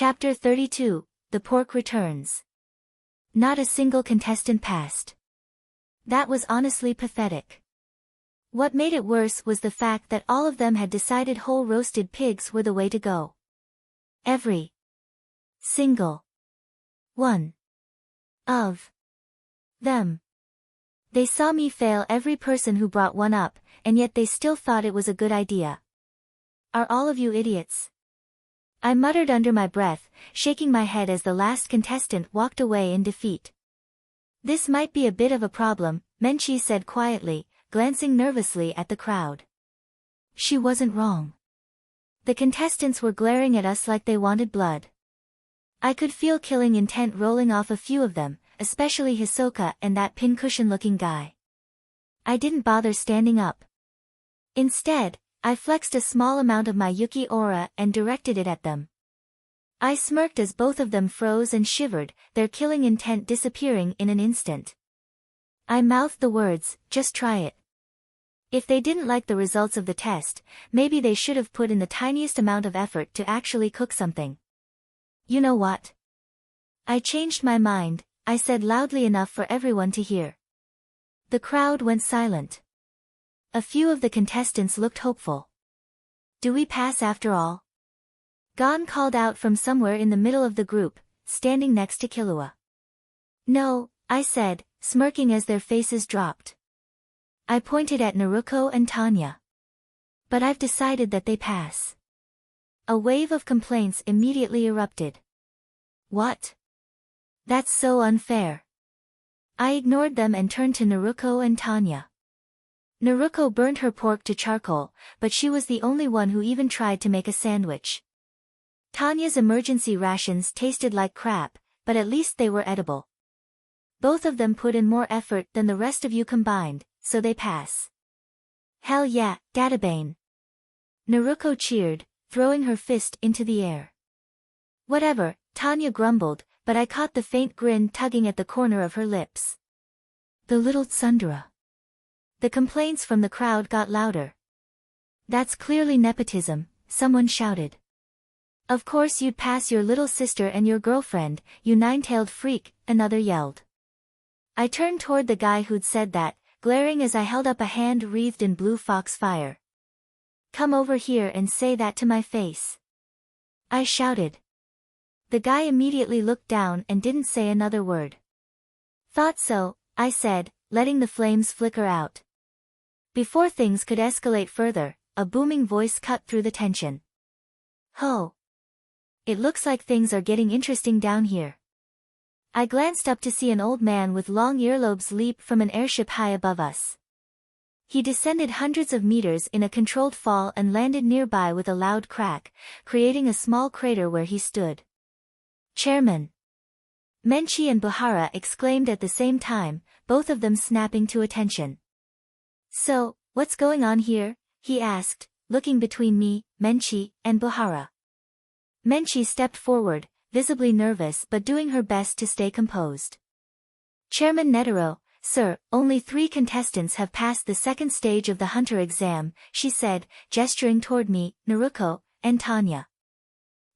Chapter 32, The Pork Returns. Not a single contestant passed. That was honestly pathetic. What made it worse was the fact that all of them had decided whole roasted pigs were the way to go. Every single one of them. They saw me fail every person who brought one up, and yet they still thought it was a good idea. Are all of you idiots? I muttered under my breath, shaking my head as the last contestant walked away in defeat. This might be a bit of a problem, Menchie said quietly, glancing nervously at the crowd. She wasn't wrong. The contestants were glaring at us like they wanted blood. I could feel killing intent rolling off a few of them, especially Hisoka and that pincushion-looking guy. I didn't bother standing up. Instead, I flexed a small amount of my Yuki aura and directed it at them. I smirked as both of them froze and shivered, their killing intent disappearing in an instant. I mouthed the words, "Just try it." If they didn't like the results of the test, maybe they should have put in the tiniest amount of effort to actually cook something. You know what? I changed my mind, I said loudly enough for everyone to hear. The crowd went silent. A few of the contestants looked hopeful. Do we pass after all? Gon called out from somewhere in the middle of the group, standing next to Killua. No, I said, smirking as their faces dropped. I pointed at Naruko and Tanya. But I've decided that they pass. A wave of complaints immediately erupted. What? That's so unfair. I ignored them and turned to Naruko and Tanya. Naruko burned her pork to charcoal, but she was the only one who even tried to make a sandwich. Tanya's emergency rations tasted like crap, but at least they were edible. Both of them put in more effort than the rest of you combined, so they pass. Hell yeah, Databane. Naruko cheered, throwing her fist into the air. Whatever, Tanya grumbled, but I caught the faint grin tugging at the corner of her lips. The little tsundere. The complaints from the crowd got louder. That's clearly nepotism, someone shouted. Of course you'd pass your little sister and your girlfriend, you nine-tailed freak, another yelled. I turned toward the guy who'd said that, glaring as I held up a hand wreathed in blue fox fire. Come over here and say that to my face. I shouted. The guy immediately looked down and didn't say another word. Thought so, I said, letting the flames flicker out. Before things could escalate further, a booming voice cut through the tension. Ho! It looks like things are getting interesting down here. I glanced up to see an old man with long earlobes leap from an airship high above us. He descended hundreds of meters in a controlled fall and landed nearby with a loud crack, creating a small crater where he stood. Chairman! Menchie and Bahara exclaimed at the same time, both of them snapping to attention. So, what's going on here? He asked, looking between me, Menchie, and Bahara. Menchie stepped forward, visibly nervous but doing her best to stay composed. Chairman Netero, sir, only 3 contestants have passed the second stage of the hunter exam, she said, gesturing toward me, Naruko, and Tanya.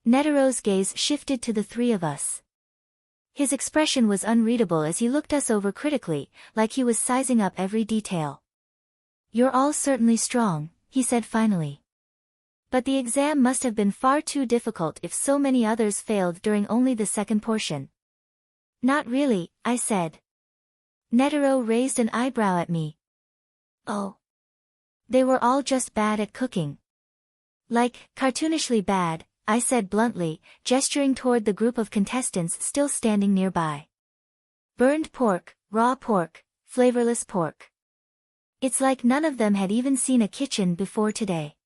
Netero's gaze shifted to the 3 of us. His expression was unreadable as he looked us over critically, like he was sizing up every detail. You're all certainly strong, he said finally. But the exam must have been far too difficult if so many others failed during only the second portion. Not really, I said. Netero raised an eyebrow at me. Oh. They were all just bad at cooking. Like, cartoonishly bad, I said bluntly, gesturing toward the group of contestants still standing nearby. Burned pork, raw pork, flavorless pork. It's like none of them had even seen a kitchen before today.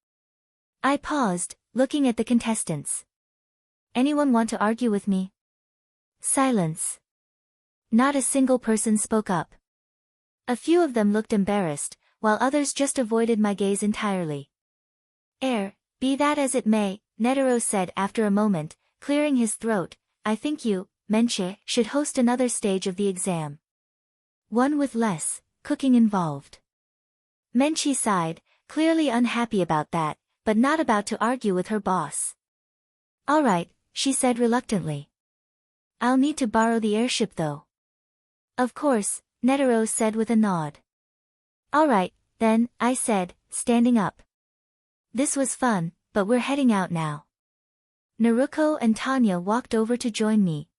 I paused, looking at the contestants. Anyone want to argue with me? Silence. Not a single person spoke up. A few of them looked embarrassed, while others just avoided my gaze entirely. Be that as it may, Netero said after a moment, clearing his throat, I think you, Menchie, should host another stage of the exam. One with less cooking involved. Menchie sighed, clearly unhappy about that, but not about to argue with her boss. Alright, she said reluctantly. I'll need to borrow the airship though. Of course, Netero said with a nod. Alright, then, I said, standing up. This was fun, but we're heading out now. Naruko and Tanya walked over to join me.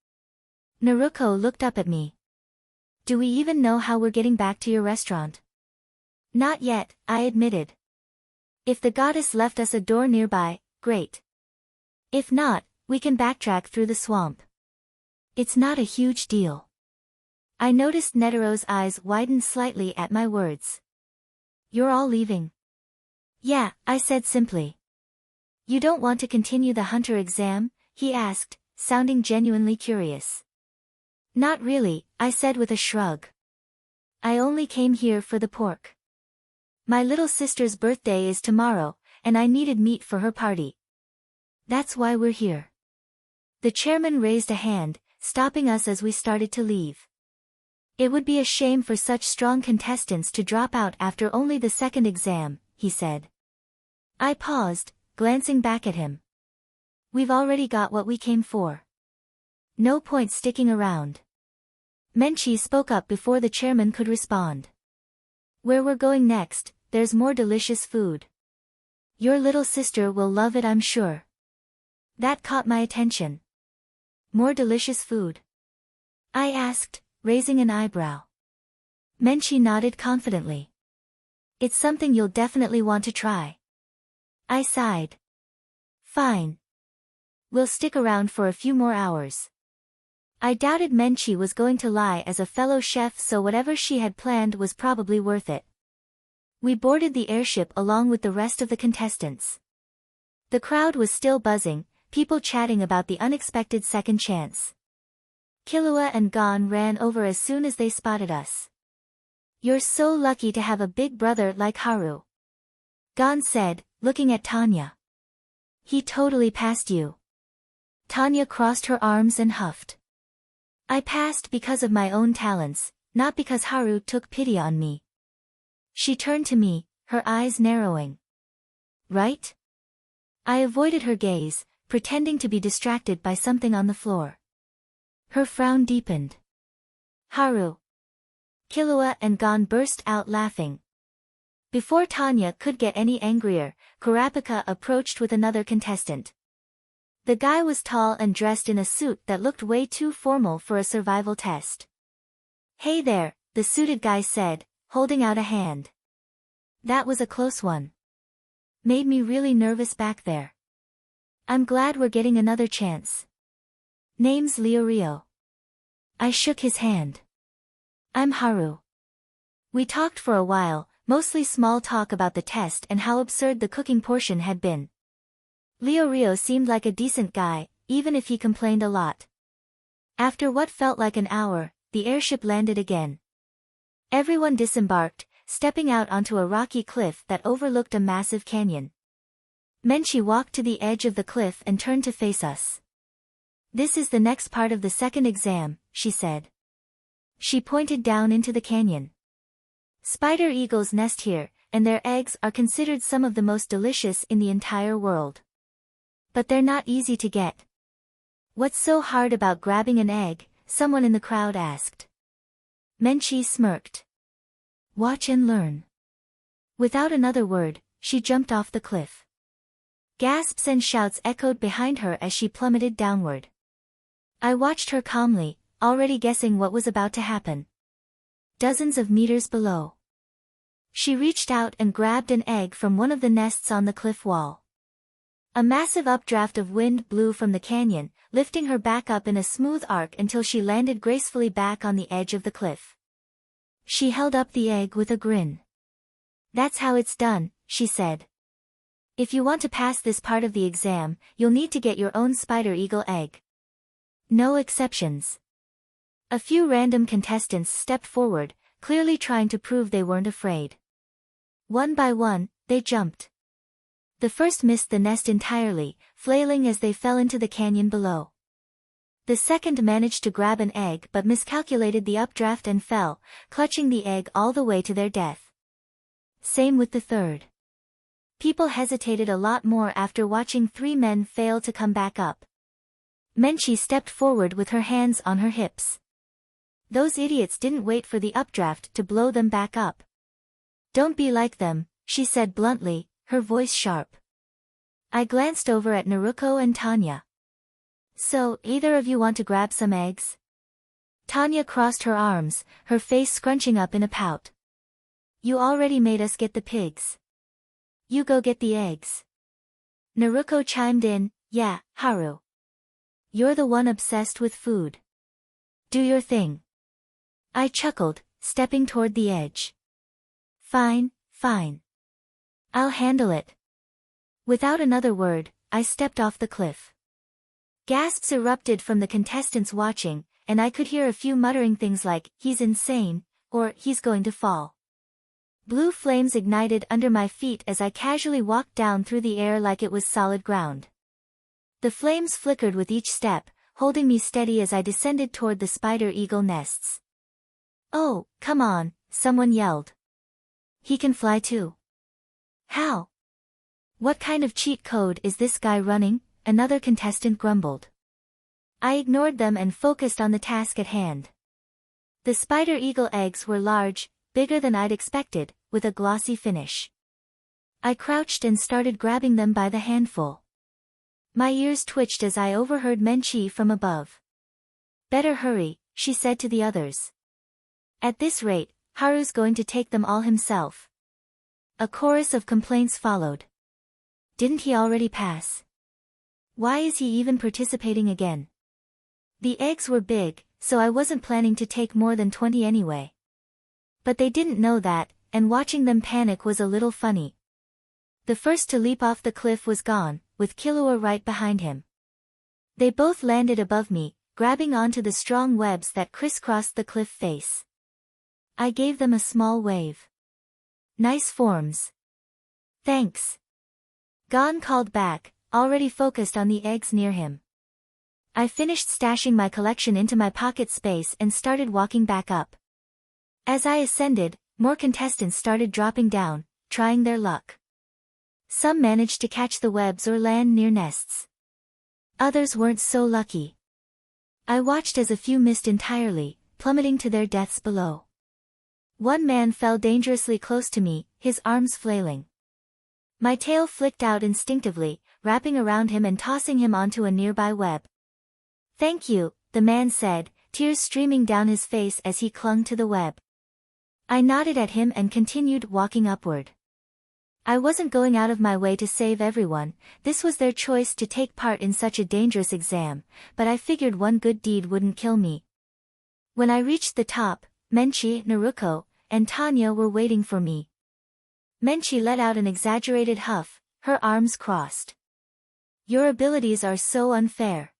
Naruko looked up at me. Do we even know how we're getting back to your restaurant? Not yet, I admitted. If the goddess left us a door nearby, great. If not, we can backtrack through the swamp. It's not a huge deal. I noticed Netero's eyes widen slightly at my words. You're all leaving? Yeah, I said simply. You don't want to continue the hunter exam? He asked, sounding genuinely curious. Not really, I said with a shrug. I only came here for the pork. My little sister's birthday is tomorrow, and I needed meat for her party. That's why we're here. The chairman raised a hand, stopping us as we started to leave. It would be a shame for such strong contestants to drop out after only the second exam, he said. I paused, glancing back at him. We've already got what we came for. No point sticking around. Menchie spoke up before the chairman could respond. Where we're going next, there's more delicious food. Your little sister will love it, I'm sure. That caught my attention. More delicious food? I asked, raising an eyebrow. Menchie nodded confidently. It's something you'll definitely want to try. I sighed. Fine. We'll stick around for a few more hours. I doubted Menchie was going to lie as a fellow chef, so whatever she had planned was probably worth it. We boarded the airship along with the rest of the contestants. The crowd was still buzzing, people chatting about the unexpected second chance. Killua and Gon ran over as soon as they spotted us. You're so lucky to have a big brother like Haru. Gon said, looking at Tanya. He totally passed you. Tanya crossed her arms and huffed. I passed because of my own talents, not because Haru took pity on me. She turned to me, her eyes narrowing. Right? I avoided her gaze, pretending to be distracted by something on the floor. Her frown deepened. Haru. Killua and Gon burst out laughing. Before Tanya could get any angrier, Kurapika approached with another contestant. The guy was tall and dressed in a suit that looked way too formal for a survival test. Hey there, the suited guy said, holding out a hand. That was a close one. Made me really nervous back there. I'm glad we're getting another chance. Name's Leorio. I shook his hand. I'm Haru. We talked for a while, mostly small talk about the test and how absurd the cooking portion had been. Leorio seemed like a decent guy, even if he complained a lot. After what felt like an hour, the airship landed again. Everyone disembarked, stepping out onto a rocky cliff that overlooked a massive canyon. Menchie walked to the edge of the cliff and turned to face us. This is the next part of the second exam, she said. She pointed down into the canyon. Spider eagles nest here, and their eggs are considered some of the most delicious in the entire world. But they're not easy to get. What's so hard about grabbing an egg? Someone in the crowd asked. Menchie smirked. Watch and learn. Without another word, she jumped off the cliff. Gasps and shouts echoed behind her as she plummeted downward. I watched her calmly, already guessing what was about to happen. Dozens of meters below. She reached out and grabbed an egg from one of the nests on the cliff wall. A massive updraft of wind blew from the canyon, lifting her back up in a smooth arc until she landed gracefully back on the edge of the cliff. She held up the egg with a grin. That's how it's done, she said. If you want to pass this part of the exam, you'll need to get your own spider eagle egg. No exceptions. A few random contestants stepped forward, clearly trying to prove they weren't afraid. One by one, they jumped. The first missed the nest entirely, flailing as they fell into the canyon below. The second managed to grab an egg but miscalculated the updraft and fell, clutching the egg all the way to their death. Same with the third. People hesitated a lot more after watching three men fail to come back up. Menchi stepped forward with her hands on her hips. Those idiots didn't wait for the updraft to blow them back up. Don't be like them, she said bluntly, her voice sharp. I glanced over at Naruko and Tanya. So, either of you want to grab some eggs? Tanya crossed her arms, her face scrunching up in a pout. You already made us get the pigs. You go get the eggs. Naruko chimed in, yeah, Haru. You're the one obsessed with food. Do your thing. I chuckled, stepping toward the edge. Fine, fine. I'll handle it. Without another word, I stepped off the cliff. Gasps erupted from the contestants watching, and I could hear a few muttering things like, he's insane, or he's going to fall. Blue flames ignited under my feet as I casually walked down through the air like it was solid ground. The flames flickered with each step, holding me steady as I descended toward the spider eagle nests. Oh, come on, someone yelled. He can fly too. How? What kind of cheat code is this guy running? Another contestant grumbled. I ignored them and focused on the task at hand. The spider eagle eggs were large, bigger than I'd expected, with a glossy finish. I crouched and started grabbing them by the handful. My ears twitched as I overheard Menchi from above. Better hurry, she said to the others. At this rate, Haru's going to take them all himself. A chorus of complaints followed. Didn't he already pass? Why is he even participating again? The eggs were big, so I wasn't planning to take more than 20 anyway. But they didn't know that, and watching them panic was a little funny. The first to leap off the cliff was gone, with Killua right behind him. They both landed above me, grabbing onto the strong webs that crisscrossed the cliff face. I gave them a small wave. Nice forms. Thanks. Gon called back, already focused on the eggs near him. I finished stashing my collection into my pocket space and started walking back up. As I ascended, more contestants started dropping down, trying their luck. Some managed to catch the webs or land near nests. Others weren't so lucky. I watched as a few missed entirely, plummeting to their deaths below. One man fell dangerously close to me, his arms flailing. My tail flicked out instinctively, wrapping around him and tossing him onto a nearby web. Thank you, the man said, tears streaming down his face as he clung to the web. I nodded at him and continued walking upward. I wasn't going out of my way to save everyone, this was their choice to take part in such a dangerous exam, but I figured one good deed wouldn't kill me. When I reached the top, Menchi, Naruko, and Tanya were waiting for me. Menchi let out an exaggerated huff, her arms crossed. Your abilities are so unfair.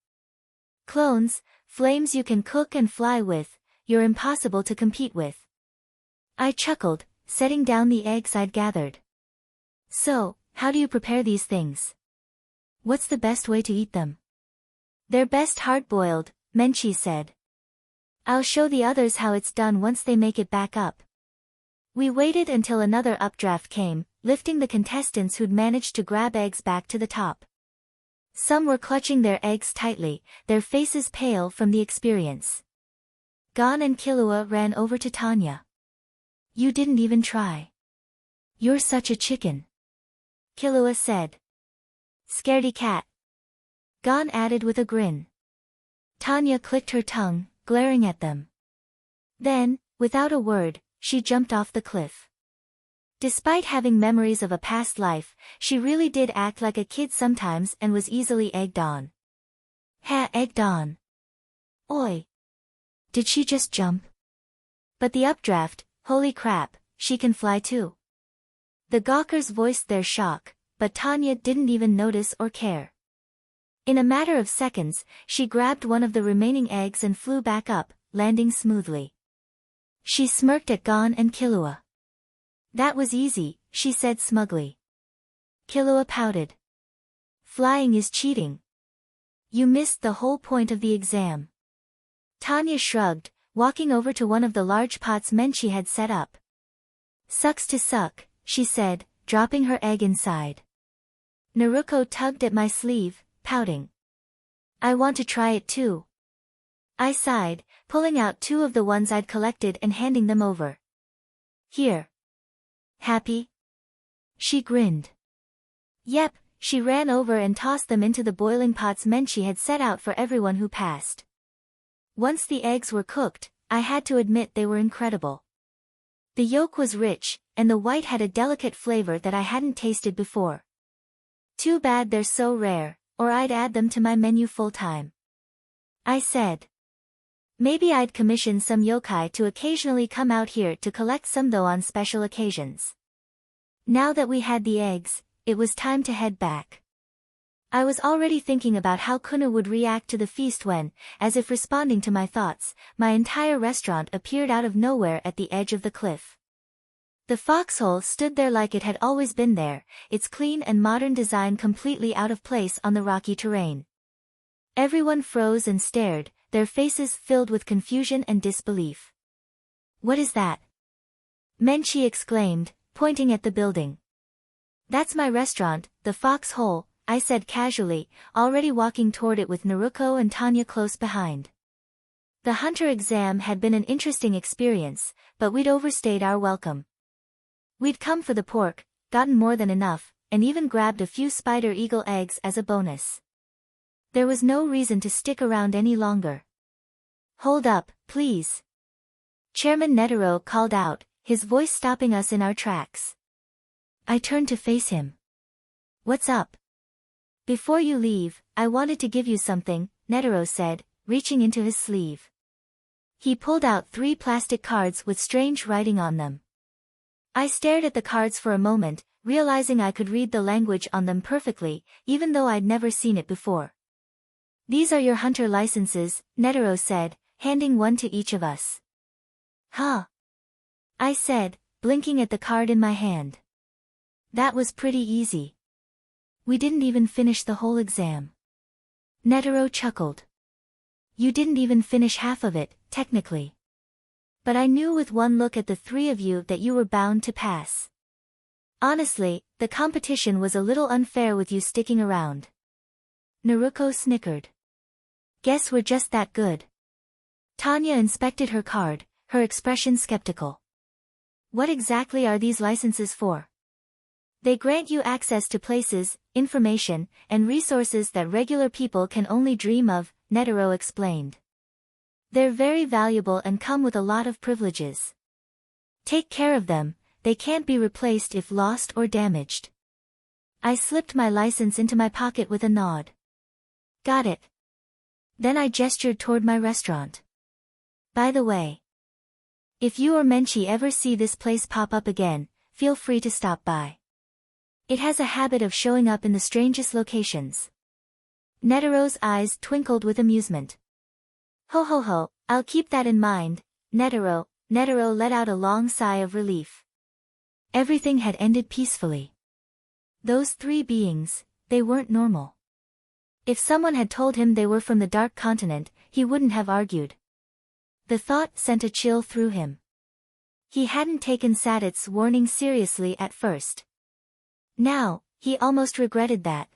Clones, flames you can cook and fly with, you're impossible to compete with. I chuckled, setting down the eggs I'd gathered. So, how do you prepare these things? What's the best way to eat them? They're best hard-boiled, Menchi said. I'll show the others how it's done once they make it back up. We waited until another updraft came, lifting the contestants who'd managed to grab eggs back to the top. Some were clutching their eggs tightly, their faces pale from the experience. Gon and Killua ran over to Tanya. You didn't even try. You're such a chicken. Killua said. Scaredy cat. Gon added with a grin. Tanya clicked her tongue, glaring at them. Then, without a word, she jumped off the cliff. Despite having memories of a past life, she really did act like a kid sometimes and was easily egged on. Egged on. Oi. Did she just jump? But the updraft, holy crap, she can fly too. The gawkers voiced their shock, but Tanya didn't even notice or care. In a matter of seconds, she grabbed one of the remaining eggs and flew back up, landing smoothly. She smirked at Gon and Killua. That was easy, she said smugly. Killua pouted. Flying is cheating. You missed the whole point of the exam. Tanya shrugged, walking over to one of the large pots Menchi had set up. Sucks to suck, she said, dropping her egg inside. Naruko tugged at my sleeve, pouting. I want to try it too. I sighed, pulling out 2 of the ones I'd collected and handing them over. Here. Happy? She grinned. Yep, she ran over and tossed them into the boiling pots Menchi had set out for everyone who passed. Once the eggs were cooked, I had to admit they were incredible. The yolk was rich, and the white had a delicate flavor that I hadn't tasted before. Too bad they're so rare, or I'd add them to my menu full-time. I said. Maybe I'd commission some yokai to occasionally come out here to collect some though on special occasions. Now that we had the eggs, it was time to head back. I was already thinking about how Kunou would react to the feast when, as if responding to my thoughts, my entire restaurant appeared out of nowhere at the edge of the cliff. The foxhole stood there like it had always been there, its clean and modern design completely out of place on the rocky terrain. Everyone froze and stared, their faces filled with confusion and disbelief. What is that? Menchi exclaimed, pointing at the building. That's my restaurant, the Foxhole, I said casually, already walking toward it with Naruko and Tanya close behind. The hunter exam had been an interesting experience, but we'd overstayed our welcome. We'd come for the pork, gotten more than enough, and even grabbed a few spider eagle eggs as a bonus. There was no reason to stick around any longer. Hold up, please. Chairman Netero called out, his voice stopping us in our tracks. I turned to face him. What's up? Before you leave, I wanted to give you something, Netero said, reaching into his sleeve. He pulled out 3 plastic cards with strange writing on them. I stared at the cards for a moment, realizing I could read the language on them perfectly, even though I'd never seen it before. These are your hunter licenses, Netero said, handing one to each of us. Huh? I said, blinking at the card in my hand. That was pretty easy. We didn't even finish the whole exam. Netero chuckled. You didn't even finish half of it, technically. But I knew with one look at the 3 of you that you were bound to pass. Honestly, the competition was a little unfair with you sticking around. Naruko snickered. Guess we're just that good. Tanya inspected her card, her expression skeptical. What exactly are these licenses for? They grant you access to places, information, and resources that regular people can only dream of, Netero explained. They're very valuable and come with a lot of privileges. Take care of them, they can't be replaced if lost or damaged. I slipped my license into my pocket with a nod. Got it. Then I gestured toward my restaurant. By the way, if you or Menchi ever see this place pop up again, feel free to stop by. It has a habit of showing up in the strangest locations. Netero's eyes twinkled with amusement. Ho ho ho, I'll keep that in mind, Netero. Netero let out a long sigh of relief. Everything had ended peacefully. Those 3 beings, they weren't normal. If someone had told him they were from the Dark Continent, he wouldn't have argued. The thought sent a chill through him. He hadn't taken Sadit's warning seriously at first. Now, he almost regretted that.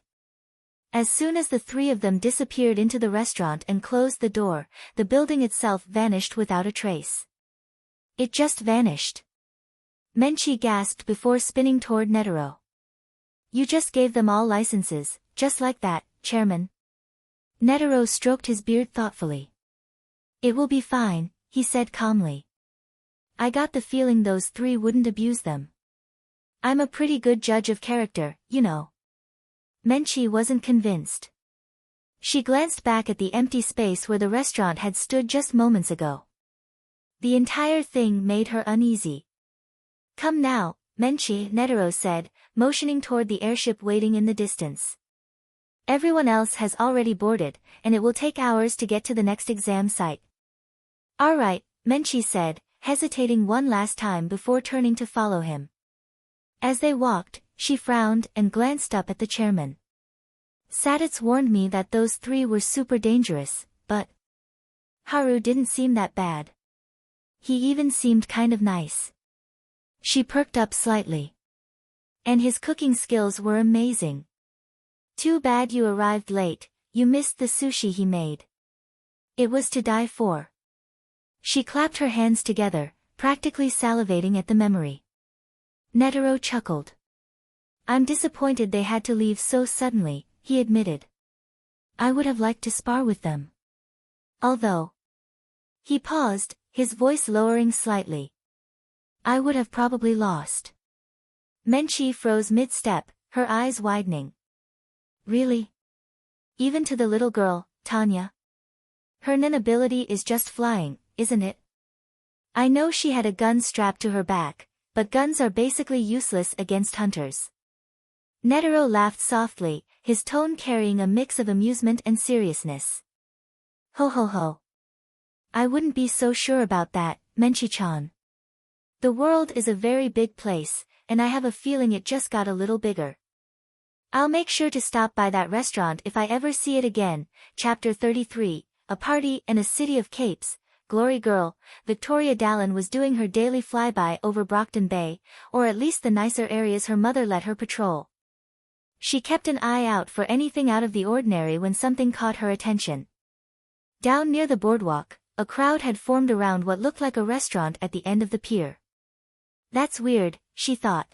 As soon as the 3 of them disappeared into the restaurant and closed the door, the building itself vanished without a trace. It just vanished. Menchi gasped before spinning toward Netero. You just gave them all licenses, just like that, Chairman. Netero stroked his beard thoughtfully. It will be fine, he said calmly. I got the feeling those 3 wouldn't abuse them. I'm a pretty good judge of character, you know. Menchi wasn't convinced. She glanced back at the empty space where the restaurant had stood just moments ago. The entire thing made her uneasy. Come now, Menchi, Netero said, motioning toward the airship waiting in the distance. Everyone else has already boarded, and it will take hours to get to the next exam site. All right, Menchi said, hesitating one last time before turning to follow him. As they walked, she frowned and glanced up at the chairman. Sadit's warned me that those 3 were super dangerous, but Haru didn't seem that bad. He even seemed kind of nice. She perked up slightly. And his cooking skills were amazing. Too bad you arrived late, you missed the sushi he made. It was to die for. She clapped her hands together, practically salivating at the memory. Netero chuckled. I'm disappointed they had to leave so suddenly, he admitted. I would have liked to spar with them. Although. He paused, his voice lowering slightly. I would have probably lost. Menchi froze mid-step, her eyes widening. Really? Even to the little girl, Tanya? Her nin ability is just flying, isn't it? I know she had a gun strapped to her back, but guns are basically useless against hunters. Netero laughed softly, his tone carrying a mix of amusement and seriousness. Ho ho ho. I wouldn't be so sure about that, Menchi-chan. The world is a very big place, and I have a feeling it just got a little bigger. I'll make sure to stop by that restaurant if I ever see it again. Chapter 33, A Party in a City of Capes. Glory Girl, Victoria Dallin was doing her daily flyby over Brockton Bay, or at least the nicer areas her mother let her patrol. She kept an eye out for anything out of the ordinary when something caught her attention. Down near the boardwalk, a crowd had formed around what looked like a restaurant at the end of the pier. That's weird, she thought.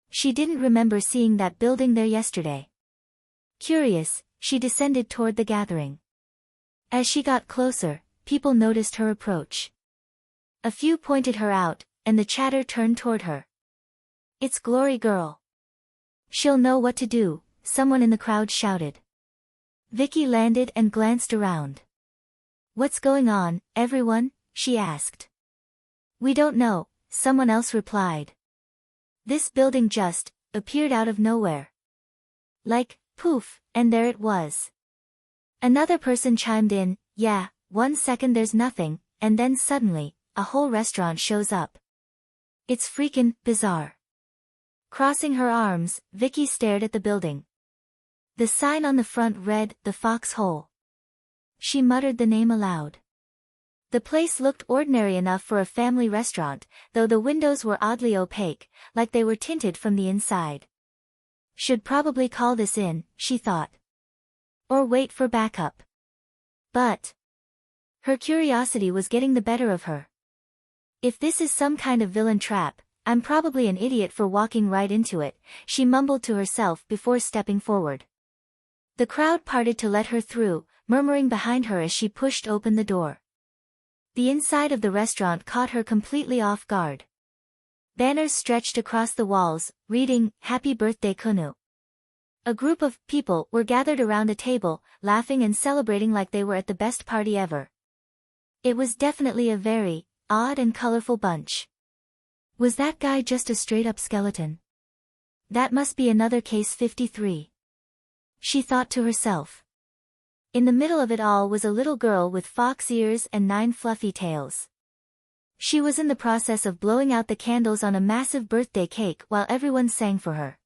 She didn't remember seeing that building there yesterday. Curious, she descended toward the gathering. As she got closer, people noticed her approach. A few pointed her out, and the chatter turned toward her. It's Glory Girl. She'll know what to do, someone in the crowd shouted. Vicky landed and glanced around. What's going on, everyone? She asked. We don't know, someone else replied. This building just appeared out of nowhere. Like, poof, and there it was. Another person chimed in, yeah, 1 second there's nothing, and then suddenly, a whole restaurant shows up. It's freakin' bizarre. Crossing her arms, Vicky stared at the building. The sign on the front read, The Foxhole. She muttered the name aloud. The place looked ordinary enough for a family restaurant, though the windows were oddly opaque, like they were tinted from the inside. Should probably call this in, she thought. Or wait for backup. But her curiosity was getting the better of her. If this is some kind of villain trap, I'm probably an idiot for walking right into it, she mumbled to herself before stepping forward. The crowd parted to let her through, murmuring behind her as she pushed open the door. The inside of the restaurant caught her completely off guard. Banners stretched across the walls, reading, Happy Birthday Kunou. A group of people were gathered around a table, laughing and celebrating like they were at the best party ever. It was definitely a very odd and colorful bunch. Was that guy just a straight-up skeleton? That must be another case 53. She thought to herself. In the middle of it all was a little girl with fox ears and 9 fluffy tails. She was in the process of blowing out the candles on a massive birthday cake while everyone sang for her.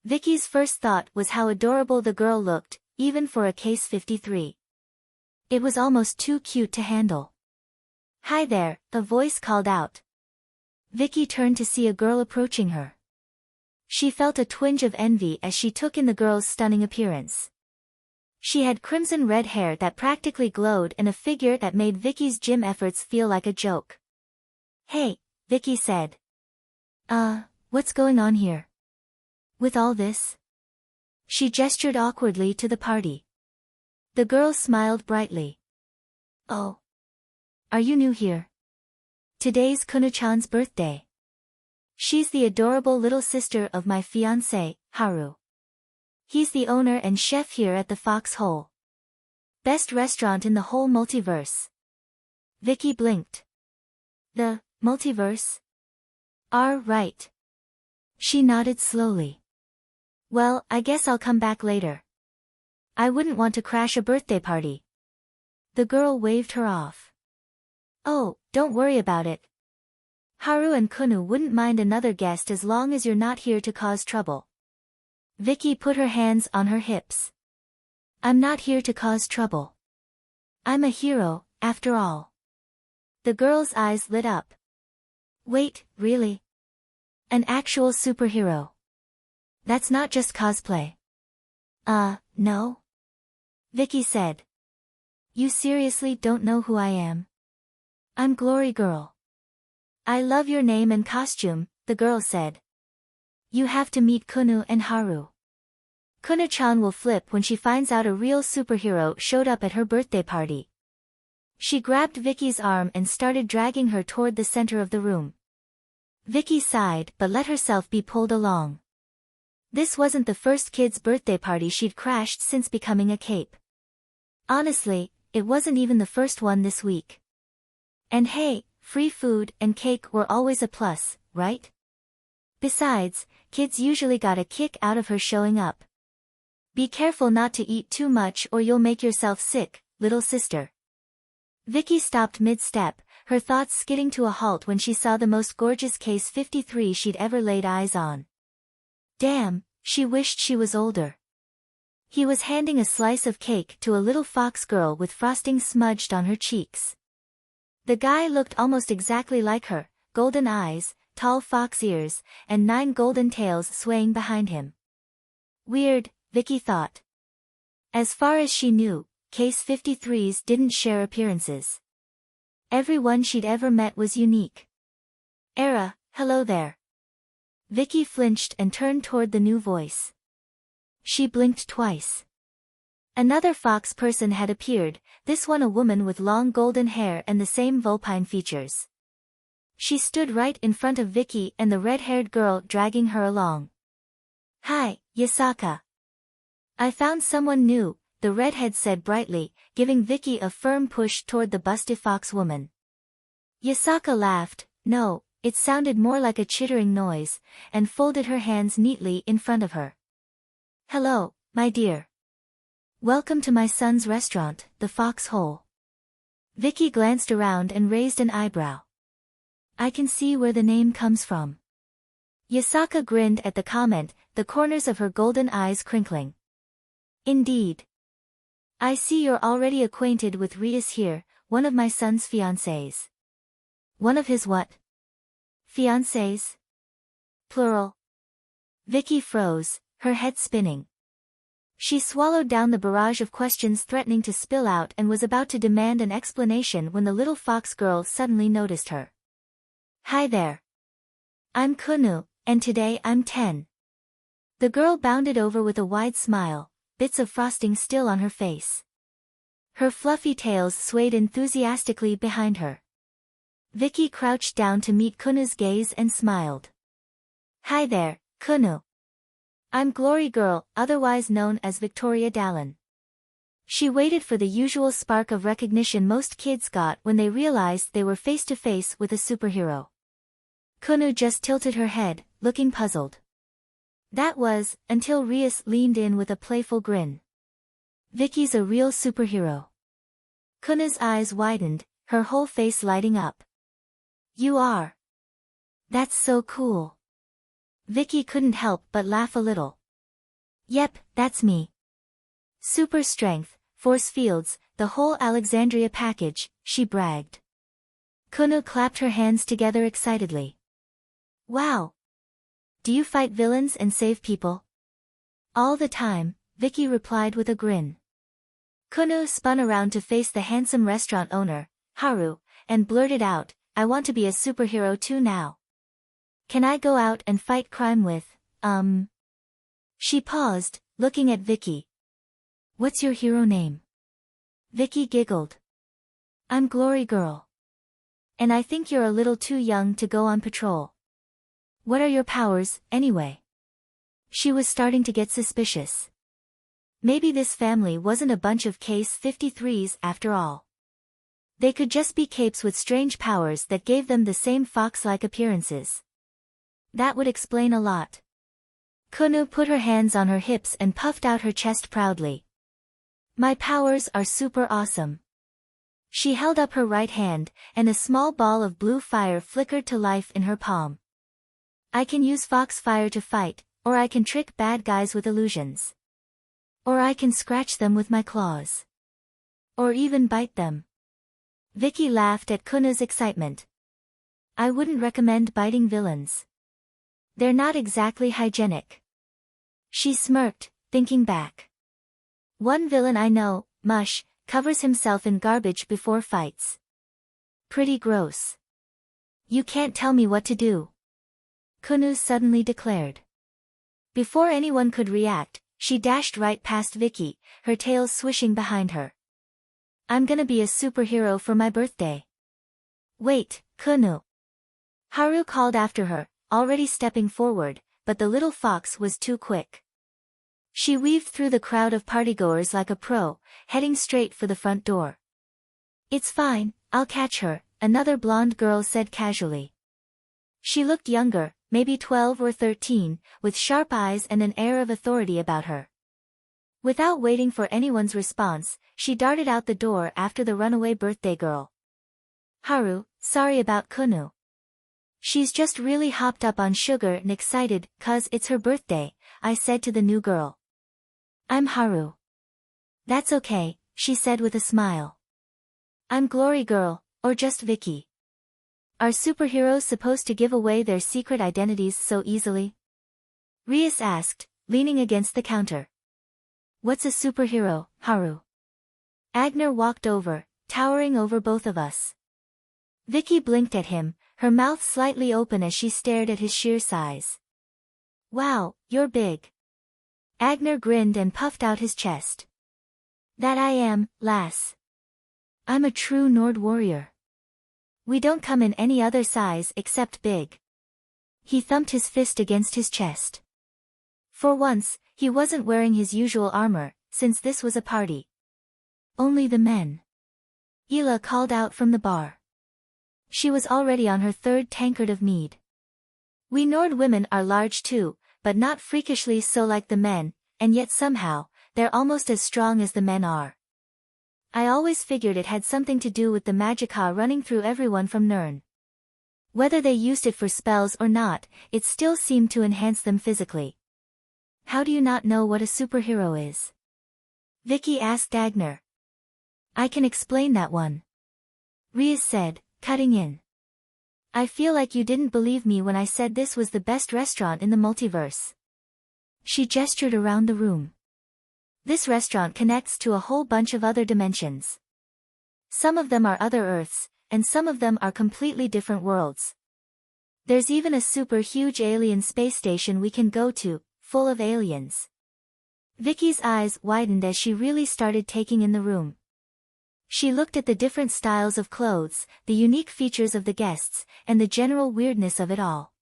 Vicky's first thought was how adorable the girl looked, even for a case 53. It was almost too cute to handle. Hi there, a voice called out. Vicky turned to see a girl approaching her. She felt a twinge of envy as she took in the girl's stunning appearance. She had crimson red hair that practically glowed and a figure that made Vicky's gym efforts feel like a joke. Hey, Vicky said. What's going on here? With all this? She gestured awkwardly to the party. The girl smiled brightly. Oh. Are you new here? Today's Kunou-chan's birthday. She's the adorable little sister of my fiancé, Haru. He's the owner and chef here at the Foxhole. Best restaurant in the whole multiverse. Vicky blinked. The multiverse? Right. She nodded slowly. Well, I guess I'll come back later. I wouldn't want to crash a birthday party. The girl waved her off. Oh, don't worry about it. Haru and Kunou wouldn't mind another guest as long as you're not here to cause trouble. Vicky put her hands on her hips. I'm not here to cause trouble. I'm a hero, after all. The girl's eyes lit up. Wait, really? An actual superhero? That's not just cosplay. No? Vicky said. You seriously don't know who I am? I'm Glory Girl. I love your name and costume, the girl said. You have to meet Kunou and Haru. Kunou-chan will flip when she finds out a real superhero showed up at her birthday party. She grabbed Vicky's arm and started dragging her toward the center of the room. Vicky sighed but let herself be pulled along. This wasn't the first kid's birthday party she'd crashed since becoming a cape. Honestly, it wasn't even the first one this week. And hey, free food and cake were always a plus, right? Besides, kids usually got a kick out of her showing up. Be careful not to eat too much or you'll make yourself sick, little sister. Vicky stopped mid-step, her thoughts skidding to a halt when she saw the most gorgeous Case 53 she'd ever laid eyes on. Damn, she wished she was older. He was handing a slice of cake to a little fox girl with frosting smudged on her cheeks. The guy looked almost exactly like her, golden eyes, tall fox ears, and 9 golden tails swaying behind him. Weird, Vicky thought. As far as she knew, Case 53s didn't share appearances. Everyone she'd ever met was unique. Era, hello there. Vicky flinched and turned toward the new voice. She blinked twice. Another fox person had appeared, this one a woman with long golden hair and the same vulpine features. She stood right in front of Vicky and the red-haired girl dragging her along. Hi, Yasaka. I found someone new, the redhead said brightly, giving Vicky a firm push toward the busty fox woman. Yasaka laughed, no, it sounded more like a chittering noise, and folded her hands neatly in front of her. Hello, my dear. Welcome to my son's restaurant, the Foxhole. Vicky glanced around and raised an eyebrow. I can see where the name comes from. Yasaka grinned at the comment, the corners of her golden eyes crinkling. Indeed. I see you're already acquainted with Rias here, one of my son's fiancés. One of his what? Fiancés? Plural. Vicky froze, her head spinning. She swallowed down the barrage of questions threatening to spill out and was about to demand an explanation when the little fox girl suddenly noticed her. Hi there. I'm Kunou, and today I'm 10. The girl bounded over with a wide smile, bits of frosting still on her face. Her fluffy tails swayed enthusiastically behind her. Vicky crouched down to meet Kunou's gaze and smiled. Hi there, Kunou. I'm Glory Girl, otherwise known as Victoria Dallin. She waited for the usual spark of recognition most kids got when they realized they were face to face with a superhero. Kunou just tilted her head, looking puzzled. That was, until Rias leaned in with a playful grin. Vicky's a real superhero. Kunou's eyes widened, her whole face lighting up. You are. That's so cool. Vicky couldn't help but laugh a little. Yep, that's me. Super strength, force fields, the whole Alexandria package, she bragged. Kunou clapped her hands together excitedly. Wow. Do you fight villains and save people? All the time, Vicky replied with a grin. Kunou spun around to face the handsome restaurant owner, Haru, and blurted out, I want to be a superhero too now. Can I go out and fight crime with, She paused, looking at Vicky. What's your hero name? Vicky giggled. I'm Glory Girl. And I think you're a little too young to go on patrol. What are your powers, anyway? She was starting to get suspicious. Maybe this family wasn't a bunch of Case 53s after all. They could just be capes with strange powers that gave them the same fox-like appearances. That would explain a lot. Kunou put her hands on her hips and puffed out her chest proudly. My powers are super awesome. She held up her right hand, and a small ball of blue fire flickered to life in her palm. I can use fox fire to fight, or I can trick bad guys with illusions. Or I can scratch them with my claws. Or even bite them. Vicky laughed at Kunou's excitement. I wouldn't recommend biting villains. They're not exactly hygienic. She smirked, thinking back. One villain I know, Mush, covers himself in garbage before fights. Pretty gross. You can't tell me what to do. Kunou suddenly declared. Before anyone could react, she dashed right past Vicky, her tail swishing behind her. I'm gonna be a superhero for my birthday. Wait, Kunou. Haru called after her, already stepping forward, but the little fox was too quick. She weaved through the crowd of partygoers like a pro, heading straight for the front door. It's fine, I'll catch her, another blonde girl said casually. She looked younger, maybe 12 or 13, with sharp eyes and an air of authority about her. Without waiting for anyone's response, she darted out the door after the runaway birthday girl. Haru, sorry about Kunou. She's just really hopped up on sugar and excited, 'cause it's her birthday, I said to the new girl. I'm Haru. That's okay, she said with a smile. I'm Glory Girl, or just Vicky. Are superheroes supposed to give away their secret identities so easily? Rias asked, leaning against the counter. What's a superhero, Haru? Agner walked over, towering over both of us. Vicky blinked at him, her mouth slightly open as she stared at his sheer size. Wow, you're big. Agner grinned and puffed out his chest. That I am, lass. I'm a true Nord warrior. We don't come in any other size except big. He thumped his fist against his chest. For once, he wasn't wearing his usual armor, since this was a party. Only the men. Ela called out from the bar. She was already on her third tankard of mead. We Nord women are large too, but not freakishly so like the men, and yet somehow, they're almost as strong as the men are. I always figured it had something to do with the magicka running through everyone from Nirn. Whether they used it for spells or not, it still seemed to enhance them physically. How do you not know what a superhero is? Vicky asked Agner. I can explain that one. Rias said, cutting in. I feel like you didn't believe me when I said this was the best restaurant in the multiverse. She gestured around the room. This restaurant connects to a whole bunch of other dimensions. Some of them are other Earths, and some of them are completely different worlds. There's even a super huge alien space station we can go to, full of aliens. Vicky's eyes widened as she really started taking in the room. She looked at the different styles of clothes, the unique features of the guests, and the general weirdness of it all.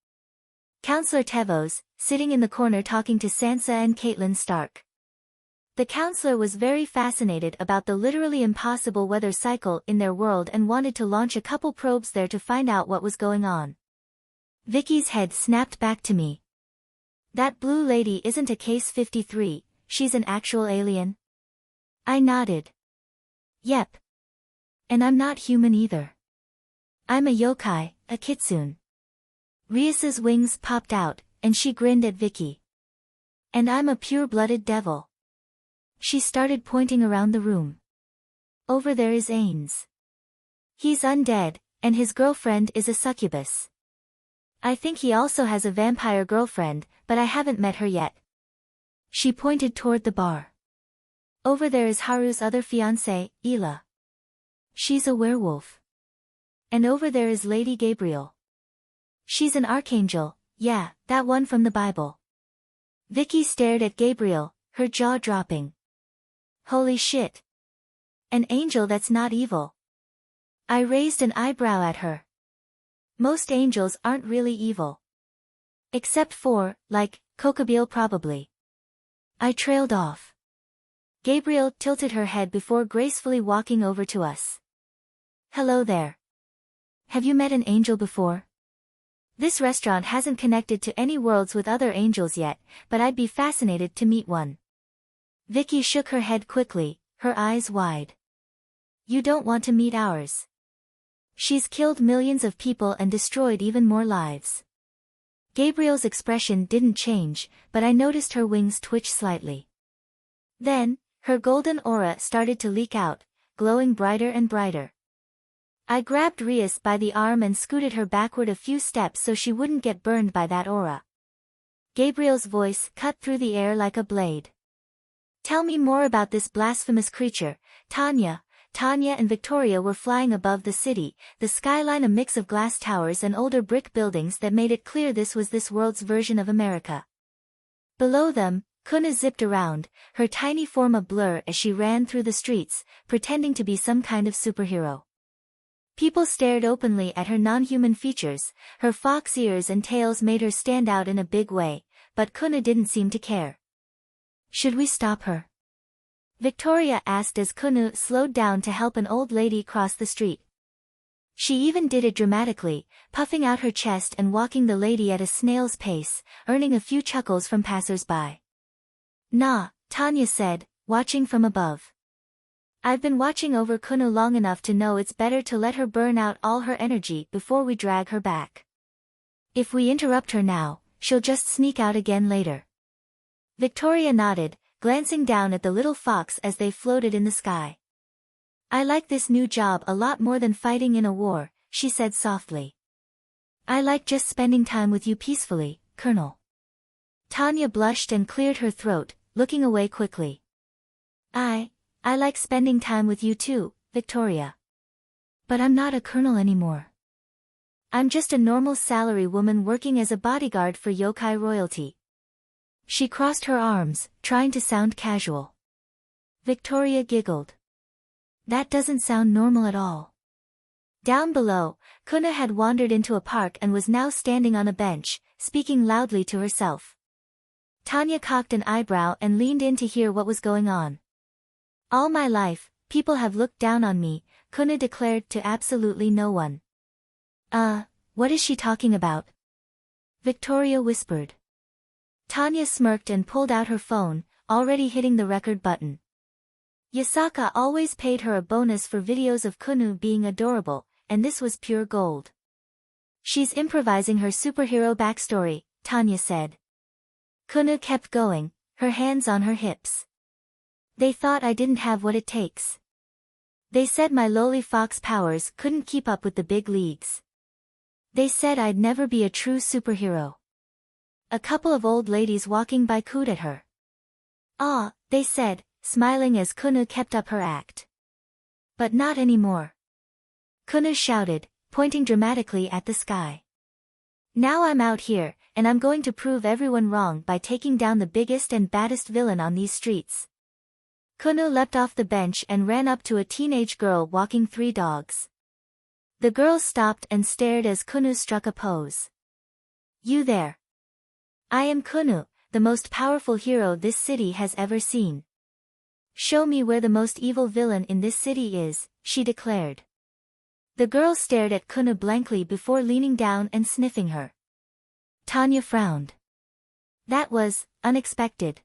Counselor Tevos, sitting in the corner talking to Sansa and Caitlin Stark. The counselor was very fascinated about the literally impossible weather cycle in their world and wanted to launch a couple probes there to find out what was going on. Vicky's head snapped back to me. That blue lady isn't a Case 53, she's an actual alien? I nodded. Yep. And I'm not human either. I'm a yokai, a kitsune. Rias's wings popped out, and she grinned at Vicky. And I'm a pure-blooded devil. She started pointing around the room. Over there is Ains. He's undead, and his girlfriend is a succubus. I think he also has a vampire girlfriend, but I haven't met her yet. She pointed toward the bar. Over there is Haru's other fiancée, Ela. She's a werewolf. And over there is Lady Gabriel. She's an archangel, yeah, that one from the Bible. Vicky stared at Gabriel, her jaw dropping. Holy shit. An angel that's not evil. I raised an eyebrow at her. Most angels aren't really evil. Except for, like, Kokobile probably. I trailed off. Gabriel tilted her head before gracefully walking over to us. Hello there. Have you met an angel before? This restaurant hasn't connected to any worlds with other angels yet, but I'd be fascinated to meet one. Vicky shook her head quickly, her eyes wide. You don't want to meet ours. She's killed millions of people and destroyed even more lives. Gabriel's expression didn't change, but I noticed her wings twitch slightly. Then, her golden aura started to leak out, glowing brighter and brighter. I grabbed Rias by the arm and scooted her backward a few steps so she wouldn't get burned by that aura. Gabriel's voice cut through the air like a blade. Tell me more about this blasphemous creature. Tanya and Victoria were flying above the city, the skyline a mix of glass towers and older brick buildings that made it clear this was this world's version of America. Below them, Kunou zipped around, her tiny form a blur as she ran through the streets, pretending to be some kind of superhero. People stared openly at her non-human features, her fox ears and tails made her stand out in a big way, but Kunou didn't seem to care. Should we stop her? Victoria asked as Kunou slowed down to help an old lady cross the street. She even did it dramatically, puffing out her chest and walking the lady at a snail's pace, earning a few chuckles from passers-by. Nah, Tanya said, watching from above. I've been watching over Kunou long enough to know it's better to let her burn out all her energy before we drag her back. If we interrupt her now, she'll just sneak out again later. Victoria nodded, glancing down at the little fox as they floated in the sky. I like this new job a lot more than fighting in a war, she said softly. I like just spending time with you peacefully, Colonel. Tanya blushed and cleared her throat, looking away quickly. I like spending time with you too, Victoria. But I'm not a colonel anymore. I'm just a normal salary woman working as a bodyguard for yokai royalty. She crossed her arms, trying to sound casual. Victoria giggled. That doesn't sound normal at all. Down below, Kunou had wandered into a park and was now standing on a bench, speaking loudly to herself. Tanya cocked an eyebrow and leaned in to hear what was going on. All my life, people have looked down on me, Kunou declared to absolutely no one. What is she talking about? Victoria whispered. Tanya smirked and pulled out her phone, already hitting the record button. Yasaka always paid her a bonus for videos of Kunou being adorable, and this was pure gold. She's improvising her superhero backstory, Tanya said. Kunou kept going, her hands on her hips. They thought I didn't have what it takes. They said my lowly fox powers couldn't keep up with the big leagues. They said I'd never be a true superhero. A couple of old ladies walking by cooed at her. Ah, they said, smiling as Kunou kept up her act. But not anymore. Kunou shouted, pointing dramatically at the sky. Now I'm out here, and I'm going to prove everyone wrong by taking down the biggest and baddest villain on these streets. Kunou leapt off the bench and ran up to a teenage girl walking 3 dogs. The girl stopped and stared as Kunou struck a pose. You there. I am Kunou, the most powerful hero this city has ever seen. Show me where the most evil villain in this city is, she declared. The girl stared at Kunou blankly before leaning down and sniffing her. Tanya frowned. That was unexpected.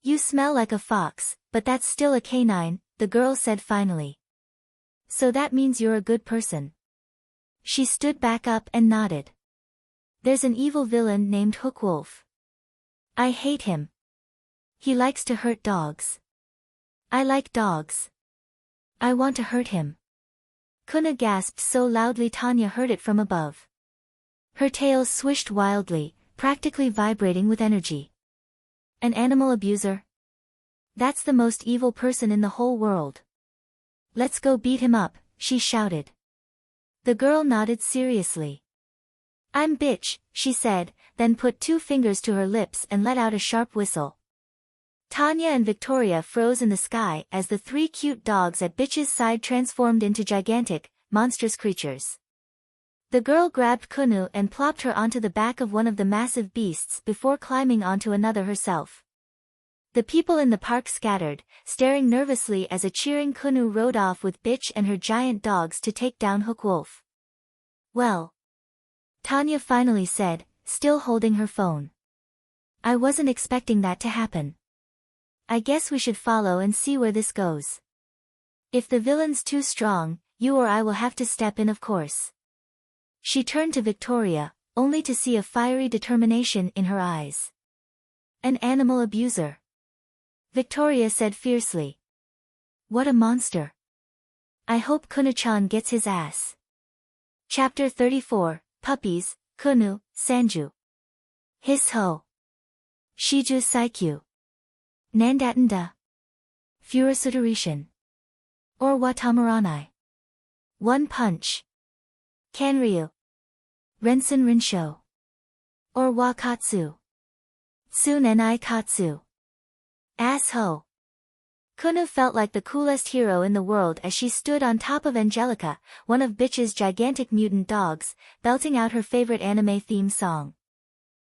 You smell like a fox, but that's still a canine, the girl said finally. So that means you're a good person. She stood back up and nodded. There's an evil villain named Hookwolf. I hate him. He likes to hurt dogs. I like dogs. I want to hurt him. Kunou gasped so loudly Tanya heard it from above. Her tail swished wildly, practically vibrating with energy. An animal abuser? That's the most evil person in the whole world. Let's go beat him up, she shouted. The girl nodded seriously. I'm bitch, she said, then put 2 fingers to her lips and let out a sharp whistle. Tanya and Victoria froze in the sky as the 3 cute dogs at bitch's side transformed into gigantic, monstrous creatures. The girl grabbed Kunou and plopped her onto the back of one of the massive beasts before climbing onto another herself. The people in the park scattered, staring nervously as a cheering Kunou rode off with bitch and her giant dogs to take down Hookwolf. Well, Tanya finally said, still holding her phone. I wasn't expecting that to happen. I guess we should follow and see where this goes. If the villain's too strong, you or I will have to step in, of course. She turned to Victoria, only to see a fiery determination in her eyes. An animal abuser. Victoria said fiercely. What a monster. I hope Kunou-chan gets his ass. Chapter 34, Puppies, Kunou, Sanju. Hiss ho. Shiju Saikyu. Nandatanda. Furasudarishan. Or Watamuranai. One Punch. Kanryu. Rensen Rinsho. Or Wakatsu. Tsunenai Katsu. Ass-ho. Kunou felt like the coolest hero in the world as she stood on top of Angelica, one of Bitch's gigantic mutant dogs, belting out her favorite anime theme song.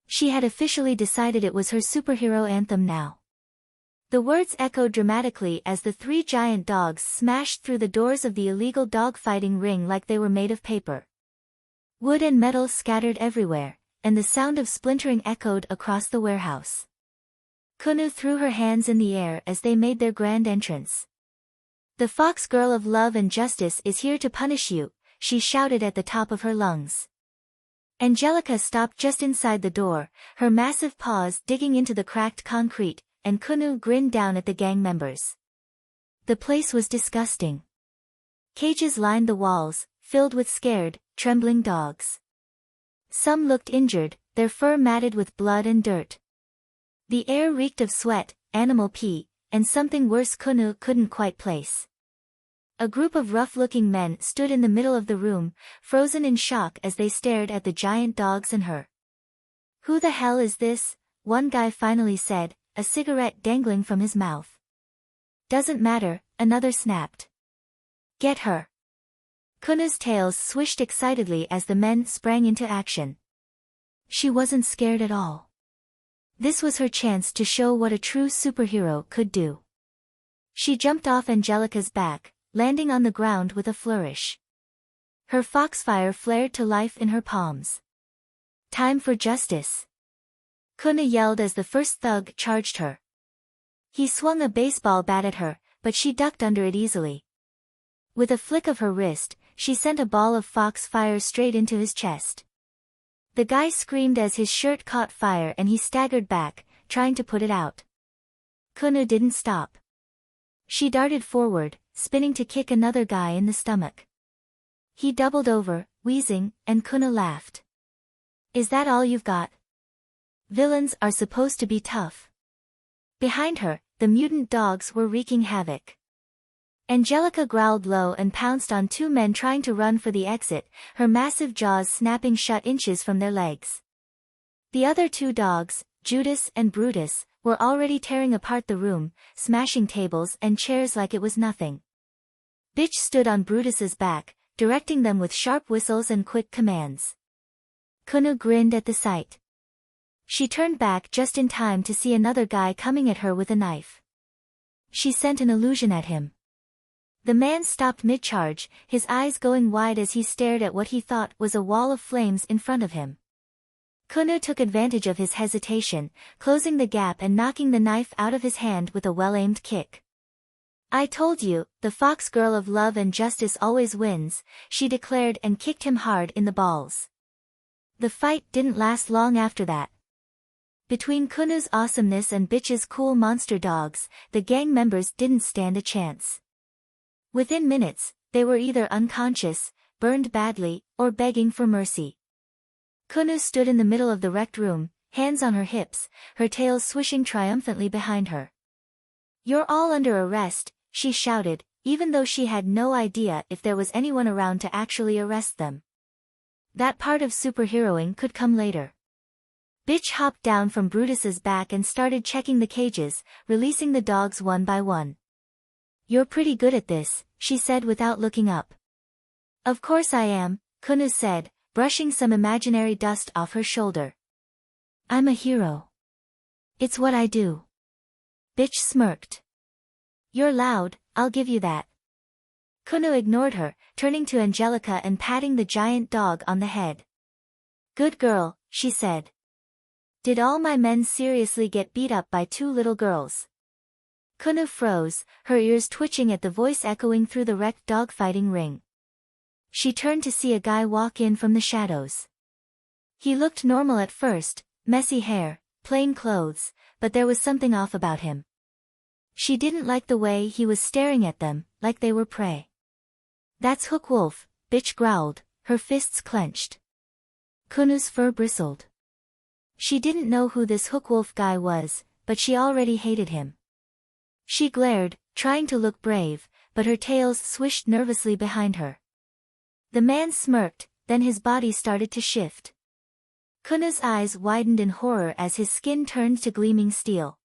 She had officially decided it was her superhero anthem now. The words echoed dramatically as the three giant dogs smashed through the doors of the illegal dogfighting ring like they were made of paper. Wood and metal scattered everywhere, and the sound of splintering echoed across the warehouse. Kunou threw her hands in the air as they made their grand entrance. "The fox girl of love and justice is here to punish you," she shouted at the top of her lungs. Angelica stopped just inside the door, her massive paws digging into the cracked concrete, and Kunou grinned down at the gang members. The place was disgusting. Cages lined the walls, filled with scared, trembling dogs. Some looked injured, their fur matted with blood and dirt. The air reeked of sweat, animal pee, and something worse Kunou couldn't quite place. A group of rough-looking men stood in the middle of the room, frozen in shock as they stared at the giant dogs and her. "Who the hell is this?" one guy finally said, a cigarette dangling from his mouth. "Doesn't matter," another snapped. "Get her." Kunou's tails swished excitedly as the men sprang into action. She wasn't scared at all. This was her chance to show what a true superhero could do. She jumped off Angelica's back, landing on the ground with a flourish. Her foxfire flared to life in her palms. "Time for justice." Kunou yelled as the first thug charged her. He swung a baseball bat at her, but she ducked under it easily. With a flick of her wrist, she sent a ball of foxfire straight into his chest. The guy screamed as his shirt caught fire and he staggered back, trying to put it out. Kunou didn't stop. She darted forward, spinning to kick another guy in the stomach. He doubled over, wheezing, and Kunou laughed. "Is that all you've got? Villains are supposed to be tough." Behind her, the mutant dogs were wreaking havoc. Angelica growled low and pounced on two men trying to run for the exit, her massive jaws snapping shut inches from their legs. The other two dogs, Judas and Brutus, were already tearing apart the room, smashing tables and chairs like it was nothing. Bitch stood on Brutus's back, directing them with sharp whistles and quick commands. Kunou grinned at the sight. She turned back just in time to see another guy coming at her with a knife. She sent an illusion at him. The man stopped mid-charge, his eyes going wide as he stared at what he thought was a wall of flames in front of him. Kunou took advantage of his hesitation, closing the gap and knocking the knife out of his hand with a well-aimed kick. "I told you, the fox girl of love and justice always wins," she declared and kicked him hard in the balls. The fight didn't last long after that. Between Kunou's awesomeness and Bitch's cool monster dogs, the gang members didn't stand a chance. Within minutes, they were either unconscious, burned badly, or begging for mercy. Kunou stood in the middle of the wrecked room, hands on her hips, her tail swishing triumphantly behind her. "You're all under arrest," she shouted, even though she had no idea if there was anyone around to actually arrest them. That part of superheroing could come later. Bitch hopped down from Brutus's back and started checking the cages, releasing the dogs one by one. "You're pretty good at this," she said without looking up. "Of course I am," Kunou said, brushing some imaginary dust off her shoulder. "I'm a hero. It's what I do." Bitch smirked. "You're loud, I'll give you that." Kunou ignored her, turning to Angelica and patting the giant dog on the head. "Good girl," she said. "Did all my men seriously get beat up by two little girls?" Kunou froze, her ears twitching at the voice echoing through the wrecked dogfighting ring. She turned to see a guy walk in from the shadows. He looked normal at first, messy hair, plain clothes, but there was something off about him. She didn't like the way he was staring at them, like they were prey. "That's Hookwolf," Bitch growled, her fists clenched. Kunou's fur bristled. She didn't know who this Hookwolf guy was, but she already hated him. She glared, trying to look brave, but her tails swished nervously behind her. The man smirked, then his body started to shift. Kunou's eyes widened in horror as his skin turned to gleaming steel.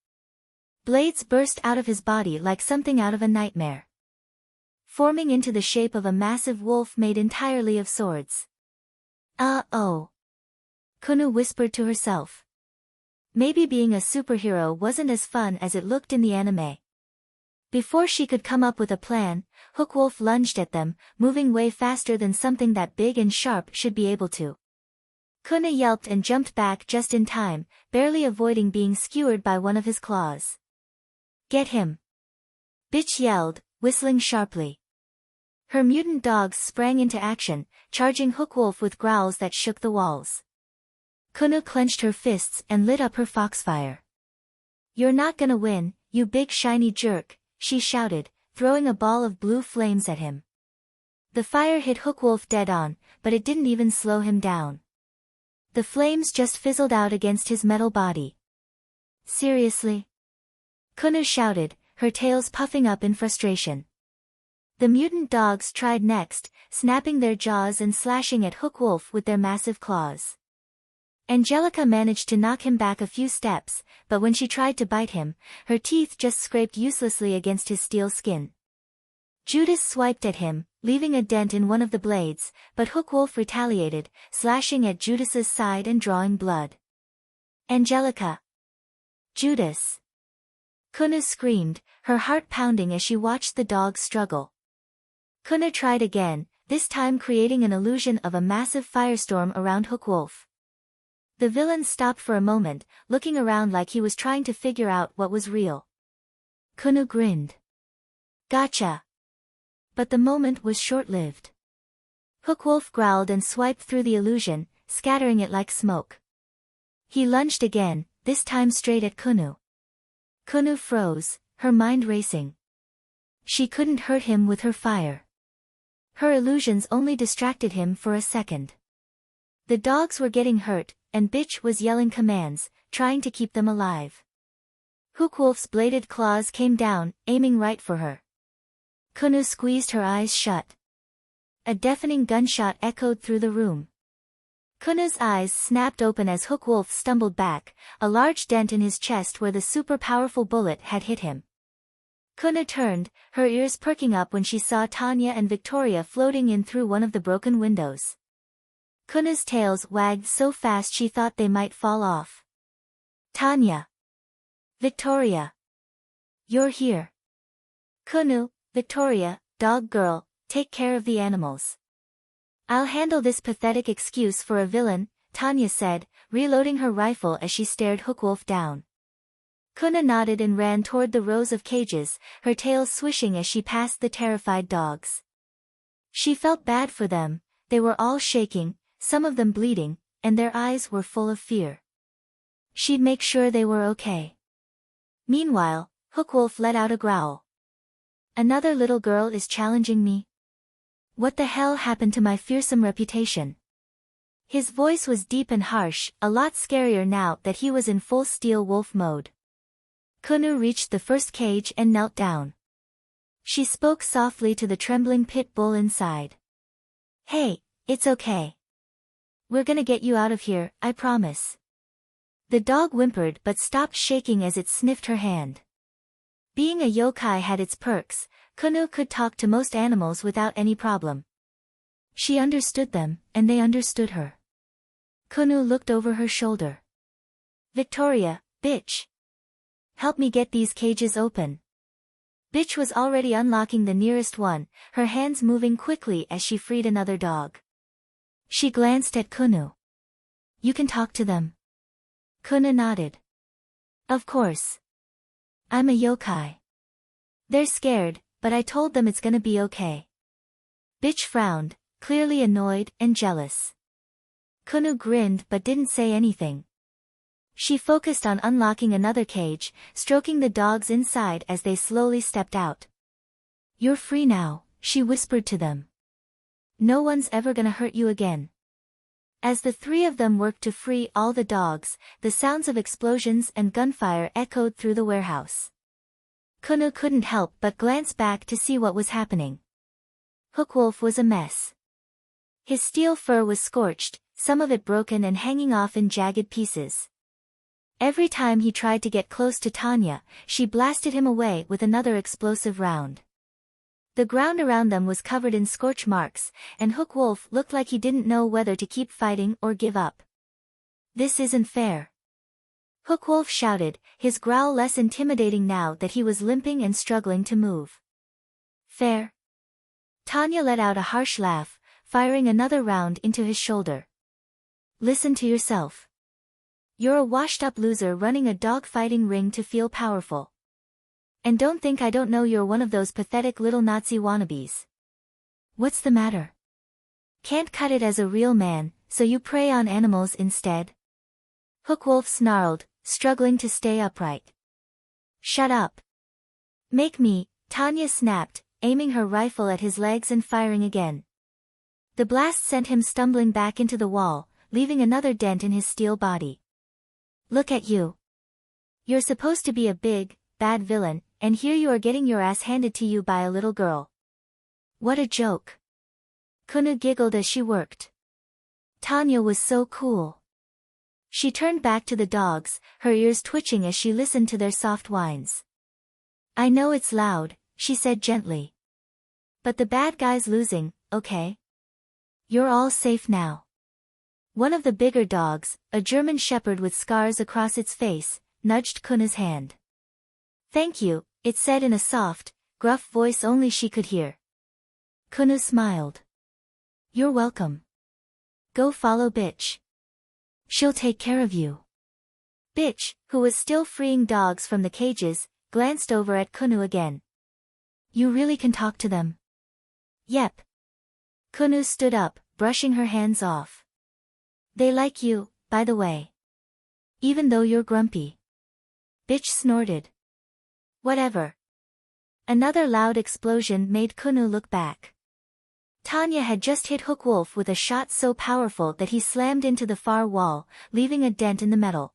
Blades burst out of his body like something out of a nightmare, forming into the shape of a massive wolf made entirely of swords. Oh. Kunou whispered to herself. Maybe being a superhero wasn't as fun as it looked in the anime. Before she could come up with a plan, Hookwolf lunged at them, moving way faster than something that big and sharp should be able to. Kunou yelped and jumped back just in time, barely avoiding being skewered by one of his claws. Get him! Bitch yelled, whistling sharply. Her mutant dogs sprang into action, charging Hookwolf with growls that shook the walls. Kunou clenched her fists and lit up her foxfire. You're not gonna win, you big shiny jerk, she shouted, throwing a ball of blue flames at him. The fire hit Hookwolf dead on, but it didn't even slow him down. The flames just fizzled out against his metal body. Seriously? Kunou shouted, her tails puffing up in frustration. The mutant dogs tried next, snapping their jaws and slashing at Hookwolf with their massive claws. Angelica managed to knock him back a few steps, but when she tried to bite him, her teeth just scraped uselessly against his steel skin. Judas swiped at him, leaving a dent in one of the blades, but Hookwolf retaliated, slashing at Judas's side and drawing blood. Angelica! Judas! Kunou screamed, her heart pounding as she watched the dogs struggle. Kunou tried again, this time creating an illusion of a massive firestorm around Hookwolf. The villain stopped for a moment, looking around like he was trying to figure out what was real. Kunou grinned. Gotcha! But the moment was short-lived. Hookwolf growled and swiped through the illusion, scattering it like smoke. He lunged again, this time straight at Kunou. Kunou froze, her mind racing. She couldn't hurt him with her fire. Her illusions only distracted him for a second. The dogs were getting hurt, and Bitch was yelling commands, trying to keep them alive. Hookwolf's bladed claws came down, aiming right for her. Kunou squeezed her eyes shut. A deafening gunshot echoed through the room. Kunou's eyes snapped open as Hookwolf stumbled back, a large dent in his chest where the super-powerful bullet had hit him. Kunou turned, her ears perking up when she saw Tanya and Victoria floating in through one of the broken windows. Kunou's tails wagged so fast she thought they might fall off. Tanya! Victoria! You're here! Kunou, Victoria, dog girl, take care of the animals. I'll handle this pathetic excuse for a villain, Tanya said, reloading her rifle as she stared Hookwolf down. Kunou nodded and ran toward the rows of cages, her tail swishing as she passed the terrified dogs. She felt bad for them, they were all shaking, some of them bleeding, and their eyes were full of fear. She'd make sure they were okay. Meanwhile, Hookwolf let out a growl. Another little girl is challenging me? What the hell happened to my fearsome reputation? His voice was deep and harsh, a lot scarier now that he was in full steel wolf mode. Kunou reached the first cage and knelt down. She spoke softly to the trembling pit bull inside. Hey, it's okay. We're gonna get you out of here, I promise. The dog whimpered but stopped shaking as it sniffed her hand. Being a yokai had its perks, Kunou could talk to most animals without any problem. She understood them, and they understood her. Kunou looked over her shoulder. Victoria, bitch! Help me get these cages open. Bitch was already unlocking the nearest one, her hands moving quickly as she freed another dog. She glanced at Kunou. You can talk to them. Kunou nodded. Of course. I'm a yokai. They're scared, but I told them it's gonna be okay. Bitch frowned, clearly annoyed and jealous. Kunou grinned but didn't say anything. She focused on unlocking another cage, stroking the dogs inside as they slowly stepped out. You're free now, she whispered to them. No one's ever gonna hurt you again. As the three of them worked to free all the dogs, the sounds of explosions and gunfire echoed through the warehouse. Kunou couldn't help but glance back to see what was happening. Hookwolf was a mess. His steel fur was scorched, some of it broken and hanging off in jagged pieces. Every time he tried to get close to Tanya, she blasted him away with another explosive round. The ground around them was covered in scorch marks, and Hookwolf looked like he didn't know whether to keep fighting or give up. "This isn't fair," Hookwolf shouted, his growl less intimidating now that he was limping and struggling to move. "Fair?" Tanya let out a harsh laugh, firing another round into his shoulder. "Listen to yourself. You're a washed-up loser running a dog-fighting ring to feel powerful. And don't think I don't know you're one of those pathetic little Nazi wannabes. What's the matter? Can't cut it as a real man, so you prey on animals instead?" Hookwolf snarled, struggling to stay upright. "Shut up. Make me," Tanya snapped, aiming her rifle at his legs and firing again. The blast sent him stumbling back into the wall, leaving another dent in his steel body. "Look at you. You're supposed to be a big, bad villain, and here you are getting your ass handed to you by a little girl. What a joke." Kunou giggled as she worked. Tanya was so cool. She turned back to the dogs, her ears twitching as she listened to their soft whines. "I know it's loud," she said gently. "But the bad guy's losing, okay? You're all safe now." One of the bigger dogs, a German Shepard with scars across its face, nudged Kunou's hand. "Thank you," it said in a soft, gruff voice only she could hear. Kunou smiled. "You're welcome. Go follow Bitch. She'll take care of you." Bitch, who was still freeing dogs from the cages, glanced over at Kunou again. "You really can talk to them?" "Yep." Kunou stood up, brushing her hands off. "They like you, by the way. Even though you're grumpy." Bitch snorted. "Whatever." Another loud explosion made Kunou look back. Tanya had just hit Hookwolf with a shot so powerful that he slammed into the far wall, leaving a dent in the metal.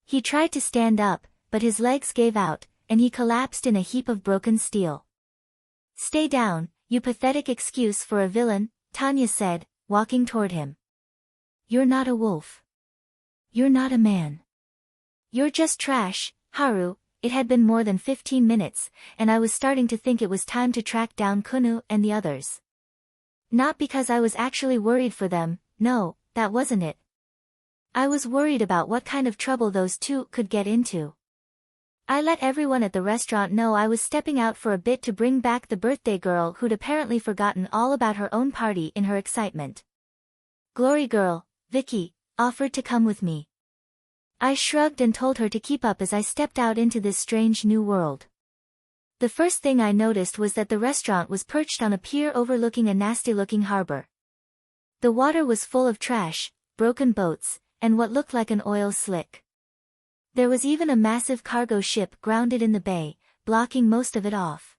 He tried to stand up, but his legs gave out, and he collapsed in a heap of broken steel. "Stay down, you pathetic excuse for a villain," Tanya said, walking toward him. "You're not a wolf. You're not a man. You're just trash, Haru." It had been more than 15 minutes, and I was starting to think it was time to track down Kunou and the others. Not because I was actually worried for them, no, that wasn't it. I was worried about what kind of trouble those two could get into. I let everyone at the restaurant know I was stepping out for a bit to bring back the birthday girl who'd apparently forgotten all about her own party in her excitement. Glory girl, Vicky, offered to come with me. I shrugged and told her to keep up as I stepped out into this strange new world. The first thing I noticed was that the restaurant was perched on a pier overlooking a nasty-looking harbor. The water was full of trash, broken boats, and what looked like an oil slick. There was even a massive cargo ship grounded in the bay, blocking most of it off.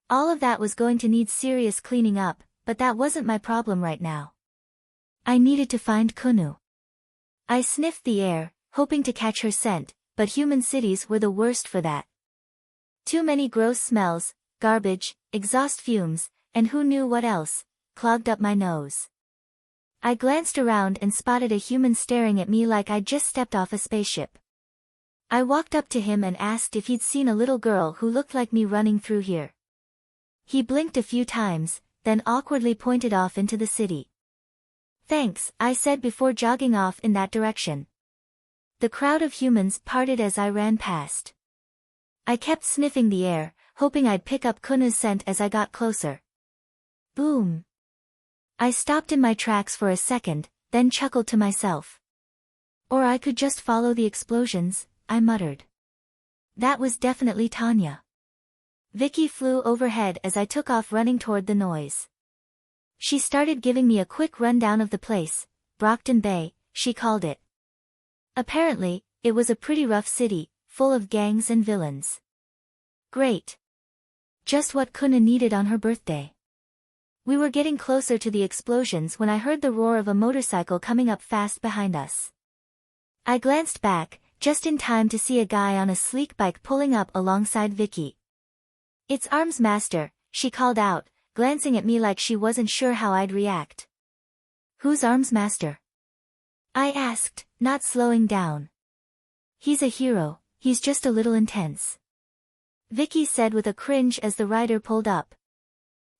All of that was going to need serious cleaning up, but that wasn't my problem right now. I needed to find Kunou. I sniffed the air, hoping to catch her scent, but human cities were the worst for that. Too many gross smells, garbage, exhaust fumes, and who knew what else, clogged up my nose. I glanced around and spotted a human staring at me like I'd just stepped off a spaceship. I walked up to him and asked if he'd seen a little girl who looked like me running through here. He blinked a few times, then awkwardly pointed off into the city. "Thanks," I said before jogging off in that direction. The crowd of humans parted as I ran past. I kept sniffing the air, hoping I'd pick up Kunou's scent as I got closer. Boom! I stopped in my tracks for a second, then chuckled to myself. Or I could just follow the explosions, I muttered. That was definitely Tanya. Vicky flew overhead as I took off running toward the noise. She started giving me a quick rundown of the place, Brockton Bay, she called it. Apparently, it was a pretty rough city, full of gangs and villains. Great. Just what Kunou needed on her birthday. We were getting closer to the explosions when I heard the roar of a motorcycle coming up fast behind us. I glanced back, just in time to see a guy on a sleek bike pulling up alongside Vicky. "It's Armsmaster," she called out, glancing at me like she wasn't sure how I'd react. "Who's Armsmaster?" I asked, not slowing down. "He's a hero, he's just a little intense," Vicky said with a cringe as the rider pulled up.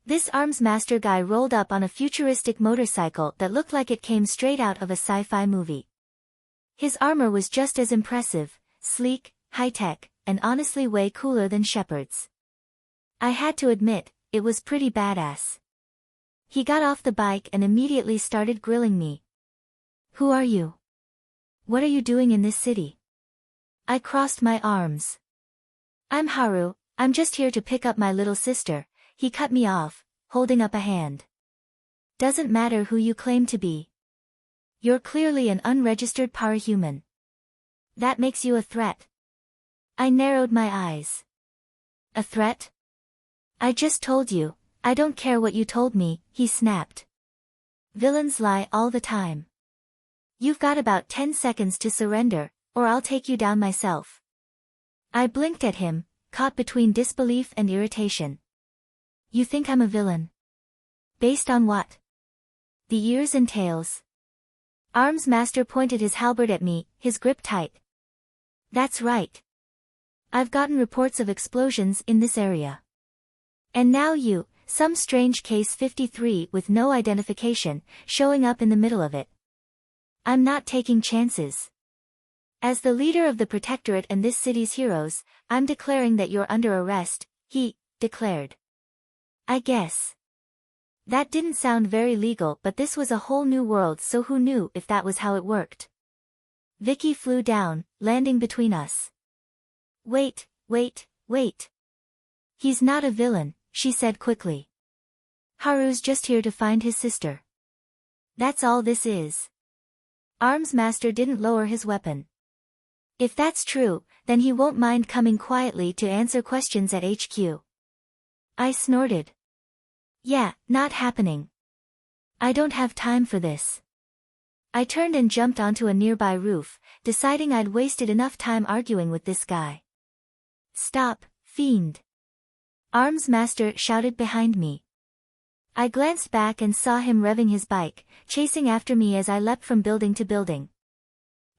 This Armsmaster guy rolled up on a futuristic motorcycle that looked like it came straight out of a sci-fi movie. His armor was just as impressive, sleek, high-tech, and honestly way cooler than Shepard's. I had to admit, it was pretty badass. He got off the bike and immediately started grilling me. "Who are you? What are you doing in this city?" I crossed my arms. "I'm Haru, I'm just here to pick up my little sister," he cut me off, holding up a hand. "Doesn't matter who you claim to be. You're clearly an unregistered parahuman. That makes you a threat." I narrowed my eyes. "A threat? I just told you, I don't care what you told me," he snapped. "Villains lie all the time. You've got about 10 seconds to surrender, or I'll take you down myself." I blinked at him, caught between disbelief and irritation. "You think I'm a villain? Based on what? The ears and tails?" Armsmaster pointed his halberd at me, his grip tight. "That's right. I've gotten reports of explosions in this area. And now you, some strange case 53 with no identification, showing up in the middle of it. I'm not taking chances. As the leader of the Protectorate and this city's heroes, I'm declaring that you're under arrest," he declared. I guess. That didn't sound very legal, but this was a whole new world, so who knew if that was how it worked. Vicky flew down, landing between us. Wait. "He's not a villain," she said quickly. "Haru's just here to find his sister. That's all this is." Armsmaster didn't lower his weapon. "If that's true, then he won't mind coming quietly to answer questions at HQ." I snorted. "Yeah, not happening. I don't have time for this." I turned and jumped onto a nearby roof, deciding I'd wasted enough time arguing with this guy. "Stop, fiend!" Armsmaster shouted behind me. I glanced back and saw him revving his bike, chasing after me as I leapt from building to building.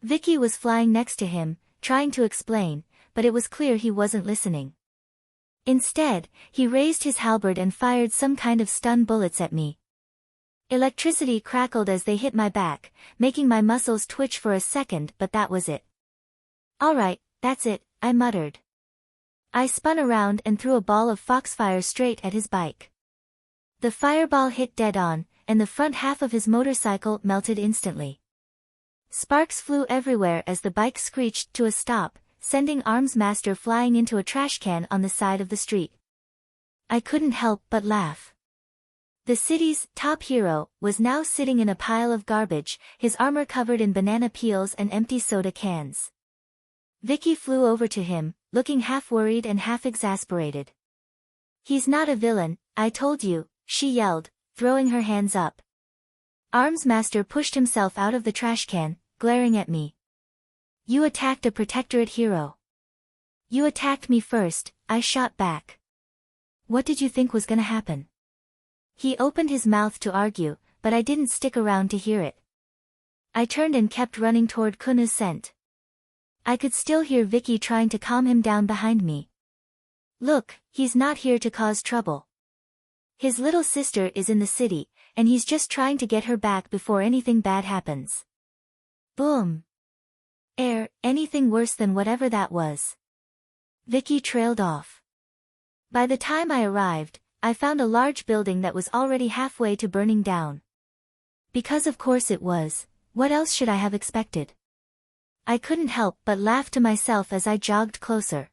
Vicky was flying next to him, trying to explain, but it was clear he wasn't listening. Instead, he raised his halberd and fired some kind of stun bullets at me. Electricity crackled as they hit my back, making my muscles twitch for a second, but that was it. "Alright, that's it," I muttered. I spun around and threw a ball of foxfire straight at his bike. The fireball hit dead on, and the front half of his motorcycle melted instantly. Sparks flew everywhere as the bike screeched to a stop, sending Armsmaster flying into a trash can on the side of the street. I couldn't help but laugh. The city's top hero was now sitting in a pile of garbage, his armor covered in banana peels and empty soda cans. Vicky flew over to him, looking half worried and half exasperated. "He's not a villain, I told you," she yelled, throwing her hands up. Armsmaster pushed himself out of the trash can, glaring at me. "You attacked a Protectorate hero. You attacked me first," I shot back. "What did you think was gonna happen?" He opened his mouth to argue, but I didn't stick around to hear it. I turned and kept running toward Kunou's scent. I could still hear Vicky trying to calm him down behind me. "Look, he's not here to cause trouble. His little sister is in the city, and he's just trying to get her back before anything bad happens." Boom. Anything worse than whatever that was. Vicky trailed off. By the time I arrived, I found a large building that was already halfway to burning down. Because of course it was, what else should I have expected? I couldn't help but laugh to myself as I jogged closer.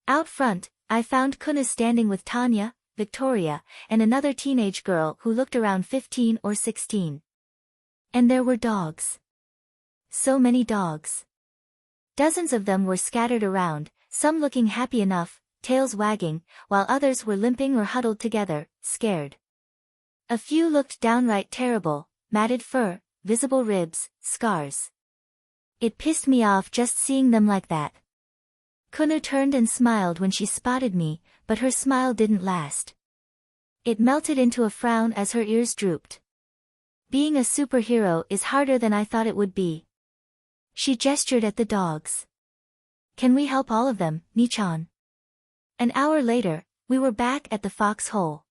Out front, I found Kunou standing with Tanya, Victoria, and another teenage girl who looked around 15 or 16. And there were dogs. So many dogs. Dozens of them were scattered around, some looking happy enough, tails wagging, while others were limping or huddled together, scared. A few looked downright terrible, matted fur, visible ribs, scars. It pissed me off just seeing them like that. Kunou turned and smiled when she spotted me, but her smile didn't last. It melted into a frown as her ears drooped. Being a superhero is harder than I thought it would be. She gestured at the dogs. Can we help all of them, Nichan? An hour later, we were back at the foxhole.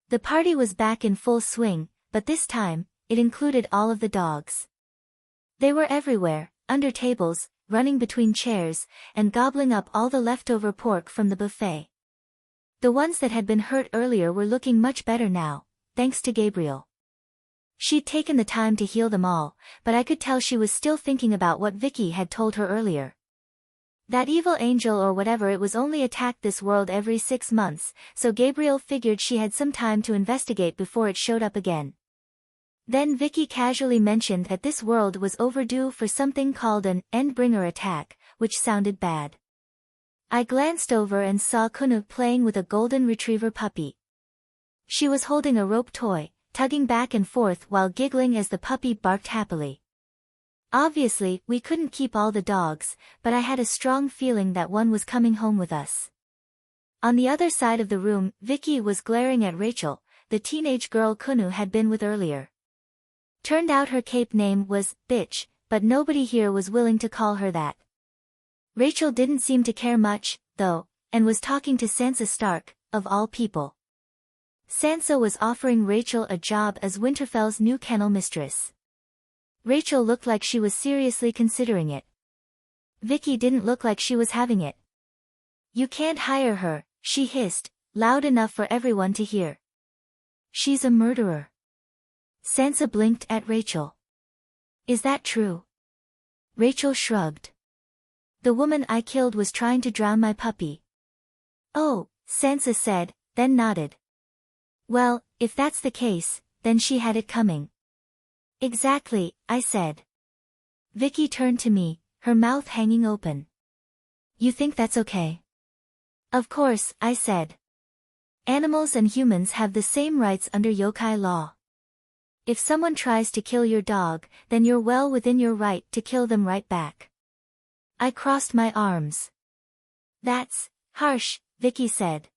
The party was back in full swing, but this time, it included all of the dogs. They were everywhere, under tables, running between chairs, and gobbling up all the leftover pork from the buffet. The ones that had been hurt earlier were looking much better now, thanks to Gabriel. She'd taken the time to heal them all, but I could tell she was still thinking about what Vicky had told her earlier. That evil angel or whatever it was only attacked this world every 6 months, so Gabriel figured she had some time to investigate before it showed up again. Then Vicky casually mentioned that this world was overdue for something called an Endbringer attack, which sounded bad. I glanced over and saw Kunou playing with a golden retriever puppy. She was holding a rope toy, tugging back and forth while giggling as the puppy barked happily. Obviously, we couldn't keep all the dogs, but I had a strong feeling that one was coming home with us. On the other side of the room, Vicky was glaring at Rachel, the teenage girl Kunou had been with earlier. Turned out her cape name was Bitch, but nobody here was willing to call her that. Rachel didn't seem to care much, though, and was talking to Sansa Stark, of all people. Sansa was offering Rachel a job as Winterfell's new kennel mistress. Rachel looked like she was seriously considering it. Vicky didn't look like she was having it. You can't hire her, she hissed, loud enough for everyone to hear. She's a murderer. Sansa blinked at Rachel. Is that true? Rachel shrugged. The woman I killed was trying to drown my puppy. Oh, Sansa said, then nodded. Well, if that's the case, then she had it coming. Exactly, I said. Vicky turned to me, her mouth hanging open. You think that's okay? Of course, I said. Animals and humans have the same rights under yokai law. If someone tries to kill your dog, then you're well within your right to kill them right back. I crossed my arms. That's harsh, Vicky said.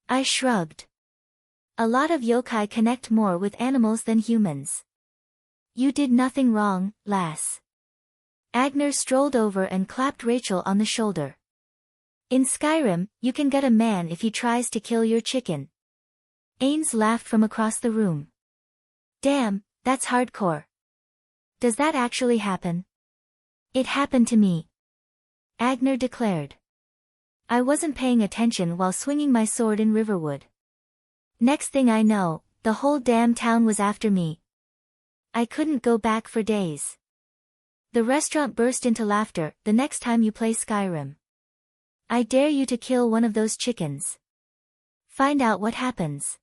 I shrugged. A lot of yokai connect more with animals than humans. You did nothing wrong, lass. Agner strolled over and clapped Rachel on the shoulder. In Skyrim, you can get a man if he tries to kill your chicken. Ains laughed from across the room. Damn, that's hardcore. Does that actually happen? It happened to me. Agner declared. I wasn't paying attention while swinging my sword in Riverwood. Next thing I know, the whole damn town was after me. I couldn't go back for days. The restaurant burst into laughter. The next time you play Skyrim, I dare you to kill one of those chickens. Find out what happens.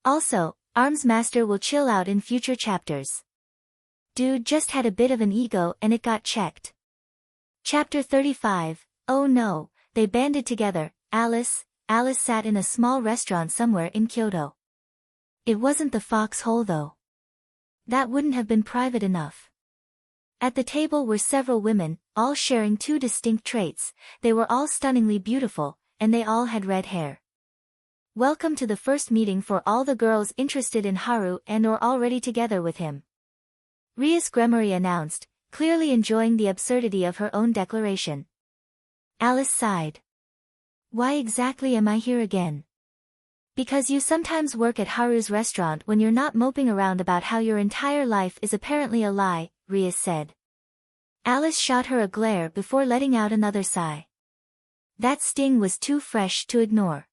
Also, Armsmaster will chill out in future chapters. Dude just had a bit of an ego and it got checked. Chapter 35, oh no, they banded together. Alice sat in a small restaurant somewhere in Kyoto. It wasn't the foxhole though. That wouldn't have been private enough. At the table were several women, all sharing 2 distinct traits. They were all stunningly beautiful, and they all had red hair. Welcome to the first meeting for all the girls interested in Haru and or already together with him. Rias Gremory announced, clearly enjoying the absurdity of her own declaration. Alice sighed. Why exactly am I here again? Because you sometimes work at Haru's restaurant when you're not moping around about how your entire life is apparently a lie, Rias said. Alice shot her a glare before letting out another sigh. That sting was too fresh to ignore.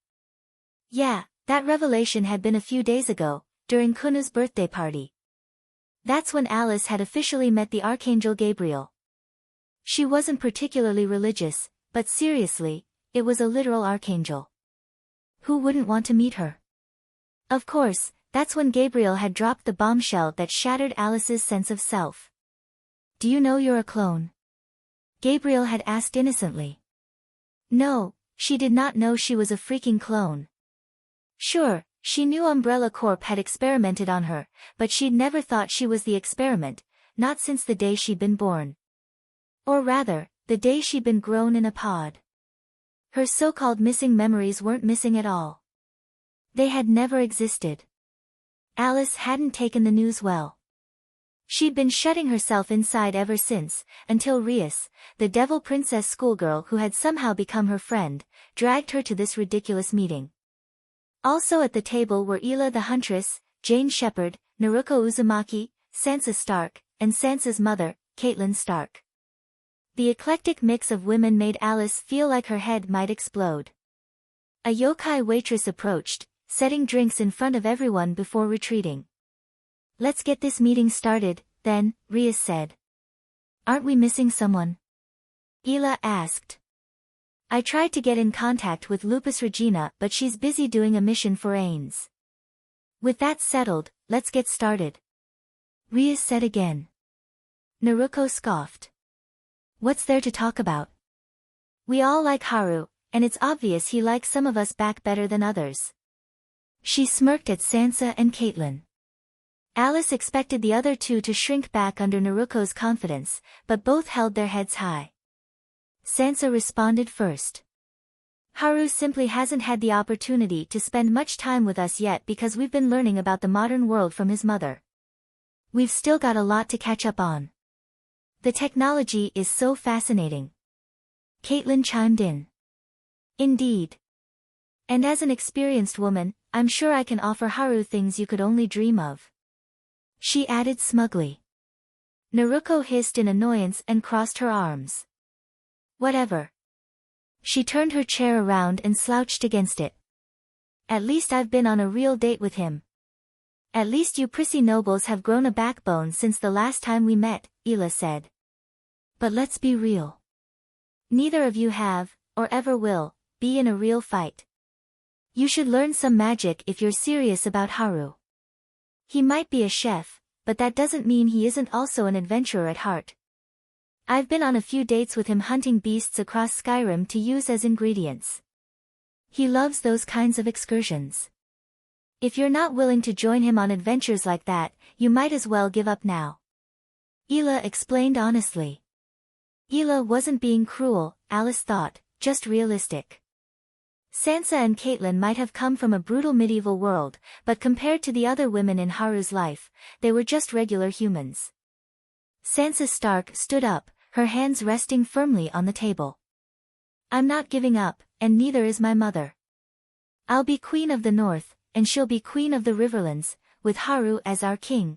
Yeah, that revelation had been a few days ago, during Kunou's birthday party. That's when Alice had officially met the Archangel Gabriel. She wasn't particularly religious, but seriously, it was a literal archangel. Who wouldn't want to meet her? Of course, that's when Gabriel had dropped the bombshell that shattered Alice's sense of self. Do you know you're a clone? Gabriel had asked innocently. No, she did not know she was a freaking clone. Sure, she knew Umbrella Corp had experimented on her, but she'd never thought she was the experiment, not since the day she'd been born. Or rather, the day she'd been grown in a pod. Her so-called missing memories weren't missing at all. They had never existed. Alice hadn't taken the news well. She'd been shutting herself inside ever since, until Rias, the devil princess schoolgirl who had somehow become her friend, dragged her to this ridiculous meeting. Also at the table were Ila the Huntress, Jane Shepard, Naruko Uzumaki, Sansa Stark, and Sansa's mother, Catelyn Stark. The eclectic mix of women made Alice feel like her head might explode. A yokai waitress approached, setting drinks in front of everyone before retreating. "Let's get this meeting started, then," Rias said. "Aren't we missing someone?" Ila asked. "I tried to get in contact with Lupus Regina, but she's busy doing a mission for Ains." "With that settled, let's get started," Rias said again. Naruko scoffed. "What's there to talk about? We all like Haru, and it's obvious he likes some of us back better than others." She smirked at Sansa and Catelyn. Alice expected the other two to shrink back under Naruko's confidence, but both held their heads high. Sansa responded first. "Haru simply hasn't had the opportunity to spend much time with us yet because we've been learning about the modern world from his mother. We've still got a lot to catch up on. The technology is so fascinating." Catelyn chimed in. "Indeed. And as an experienced woman, I'm sure I can offer Haru things you could only dream of," she added smugly. Naruko hissed in annoyance and crossed her arms. "Whatever." She turned her chair around and slouched against it. "At least I've been on a real date with him. At least you prissy nobles have grown a backbone since the last time we met," Ila said. "But let's be real. Neither of you have, or ever will, be in a real fight. You should learn some magic if you're serious about Haru. He might be a chef, but that doesn't mean he isn't also an adventurer at heart. I've been on a few dates with him hunting beasts across Skyrim to use as ingredients. He loves those kinds of excursions. If you're not willing to join him on adventures like that, you might as well give up now." Ila explained honestly. Ila wasn't being cruel, Alice thought, just realistic. Sansa and Catelyn might have come from a brutal medieval world, but compared to the other women in Haru's life, they were just regular humans. Sansa Stark stood up, her hands resting firmly on the table. "I'm not giving up, and neither is my mother. I'll be Queen of the North, and she'll be Queen of the Riverlands, with Haru as our king."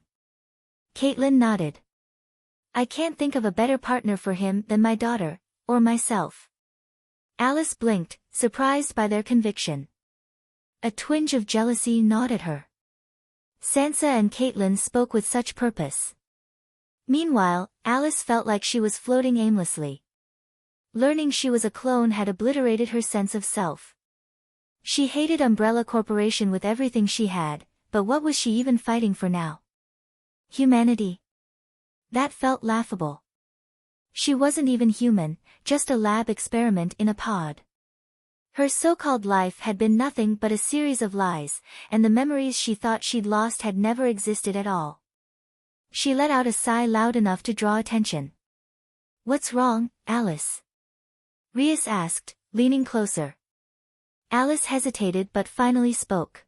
Catelyn nodded. "I can't think of a better partner for him than my daughter, or myself." Alice blinked, surprised by their conviction. A twinge of jealousy gnawed at her. Sansa and Catelyn spoke with such purpose. Meanwhile, Alice felt like she was floating aimlessly. Learning she was a clone had obliterated her sense of self. She hated Umbrella Corporation with everything she had, but what was she even fighting for now? Humanity? That felt laughable. She wasn't even human, just a lab experiment in a pod. Her so-called life had been nothing but a series of lies, and the memories she thought she'd lost had never existed at all. She let out a sigh loud enough to draw attention. "What's wrong, Alice?" Rias asked, leaning closer. Alice hesitated but finally spoke.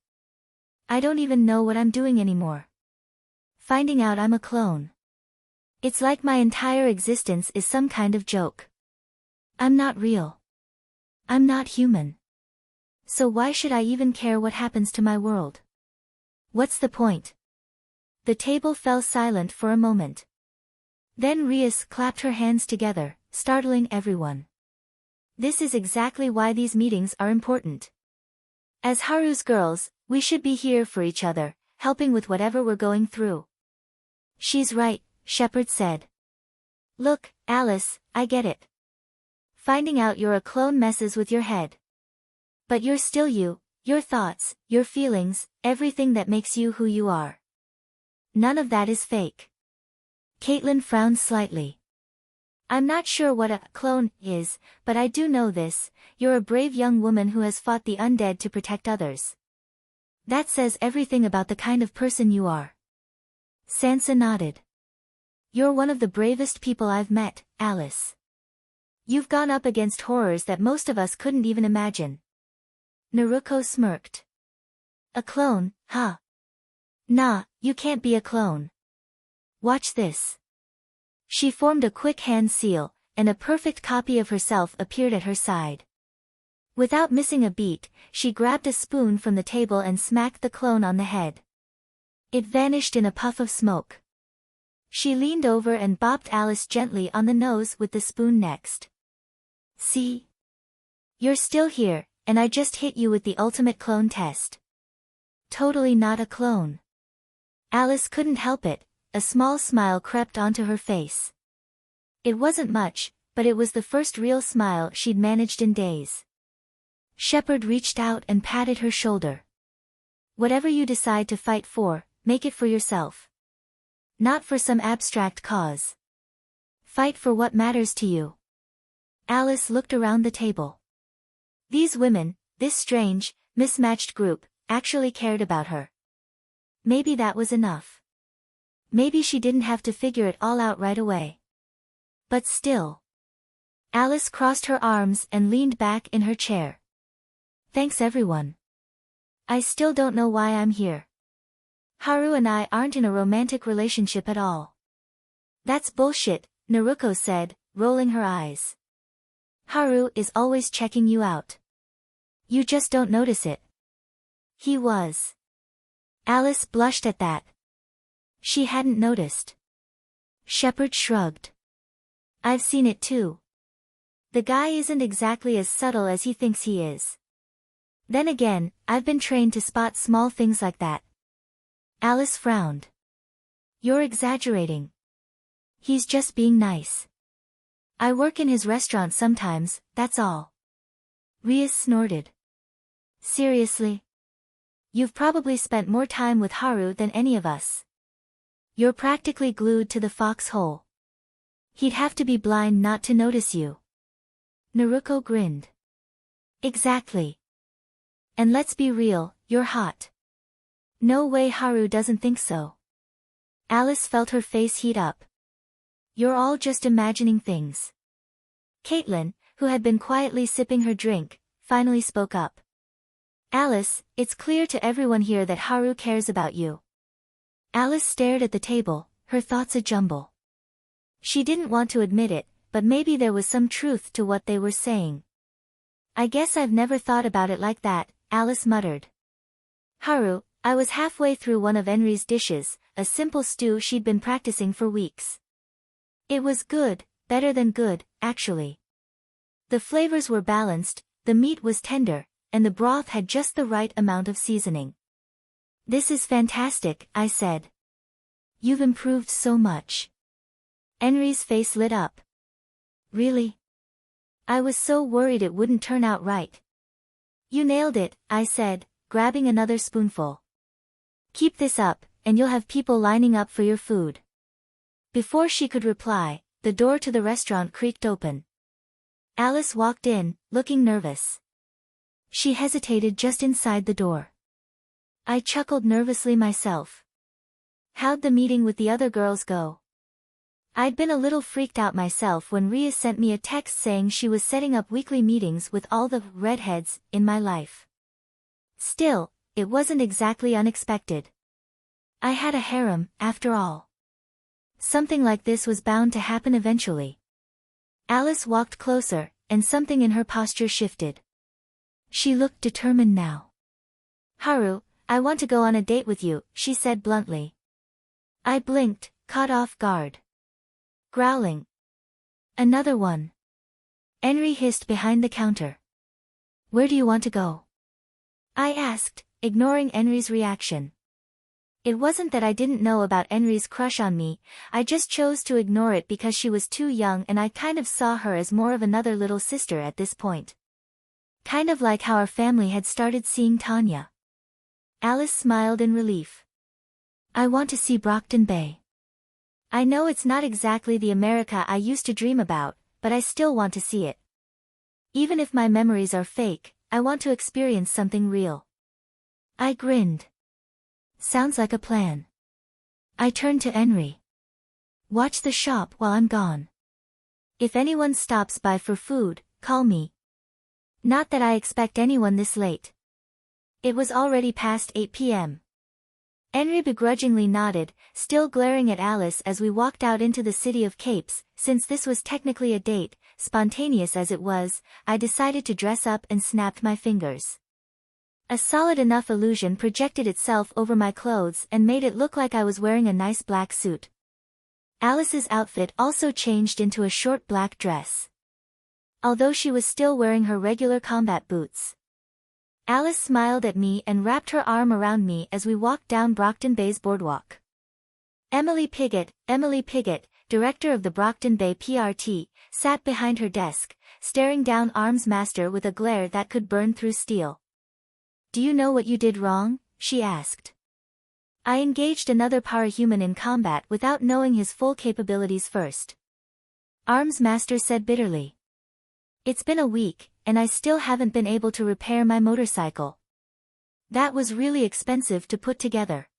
"I don't even know what I'm doing anymore. Finding out I'm a clone. It's like my entire existence is some kind of joke. I'm not real. I'm not human. So why should I even care what happens to my world? What's the point?" The table fell silent for a moment. Then Rias clapped her hands together, startling everyone. "This is exactly why these meetings are important. As Haru's girls, we should be here for each other, helping with whatever we're going through." "She's right," Shepard said. "Look, Alice, I get it. Finding out you're a clone messes with your head. But you're still you, your thoughts, your feelings, everything that makes you who you are. None of that is fake." Catelyn frowned slightly. "I'm not sure what a clone is, but I do know this: you're a brave young woman who has fought the undead to protect others. That says everything about the kind of person you are." Sansa nodded. "You're one of the bravest people I've met, Alice." You've gone up against horrors that most of us couldn't even imagine. Naruko smirked. A clone, huh? Nah, you can't be a clone. Watch this. She formed a quick hand seal, and a perfect copy of herself appeared at her side. Without missing a beat, she grabbed a spoon from the table and smacked the clone on the head. It vanished in a puff of smoke. She leaned over and bopped Alice gently on the nose with the spoon next. See? You're still here, and I just hit you with the ultimate clone test. Totally not a clone. Alice couldn't help it, a small smile crept onto her face. It wasn't much, but it was the first real smile she'd managed in days. Shepard reached out and patted her shoulder. Whatever you decide to fight for, make it for yourself. Not for some abstract cause. Fight for what matters to you. Alice looked around the table. These women, this strange, mismatched group, actually cared about her. Maybe that was enough. Maybe she didn't have to figure it all out right away. But still. Alice crossed her arms and leaned back in her chair. Thanks everyone. I still don't know why I'm here. Haru and I aren't in a romantic relationship at all. That's bullshit, Naruko said, rolling her eyes. Haru is always checking you out. You just don't notice it. He was. Alice blushed at that. She hadn't noticed. Shepard shrugged. I've seen it too. The guy isn't exactly as subtle as he thinks he is. Then again, I've been trained to spot small things like that. Alice frowned. You're exaggerating. He's just being nice. I work in his restaurant sometimes, that's all. Rias snorted. Seriously? You've probably spent more time with Haru than any of us. You're practically glued to the foxhole. He'd have to be blind not to notice you. Naruko grinned. Exactly. And let's be real, you're hot. No way Haru doesn't think so. Alice felt her face heat up. You're all just imagining things. Caitlin, who had been quietly sipping her drink, finally spoke up. Alice, it's clear to everyone here that Haru cares about you. Alice stared at the table, her thoughts a jumble. She didn't want to admit it, but maybe there was some truth to what they were saying. I guess I've never thought about it like that, Alice muttered. Haru, I was halfway through one of Enri's dishes, a simple stew she'd been practicing for weeks. It was good, better than good, actually. The flavors were balanced, the meat was tender, and the broth had just the right amount of seasoning. This is fantastic, I said. You've improved so much. Enri's face lit up. Really? I was so worried it wouldn't turn out right. You nailed it, I said, grabbing another spoonful. Keep this up, and you'll have people lining up for your food. Before she could reply, the door to the restaurant creaked open. Alice walked in, looking nervous. She hesitated just inside the door. I chuckled nervously myself. How'd the meeting with the other girls go? I'd been a little freaked out myself when Rias sent me a text saying she was setting up weekly meetings with all the redheads in my life. Still, it wasn't exactly unexpected. I had a harem, after all. Something like this was bound to happen eventually. Alice walked closer, and something in her posture shifted. She looked determined now. Haru, I want to go on a date with you, she said bluntly. I blinked, caught off guard. Growling. Another one. Enri hissed behind the counter. Where do you want to go? I asked, ignoring Enri's reaction. It wasn't that I didn't know about Enri's crush on me, I just chose to ignore it because she was too young and I kind of saw her as more of another little sister at this point. Kind of like how our family had started seeing Tanya. Alice smiled in relief. I want to see Brockton Bay. I know it's not exactly the America I used to dream about, but I still want to see it. Even if my memories are fake, I want to experience something real. I grinned. Sounds like a plan. I turned to Enri. Watch the shop while I'm gone. If anyone stops by for food, call me. Not that I expect anyone this late. It was already past 8 p.m. Henry begrudgingly nodded, still glaring at Alice as we walked out into the city of Capes. Since this was technically a date, spontaneous as it was, I decided to dress up and snapped my fingers. A solid enough illusion projected itself over my clothes and made it look like I was wearing a nice black suit. Alice's outfit also changed into a short black dress, although she was still wearing her regular combat boots. Alice smiled at me and wrapped her arm around me as we walked down Brockton Bay's boardwalk. Emily Piggott, director of the Brockton Bay PRT, sat behind her desk, staring down Armsmaster with a glare that could burn through steel. "Do you know what you did wrong?" she asked. I engaged another parahuman in combat without knowing his full capabilities first. Armsmaster said bitterly. "It's been a week, and I still haven't been able to repair my motorcycle. That was really expensive to put together."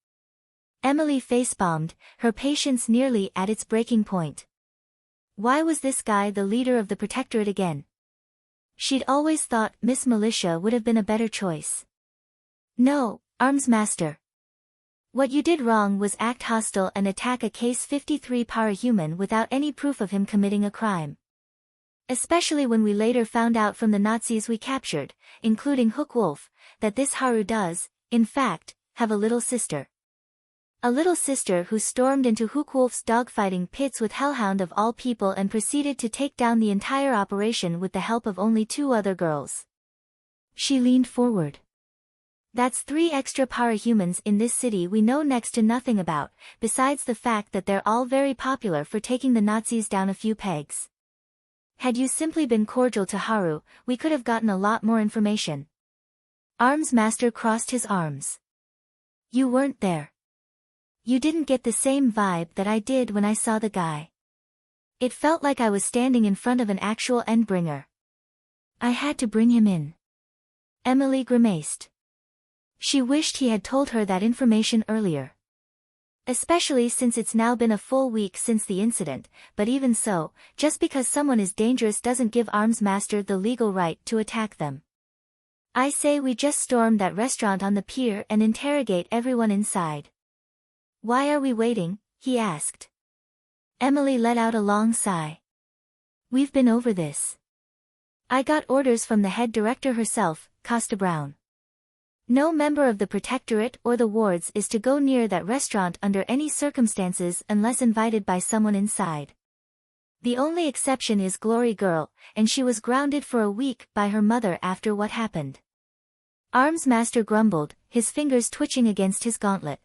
Emily facepalmed, her patience nearly at its breaking point. Why was this guy the leader of the Protectorate again? She'd always thought Miss Militia would have been a better choice. "No, Armsmaster. What you did wrong was act hostile and attack a Case 53 parahuman without any proof of him committing a crime. Especially when we later found out from the Nazis we captured, including Hookwolf, that this Haru does, in fact, have a little sister. A little sister who stormed into Hookwolf's dogfighting pits with Hellhound of all people and proceeded to take down the entire operation with the help of only 2 other girls." She leaned forward. "That's 3 extra parahumans in this city we know next to nothing about, besides the fact that they're all very popular for taking the Nazis down a few pegs. Had you simply been cordial to Haru, we could have gotten a lot more information." Armsmaster crossed his arms. "You weren't there. You didn't get the same vibe that I did when I saw the guy. It felt like I was standing in front of an actual endbringer. I had to bring him in." Emily grimaced. She wished he had told her that information earlier. Especially since it's now been a full week since the incident, but even so, just because someone is dangerous doesn't give Armsmaster the legal right to attack them. "I say we just storm that restaurant on the pier and interrogate everyone inside." "Why are we waiting?" he asked. Emily let out a long sigh. "We've been over this. I got orders from the head director herself, Costa Brown. No member of the Protectorate or the wards is to go near that restaurant under any circumstances unless invited by someone inside. The only exception is Glory Girl, and she was grounded for a week by her mother after what happened." Armsmaster grumbled, his fingers twitching against his gauntlet.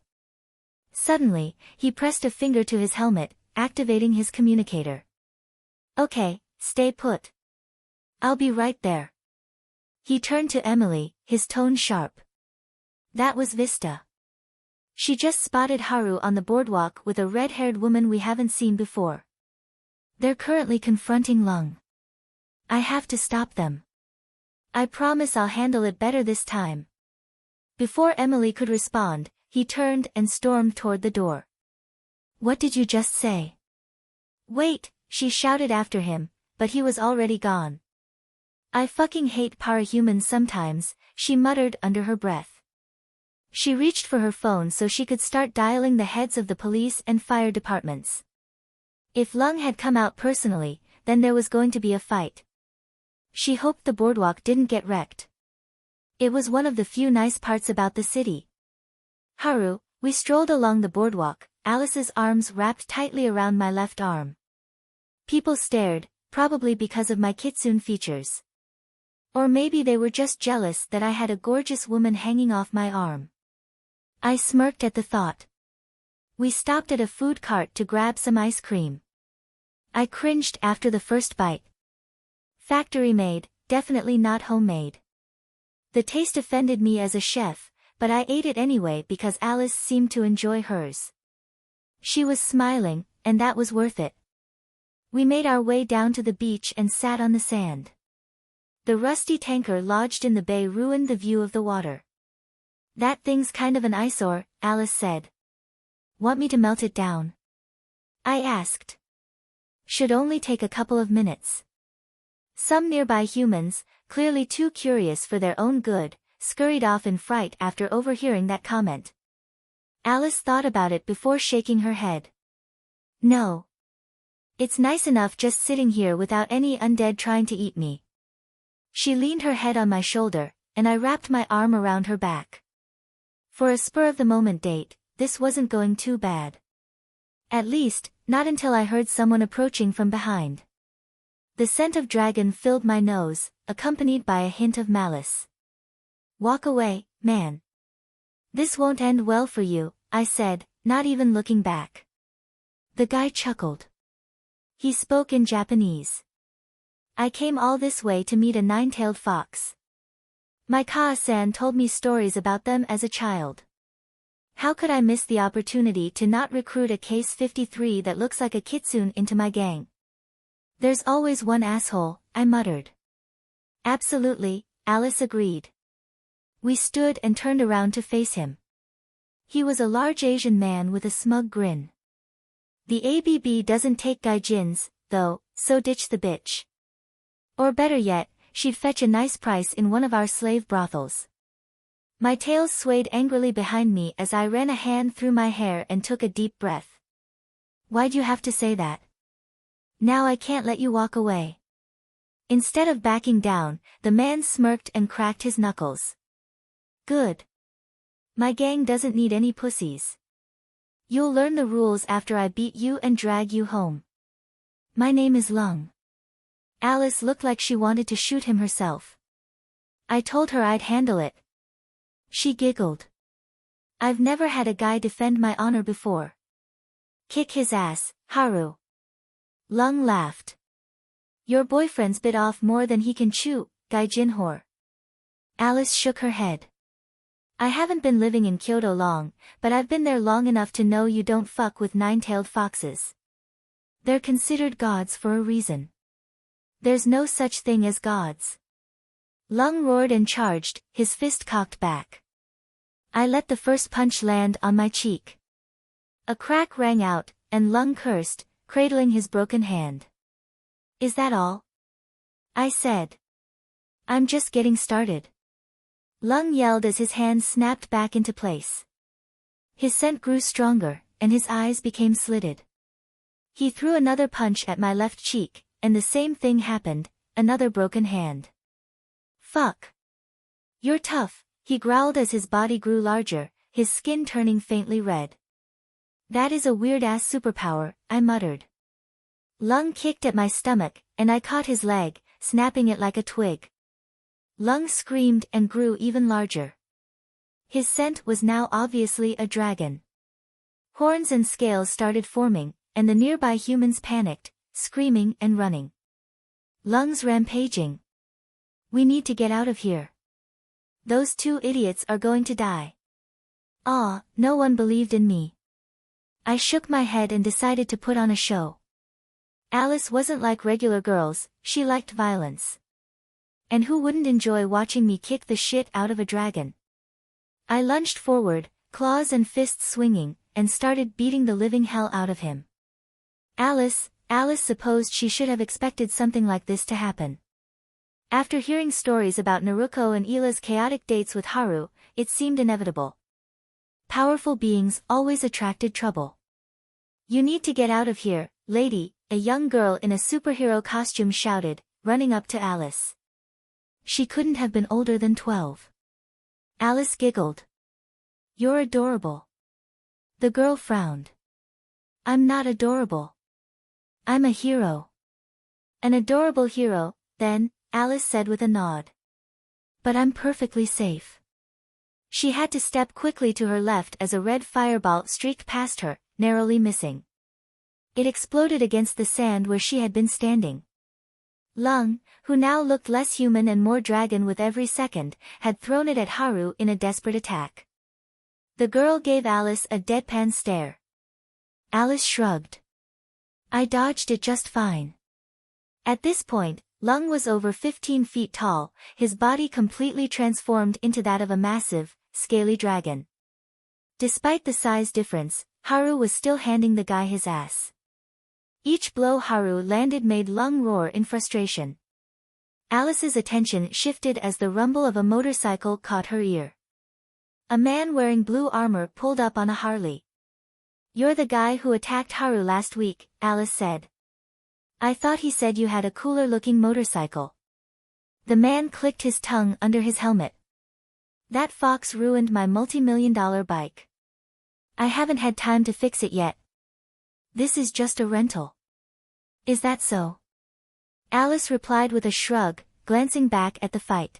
Suddenly, he pressed a finger to his helmet, activating his communicator. "Okay, stay put. I'll be right there." He turned to Emily, his tone sharp. "That was Vista. She just spotted Haru on the boardwalk with a red-haired woman we haven't seen before. They're currently confronting Lung. I have to stop them. I promise I'll handle it better this time." Before Emily could respond, he turned and stormed toward the door. "What did you just say?" "Wait," she shouted after him, but he was already gone. "I fucking hate parahumans sometimes," she muttered under her breath. She reached for her phone so she could start dialing the heads of the police and fire departments. If Lung had come out personally, then there was going to be a fight. She hoped the boardwalk didn't get wrecked. It was one of the few nice parts about the city. "Haru," we strolled along the boardwalk, Alice's arms wrapped tightly around my left arm. People stared, probably because of my kitsune features. Or maybe they were just jealous that I had a gorgeous woman hanging off my arm. I smirked at the thought. We stopped at a food cart to grab some ice cream. I cringed after the first bite. Factory made, definitely not homemade. The taste offended me as a chef, but I ate it anyway because Alice seemed to enjoy hers. She was smiling, and that was worth it. We made our way down to the beach and sat on the sand. The rusty tanker lodged in the bay ruined the view of the water. "That thing's kind of an eyesore," Alice said. "Want me to melt it down?" I asked. Should only take a couple of minutes. Some nearby humans, clearly too curious for their own good, scurried off in fright after overhearing that comment. Alice thought about it before shaking her head. No. It's nice enough just sitting here without any undead trying to eat me. She leaned her head on my shoulder, and I wrapped my arm around her back. For a spur-of-the-moment date, this wasn't going too bad. At least, not until I heard someone approaching from behind. The scent of dragon filled my nose, accompanied by a hint of malice. Walk away, man. This won't end well for you, I said, not even looking back. The guy chuckled. He spoke in Japanese. I came all this way to meet a nine-tailed fox. My Kaa-san told me stories about them as a child. How could I miss the opportunity to not recruit a Case 53 that looks like a kitsune into my gang? There's always one asshole, I muttered. Absolutely, Alice agreed. We stood and turned around to face him. He was a large Asian man with a smug grin. The ABB doesn't take gaijins, though, so ditch the bitch. Or better yet, she'd fetch a nice price in one of our slave brothels. My tail swayed angrily behind me as I ran a hand through my hair and took a deep breath. Why'd you have to say that? Now I can't let you walk away. Instead of backing down, the man smirked and cracked his knuckles. Good. My gang doesn't need any pussies. You'll learn the rules after I beat you and drag you home. My name is Lung. Alice looked like she wanted to shoot him herself. I told her I'd handle it. She giggled. I've never had a guy defend my honor before. Kick his ass, Haru. Lung laughed. Your boyfriend's bit off more than he can chew, gaijin whore. Alice shook her head. I haven't been living in Kyoto long, but I've been there long enough to know you don't fuck with nine-tailed foxes. They're considered gods for a reason. There's no such thing as gods. Lung roared and charged, his fist cocked back. I let the first punch land on my cheek. A crack rang out, and Lung cursed, cradling his broken hand. Is that all? I said. I'm just getting started. Lung yelled as his hand snapped back into place. His scent grew stronger, and his eyes became slitted. He threw another punch at my left cheek, and the same thing happened, another broken hand. Fuck. You're tough, he growled as his body grew larger, his skin turning faintly red. That is a weird-ass superpower, I muttered. Lung kicked at my stomach, and I caught his leg, snapping it like a twig. Lung screamed and grew even larger. His scent was now obviously a dragon. Horns and scales started forming, and the nearby humans panicked, screaming and running. Lung's rampaging. We need to get out of here. Those two idiots are going to die. No one believed in me. I shook my head and decided to put on a show. Alice wasn't like regular girls, she liked violence. And who wouldn't enjoy watching me kick the shit out of a dragon? I lunged forward, claws and fists swinging, and started beating the living hell out of him. Alice supposed she should have expected something like this to happen. After hearing stories about Naruko and Ila's chaotic dates with Haru, it seemed inevitable. Powerful beings always attracted trouble. You need to get out of here, lady, a young girl in a superhero costume shouted, running up to Alice. She couldn't have been older than 12. Alice giggled. You're adorable. The girl frowned. I'm not adorable. I'm a hero. An adorable hero, then, Alice said with a nod. But I'm perfectly safe. She had to step quickly to her left as a red fireball streaked past her, narrowly missing. It exploded against the sand where she had been standing. Lung, who now looked less human and more dragon with every second, had thrown it at Haru in a desperate attack. The girl gave Alice a deadpan stare. Alice shrugged. I dodged it just fine. At this point, Lung was over 15 feet tall, his body completely transformed into that of a massive, scaly dragon. Despite the size difference, Haru was still handing the guy his ass. Each blow Haru landed made Lung roar in frustration. Alice's attention shifted as the rumble of a motorcycle caught her ear. A man wearing blue armor pulled up on a Harley. "You're the guy who attacked Haru last week," Alice said. "I thought he said you had a cooler-looking motorcycle." The man clicked his tongue under his helmet. "That fox ruined my multi-million-dollar bike. I haven't had time to fix it yet. This is just a rental." "Is that so?" Alice replied with a shrug, glancing back at the fight.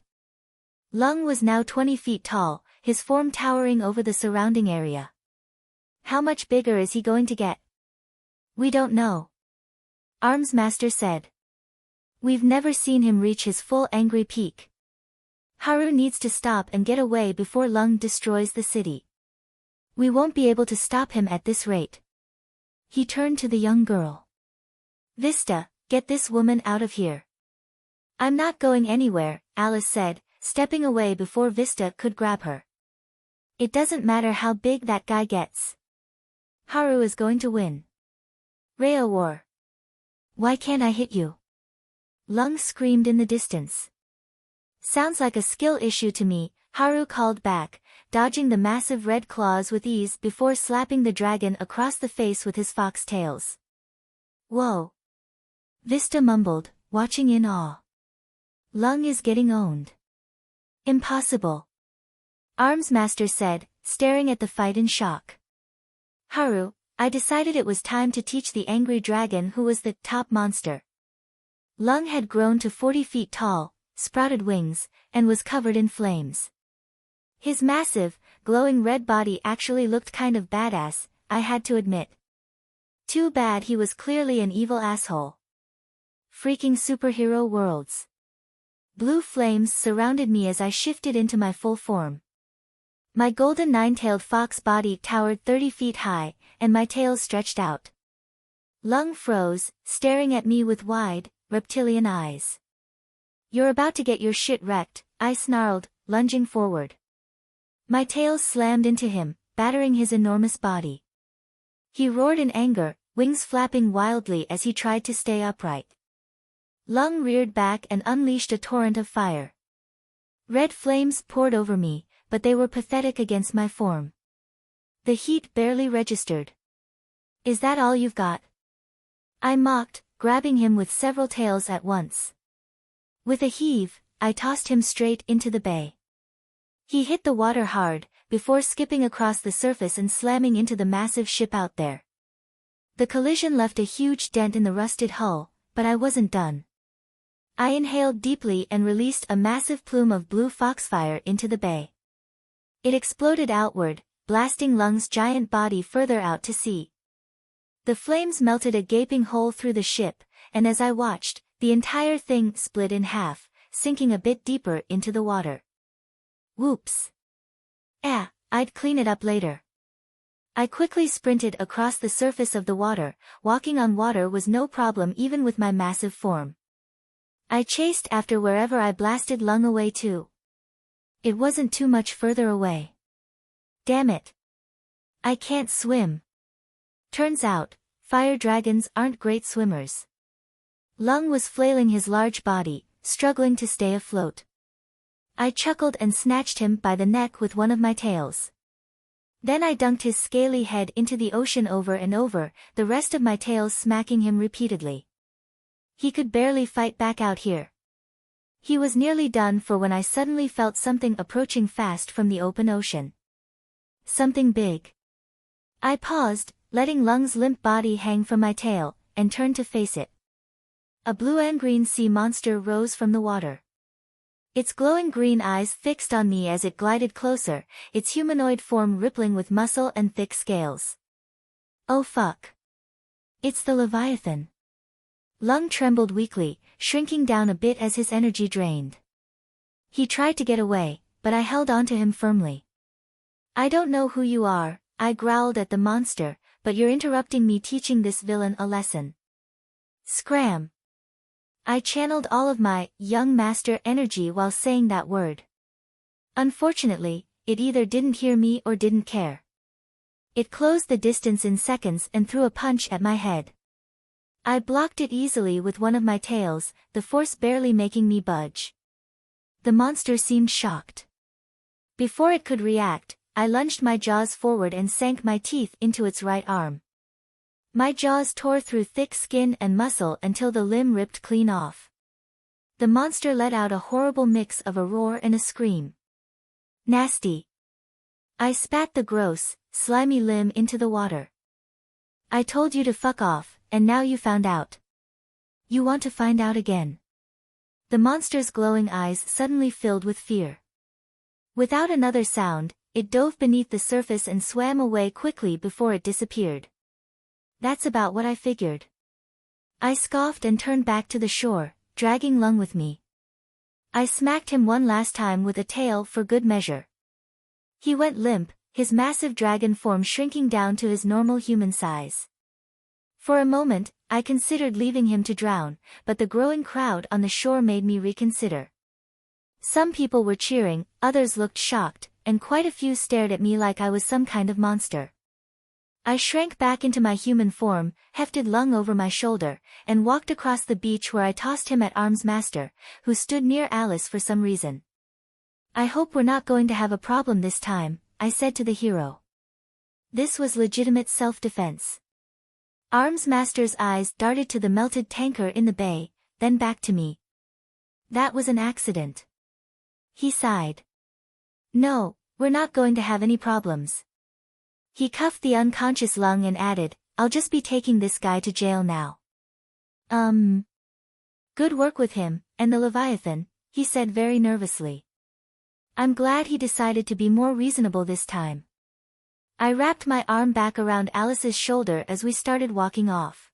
Lung was now 20 feet tall, his form towering over the surrounding area. "How much bigger is he going to get?" "We don't know," Armsmaster said. "We've never seen him reach his full angry peak. Haru needs to stop and get away before Lung destroys the city. We won't be able to stop him at this rate." He turned to the young girl. "Vista, get this woman out of here." "I'm not going anywhere," Alice said, stepping away before Vista could grab her. "It doesn't matter how big that guy gets. Haru is going to win." Rhea war. "Why can't I hit you?" Lung screamed in the distance. "Sounds like a skill issue to me," Haru called back, dodging the massive red claws with ease before slapping the dragon across the face with his fox tails. "Whoa!" Vista mumbled, watching in awe. "Lung is getting owned." "Impossible," Armsmaster said, staring at the fight in shock. "Haru, I decided it was time to teach the angry dragon who was the top monster." Lung had grown to 40 feet tall, sprouted wings, and was covered in flames. His massive, glowing red body actually looked kind of badass, I had to admit. Too bad he was clearly an evil asshole. Freaking superhero worlds. Blue flames surrounded me as I shifted into my full form. My golden nine-tailed fox body towered 30 feet high, and my tail stretched out. Lung froze, staring at me with wide, reptilian eyes. "You're about to get your shit wrecked," I snarled, lunging forward. My tail slammed into him, battering his enormous body. He roared in anger, wings flapping wildly as he tried to stay upright. Lung reared back and unleashed a torrent of fire. Red flames poured over me, but they were pathetic against my form. The heat barely registered. "Is that all you've got?" I mocked, grabbing him with several tails at once. With a heave, I tossed him straight into the bay. He hit the water hard, before skipping across the surface and slamming into the massive ship out there. The collision left a huge dent in the rusted hull, but I wasn't done. I inhaled deeply and released a massive plume of blue foxfire into the bay. It exploded outward, blasting Lung's giant body further out to sea. The flames melted a gaping hole through the ship, and as I watched, the entire thing split in half, sinking a bit deeper into the water. Whoops. I'd clean it up later. I quickly sprinted across the surface of the water. Walking on water was no problem even with my massive form. I chased after wherever I blasted Lung away to. It wasn't too much further away. Damn it. I can't swim. Turns out, fire dragons aren't great swimmers. Lung was flailing his large body, struggling to stay afloat. I chuckled and snatched him by the neck with one of my tails. Then I dunked his scaly head into the ocean over and over, the rest of my tails smacking him repeatedly. He could barely fight back out here. He was nearly done for when I suddenly felt something approaching fast from the open ocean. Something big. I paused, letting Lung's limp body hang from my tail, and turned to face it. A blue and green sea monster rose from the water. Its glowing green eyes fixed on me as it glided closer, its humanoid form rippling with muscle and thick scales. Oh fuck. It's the Leviathan. Lung trembled weakly, shrinking down a bit as his energy drained. He tried to get away, but I held onto him firmly. "I don't know who you are," I growled at the monster, "but you're interrupting me teaching this villain a lesson." Scram. I channeled all of my young master energy while saying that word. Unfortunately, it either didn't hear me or didn't care. It closed the distance in seconds and threw a punch at my head. I blocked it easily with one of my tails, the force barely making me budge. The monster seemed shocked. Before it could react, I lunged my jaws forward and sank my teeth into its right arm. My jaws tore through thick skin and muscle until the limb ripped clean off. The monster let out a horrible mix of a roar and a scream. Nasty. I spat the gross, slimy limb into the water. I told you to fuck off, and now you found out. You want to find out again? The monster's glowing eyes suddenly filled with fear. Without another sound, it dove beneath the surface and swam away quickly before it disappeared. That's about what I figured. I scoffed and turned back to the shore, dragging Lung with me. I smacked him one last time with a tail for good measure. He went limp, his massive dragon form shrinking down to his normal human size. For a moment, I considered leaving him to drown, but the growing crowd on the shore made me reconsider. Some people were cheering, others looked shocked, and quite a few stared at me like I was some kind of monster. I shrank back into my human form, hefted Lung over my shoulder, and walked across the beach where I tossed him at Armsmaster, who stood near Alice for some reason. I hope we're not going to have a problem this time, I said to the hero. This was legitimate self-defense. Armsmaster's eyes darted to the melted tanker in the bay, then back to me. That was an accident. He sighed. No, we're not going to have any problems. He cuffed the unconscious Lung and added, I'll just be taking this guy to jail now. Good work with him, and the Leviathan, he said very nervously. I'm glad he decided to be more reasonable this time. I wrapped my arm back around Alice's shoulder as we started walking off.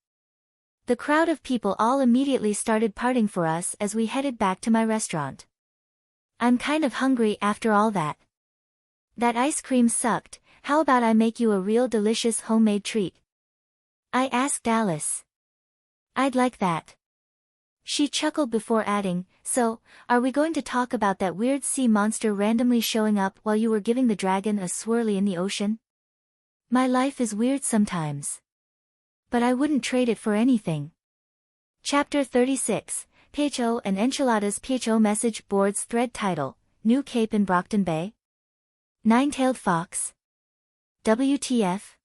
The crowd of people all immediately started parting for us as we headed back to my restaurant. I'm kind of hungry after all that. That ice cream sucked, how about I make you a real delicious homemade treat? I asked Alice. I'd like that. She chuckled before adding, so, are we going to talk about that weird sea monster randomly showing up while you were giving the dragon a swirly in the ocean? My life is weird sometimes. But I wouldn't trade it for anything. Chapter 36, PHO and Enchiladas. PHO message boards thread title, New Cape in Brockton Bay? Nine-tailed fox? WTF?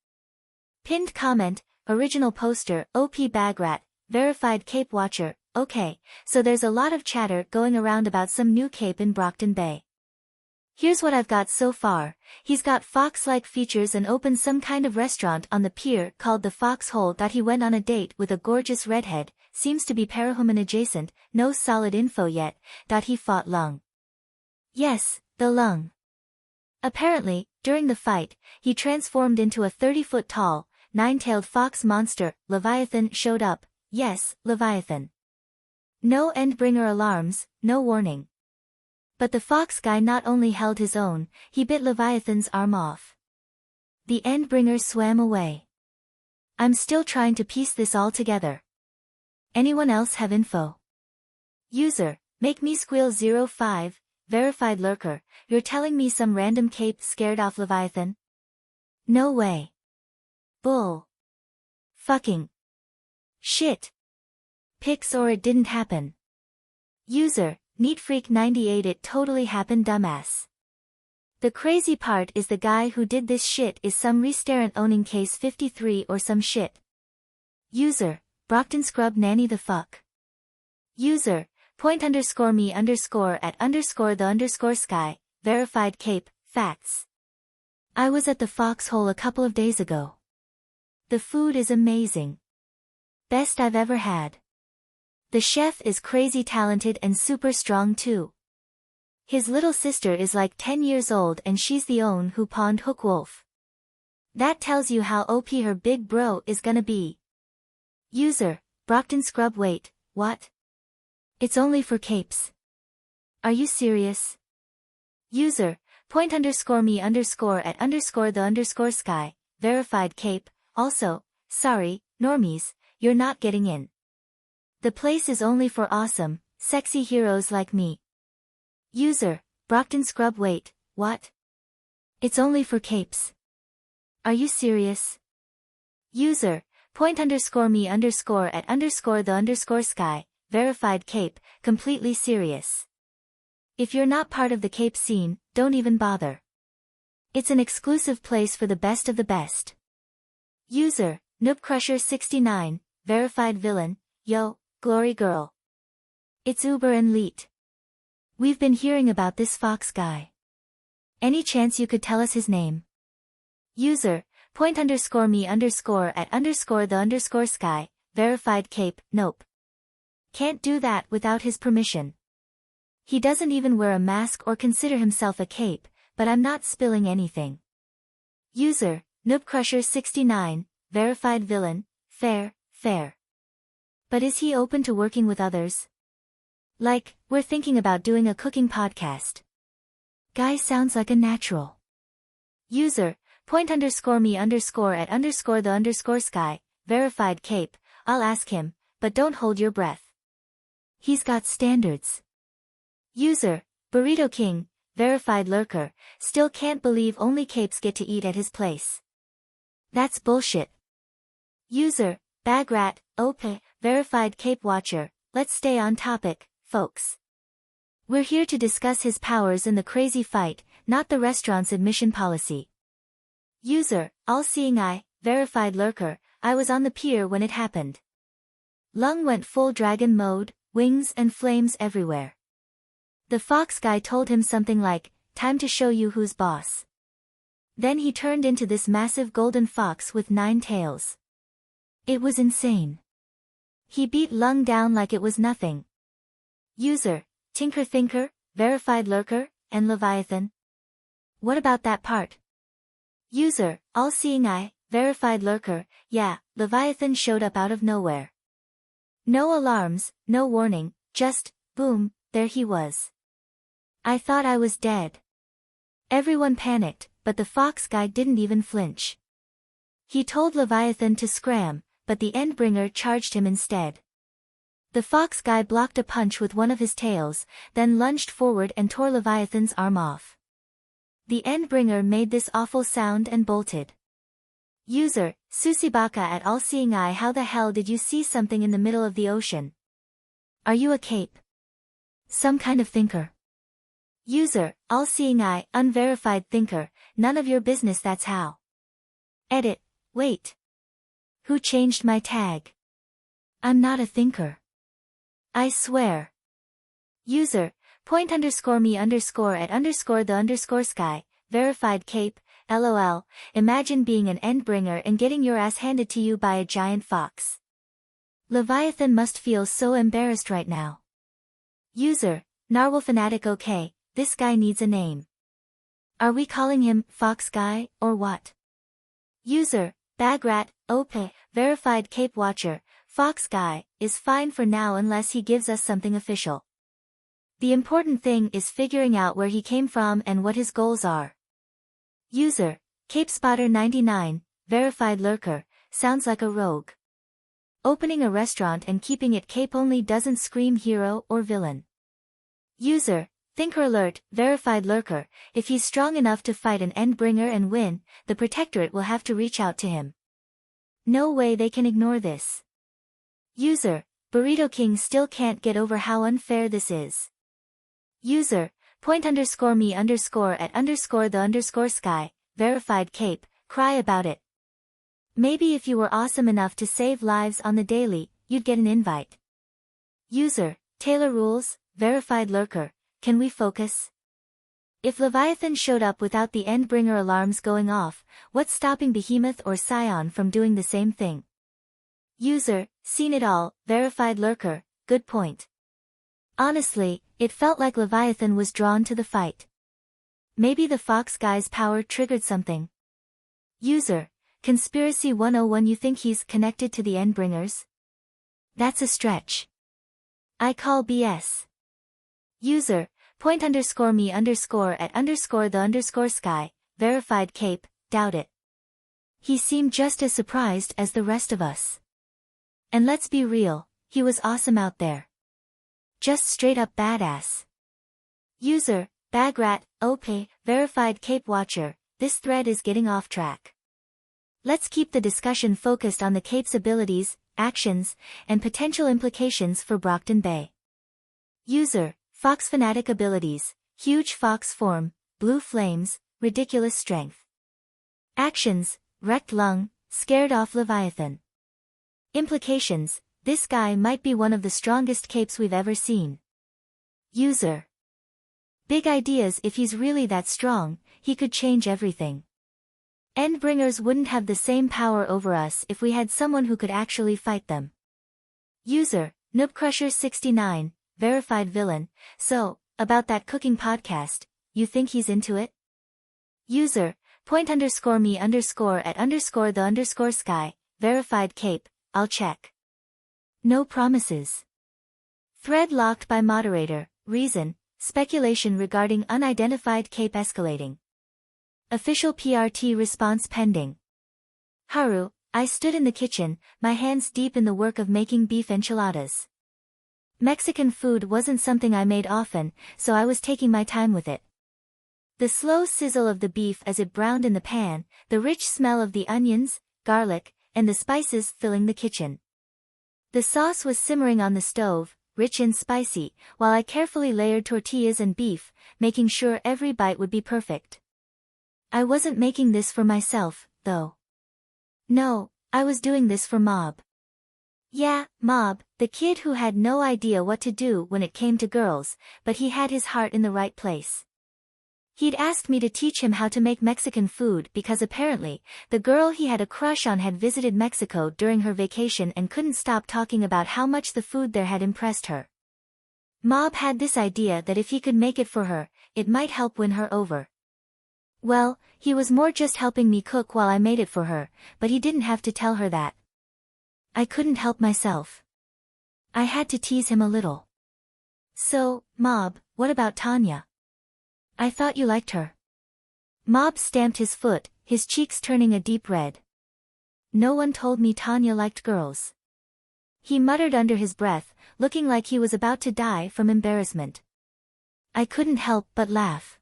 Pinned comment, original poster, OP Bagrat, verified Cape Watcher. Okay, so there's a lot of chatter going around about some new cape in Brockton Bay. Here's what I've got so far. He's got fox-like features and opened some kind of restaurant on the pier called the Foxhole. He went on a date with a gorgeous redhead, seems to be parahuman adjacent, no solid info yet. He fought Lung. Yes, the Lung. Apparently, during the fight, he transformed into a 30-foot tall, nine-tailed fox monster. Leviathan showed up. Yes, Leviathan. No Endbringer alarms, no warning. But the fox guy not only held his own, he bit Leviathan's arm off. The Endbringer swam away. I'm still trying to piece this all together. Anyone else have info? User, make me squeal 05, verified lurker, you're telling me some random cape scared off Leviathan? No way. Bull. Fucking. Shit. Pics or it didn't happen. User, NeatFreak98 it totally happened dumbass. The crazy part is the guy who did this shit is some restaurant owning case 53 or some shit. User, Brockton scrub nanny the fuck. User, point_me_at_the_sky, verified cape, facts. I was at the Foxhole a couple of days ago. The food is amazing. Best I've ever had. The chef is crazy talented and super strong too. His little sister is like 10 years old and she's the one who pawned Hookwolf. That tells you how OP her big bro is gonna be. User, Brockton scrub wait, what? It's only for capes. Are you serious? User, point_me_at_the_sky, verified cape, also, sorry, normies, you're not getting in. The place is only for awesome, sexy heroes like me. User, Brockton scrub wait, what? It's only for capes. Are you serious? User, _me_at_the_sky, verified cape, completely serious. If you're not part of the cape scene, don't even bother. It's an exclusive place for the best of the best. User, noobcrusher69, verified villain, yo, glory girl. It's uber elite. We've been hearing about this fox guy. Any chance you could tell us his name? User, _me_at_the_sky, verified cape, nope. Can't do that without his permission. He doesn't even wear a mask or consider himself a cape, but I'm not spilling anything. User, noobcrusher69, verified villain, fair. But is he open to working with others? Like, we're thinking about doing a cooking podcast. Guy sounds like a natural. User, _me_at_the_sky, verified cape, I'll ask him, but don't hold your breath. He's got standards. User, Burrito King, verified lurker, still can't believe only capes get to eat at his place. That's bullshit. User, Bagrat, verified cape watcher, let's stay on topic, folks. We're here to discuss his powers in the crazy fight, not the restaurant's admission policy. User, all-seeing eye, verified lurker, I was on the pier when it happened. Lung went full dragon mode, wings and flames everywhere. The fox guy told him something like, time to show you who's boss. Then he turned into this massive golden fox with 9 tails. It was insane. He beat Lung down like it was nothing. User, Tinker Thinker, verified lurker, and Leviathan. What about that part? User, all-seeing eye, verified lurker, yeah, Leviathan showed up out of nowhere. No alarms, no warning, just, boom, there he was. I thought I was dead. Everyone panicked, but the fox guy didn't even flinch. He told Leviathan to scram, but the Endbringer charged him instead. The fox guy blocked a punch with one of his tails, then lunged forward and tore Leviathan's arm off. The Endbringer made this awful sound and bolted. User, Susibaka at all-seeing eye, how the hell did you see something in the middle of the ocean? Are you a cape? Some kind of thinker? User, all-seeing eye, unverified thinker, none of your business, that's how. Edit, wait. Who changed my tag? I'm not a thinker. I swear. User, _me_at_the_sky, verified cape, lol, imagine being an Endbringer and getting your ass handed to you by a giant fox. Leviathan must feel so embarrassed right now. User, Narwhal Fanatic, okay, this guy needs a name. Are we calling him Fox Guy, or what? User, Bagrat, verified cape watcher, Fox Guy, is fine for now unless he gives us something official. The important thing is figuring out where he came from and what his goals are. User, CapeSpotter99, verified lurker, sounds like a rogue. Opening a restaurant and keeping it cape only doesn't scream hero or villain. User, Thinker Alert, verified lurker, if he's strong enough to fight an Endbringer and win, the Protectorate will have to reach out to him. No way they can ignore this. User, Burrito King still can't get over how unfair this is. User, _me_at_the_sky, verified cape, cry about it. Maybe if you were awesome enough to save lives on the daily, you'd get an invite. User, Taylor Rules, verified lurker, can we focus? If Leviathan showed up without the Endbringer alarms going off, what's stopping Behemoth or Scion from doing the same thing? User, Seen It All, verified lurker, good point. Honestly, it felt like Leviathan was drawn to the fight. Maybe the fox guy's power triggered something. User, Conspiracy 101, you think he's connected to the Endbringers? That's a stretch. I call BS. User, _me_at_the_sky, verified cape, doubt it. He seemed just as surprised as the rest of us. And let's be real, he was awesome out there. Just straight up badass. User, Bagrat, verified cape watcher, this thread is getting off track. Let's keep the discussion focused on the cape's abilities, actions, and potential implications for Brockton Bay. User, Fox Fanatic abilities, huge fox form, blue flames, ridiculous strength. Actions, wrecked lung, scared off Leviathan. Implications, this guy might be one of the strongest capes we've ever seen. User. Big ideas. If he's really that strong, he could change everything. Endbringers wouldn't have the same power over us if we had someone who could actually fight them. User, Noobcrusher69, verified villain. So, about that cooking podcast, you think he's into it? User, _me_at_the_sky, verified cape, I'll check. No promises. Thread locked by moderator, reason, speculation regarding unidentified cape escalating. Official PRT response pending. Haru, I stood in the kitchen, my hands deep in the work of making beef enchiladas. Mexican food wasn't something I made often, so I was taking my time with it. The slow sizzle of the beef as it browned in the pan, the rich smell of the onions, garlic, and the spices filling the kitchen. The sauce was simmering on the stove, rich and spicy, while I carefully layered tortillas and beef, making sure every bite would be perfect. I wasn't making this for myself, though. No, I was doing this for Mob. Yeah, Mob, the kid who had no idea what to do when it came to girls, but he had his heart in the right place. He'd asked me to teach him how to make Mexican food because apparently, the girl he had a crush on had visited Mexico during her vacation and couldn't stop talking about how much the food there had impressed her. Mob had this idea that if he could make it for her, it might help win her over. Well, he was more just helping me cook while I made it for her, but he didn't have to tell her that. I couldn't help myself. I had to tease him a little. So, Mob, what about Tanya? I thought you liked her. Mob stamped his foot, his cheeks turning a deep red. No one told me Tanya liked girls. He muttered under his breath, looking like he was about to die from embarrassment. I couldn't help but laugh.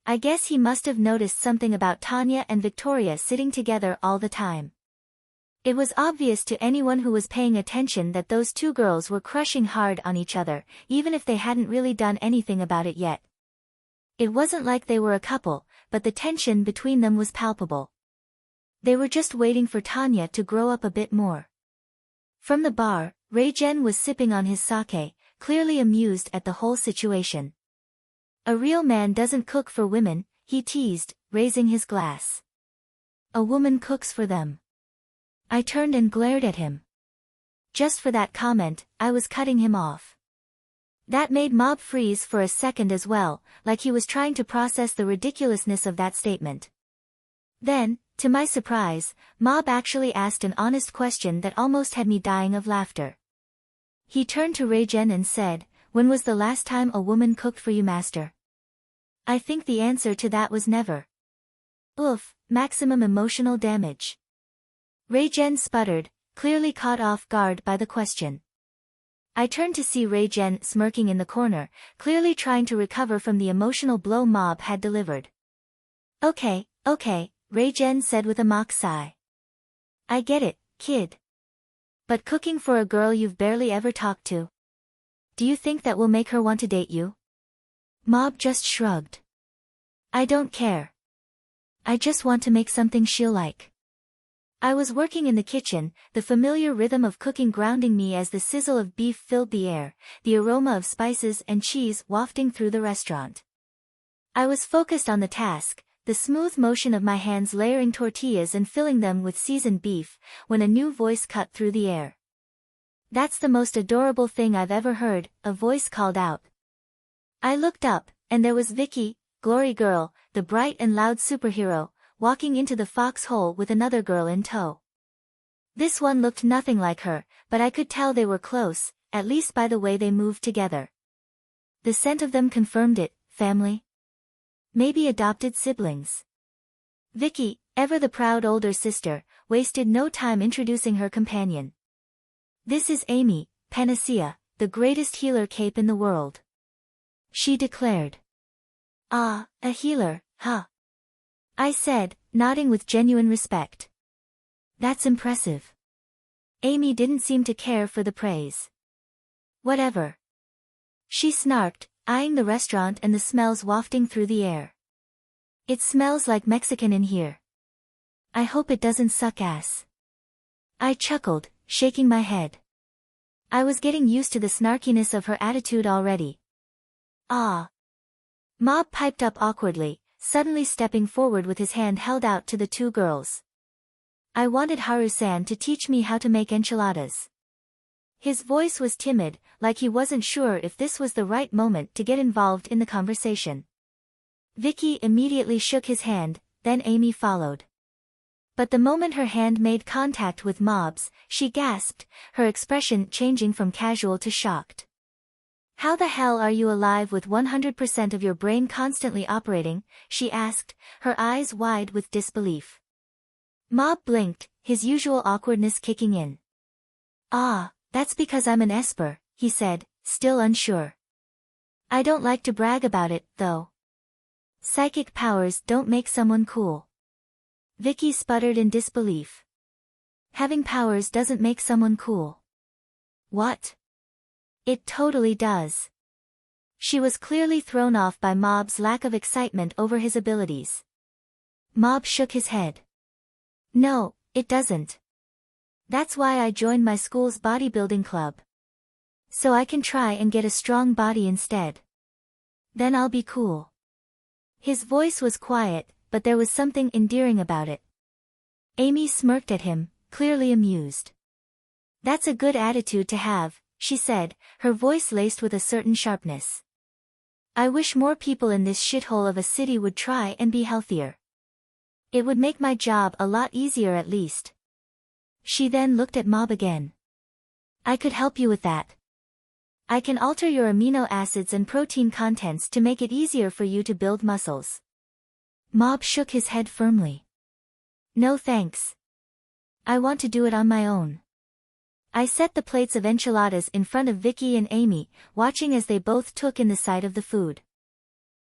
I guess he must have noticed something about Tanya and Victoria sitting together all the time. It was obvious to anyone who was paying attention that those two girls were crushing hard on each other, even if they hadn't really done anything about it yet. It wasn't like they were a couple, but the tension between them was palpable. They were just waiting for Tanya to grow up a bit more. From the bar, Ray-Jen was sipping on his sake, clearly amused at the whole situation. A real man doesn't cook for women, he teased, raising his glass. A woman cooks for them. I turned and glared at him. Just for that comment, I was cutting him off. That made Mob freeze for a second as well, like he was trying to process the ridiculousness of that statement. Then, to my surprise, Mob actually asked an honest question that almost had me dying of laughter. He turned to Ray-Jen and said, "When was the last time a woman cooked for you, master?" I think the answer to that was never. Oof, maximum emotional damage. Ray-Jen sputtered, clearly caught off guard by the question. I turned to see Ray-Jen smirking in the corner, clearly trying to recover from the emotional blow Mob had delivered. Okay, Ray-Jen said with a mock sigh. I get it, kid. But cooking for a girl you've barely ever talked to? Do you think that will make her want to date you? Mob just shrugged. I don't care. I just want to make something she'll like. I was working in the kitchen, the familiar rhythm of cooking grounding me as the sizzle of beef filled the air, the aroma of spices and cheese wafting through the restaurant. I was focused on the task, the smooth motion of my hands layering tortillas and filling them with seasoned beef, when a new voice cut through the air. That's the most adorable thing I've ever heard, a voice called out. I looked up, and there was Vicky, Glory Girl, the bright and loud superhero, walking into the foxhole with another girl in tow. This one looked nothing like her, but I could tell they were close, at least by the way they moved together. The scent of them confirmed it, family? Maybe adopted siblings. Vicky, ever the proud older sister, wasted no time introducing her companion. This is Amy, Panacea, the greatest healer cape in the world. She declared. Ah, a healer, huh? I said, nodding with genuine respect. That's impressive. Amy didn't seem to care for the praise. Whatever. She snarked, eyeing the restaurant and the smells wafting through the air. It smells like Mexican in here. I hope it doesn't suck ass. I chuckled, shaking my head. I was getting used to the snarkiness of her attitude already. Ah. Mob piped up awkwardly, suddenly stepping forward with his hand held out to the two girls. I wanted Haru-san to teach me how to make enchiladas. His voice was timid, like he wasn't sure if this was the right moment to get involved in the conversation. Vicky immediately shook his hand, then Amy followed. But the moment her hand made contact with Mob's, she gasped, her expression changing from casual to shocked. How the hell are you alive with 100% of your brain constantly operating? She asked, her eyes wide with disbelief. Mob blinked, his usual awkwardness kicking in. Ah, that's because I'm an Esper, he said, still unsure. I don't like to brag about it, though. Psychic powers don't make someone cool. Vicky sputtered in disbelief. Having powers doesn't make someone cool. What? It totally does. She was clearly thrown off by Mob's lack of excitement over his abilities. Mob shook his head. No, it doesn't. That's why I joined my school's bodybuilding club. So I can try and get a strong body instead. Then I'll be cool. His voice was quiet, but there was something endearing about it. Amy smirked at him, clearly amused. That's a good attitude to have, she said, her voice laced with a certain sharpness. I wish more people in this shithole of a city would try and be healthier. It would make my job a lot easier at least. She then looked at Mob again. I could help you with that. I can alter your amino acids and protein contents to make it easier for you to build muscles. Mob shook his head firmly. No thanks. I want to do it on my own. I set the plates of enchiladas in front of Vicky and Amy, watching as they both took in the sight of the food.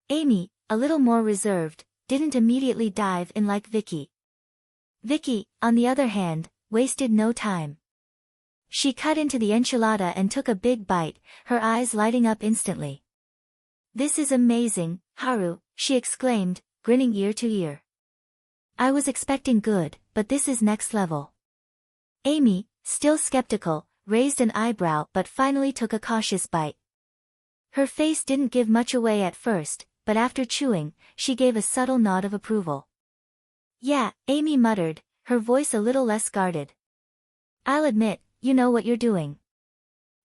Amy, a little more reserved, didn't immediately dive in like Vicky. Vicky, on the other hand, wasted no time. She cut into the enchilada and took a big bite, her eyes lighting up instantly. This is amazing, Haru, she exclaimed, grinning ear to ear. I was expecting good, but this is next level. Amy, still skeptical, raised an eyebrow but finally took a cautious bite. Her face didn't give much away at first, but after chewing, she gave a subtle nod of approval. Yeah, Amy muttered, her voice a little less guarded. I'll admit, you know what you're doing.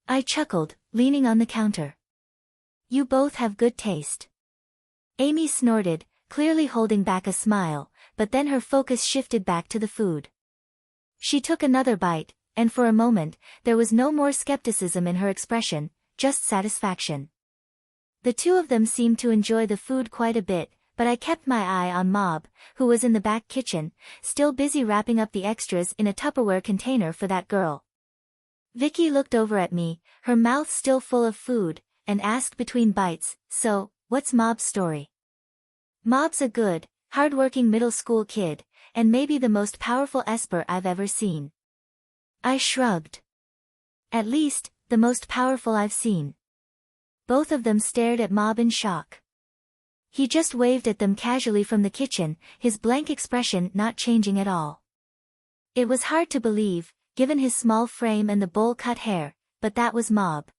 I chuckled, leaning on the counter. You both have good taste. Amy snorted, clearly holding back a smile, but then her focus shifted back to the food. She took another bite, and for a moment, there was no more skepticism in her expression, just satisfaction. The two of them seemed to enjoy the food quite a bit, but I kept my eye on Mob, who was in the back kitchen, still busy wrapping up the extras in a Tupperware container for that girl. Vicky looked over at me, her mouth still full of food, and asked between bites, so, what's Mob's story? Mob's a good, hard-working middle school kid, and maybe the most powerful Esper I've ever seen. I shrugged. At least, the most powerful I've seen. Both of them stared at Mob in shock. He just waved at them casually from the kitchen, his blank expression not changing at all. It was hard to believe, given his small frame and the bowl-cut hair, but that was Mob.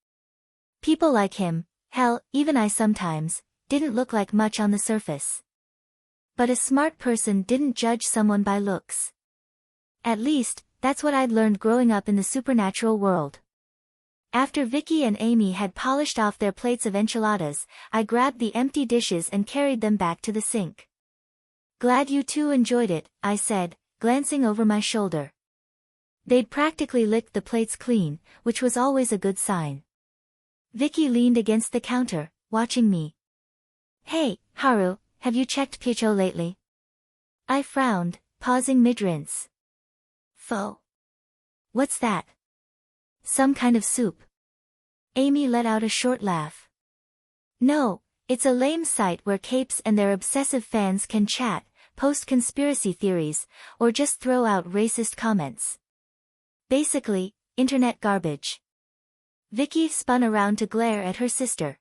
People like him, hell, even I sometimes, didn't look like much on the surface. But a smart person didn't judge someone by looks. At least, that's what I'd learned growing up in the supernatural world. After Vicky and Amy had polished off their plates of enchiladas, I grabbed the empty dishes and carried them back to the sink. Glad you two enjoyed it, I said, glancing over my shoulder. They'd practically licked the plates clean, which was always a good sign. Vicky leaned against the counter, watching me. Hey, Haru, have you checked Picho lately? I frowned, pausing mid-rinse. Pho. What's that? Some kind of soup. Amy let out a short laugh. No, it's a lame site where capes and their obsessive fans can chat, post conspiracy theories, or just throw out racist comments. Basically, internet garbage. Vicky spun around to glare at her sister.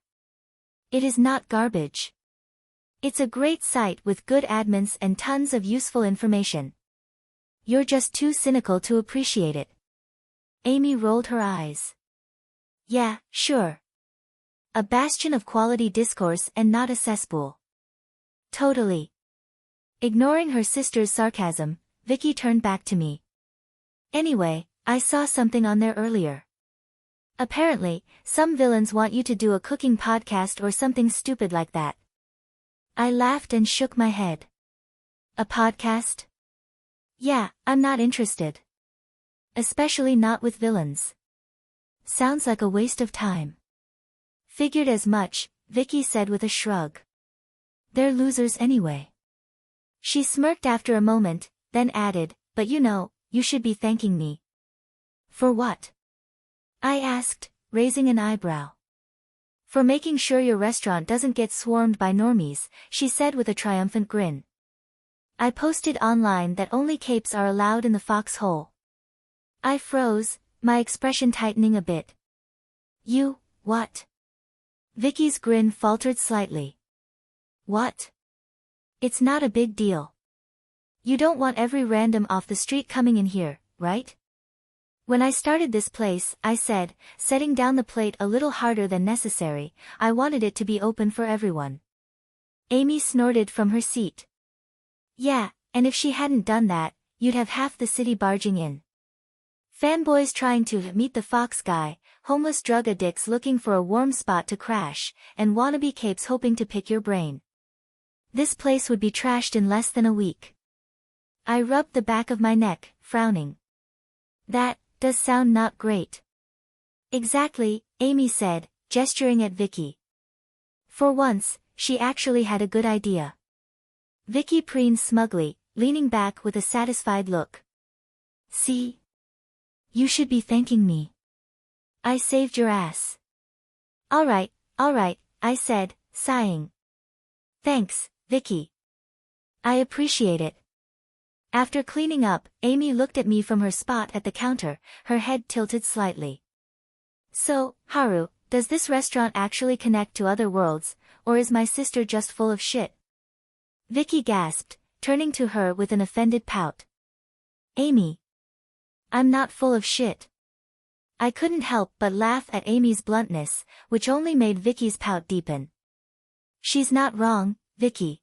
It is not garbage. It's a great site with good admins and tons of useful information. You're just too cynical to appreciate it. Amy rolled her eyes. Yeah, sure. A bastion of quality discourse and not a cesspool. Totally. Ignoring her sister's sarcasm, Vicky turned back to me. Anyway, I saw something on there earlier. Apparently, some villains want you to do a cooking podcast or something stupid like that. I laughed and shook my head. A podcast? Yeah, I'm not interested. Especially not with villains. Sounds like a waste of time. Figured as much, Vicky said with a shrug. They're losers anyway. She smirked after a moment, then added, but you should be thanking me. For what? I asked, raising an eyebrow. For making sure your restaurant doesn't get swarmed by normies, she said with a triumphant grin. I posted online that only capes are allowed in the foxhole. I froze, my expression tightening a bit. You, what? Vicky's grin faltered slightly. What? It's not a big deal. You don't want every random off the street coming in here, right? When I started this place, I said, setting down the plate a little harder than necessary, I wanted it to be open for everyone. Amy snorted from her seat. Yeah, and if she hadn't done that, you'd have half the city barging in. Fanboys trying to meet the fox guy, homeless drug addicts looking for a warm spot to crash, and wannabe capes hoping to pick your brain. This place would be trashed in less than a week. I rubbed the back of my neck, frowning. That does sound not great. Exactly, Amy said, gesturing at Vicky. For once, she actually had a good idea. Vicky preened smugly, leaning back with a satisfied look. See? You should be thanking me. I saved your ass. All right, I said, sighing. Thanks, Vicky. I appreciate it. After cleaning up, Amy looked at me from her spot at the counter, her head tilted slightly. So, Haru, does this restaurant actually connect to other worlds, or is my sister just full of shit? Vicky gasped, turning to her with an offended pout. Amy. I'm not full of shit. I couldn't help but laugh at Amy's bluntness, which only made Vicky's pout deepen. She's not wrong, Vicky.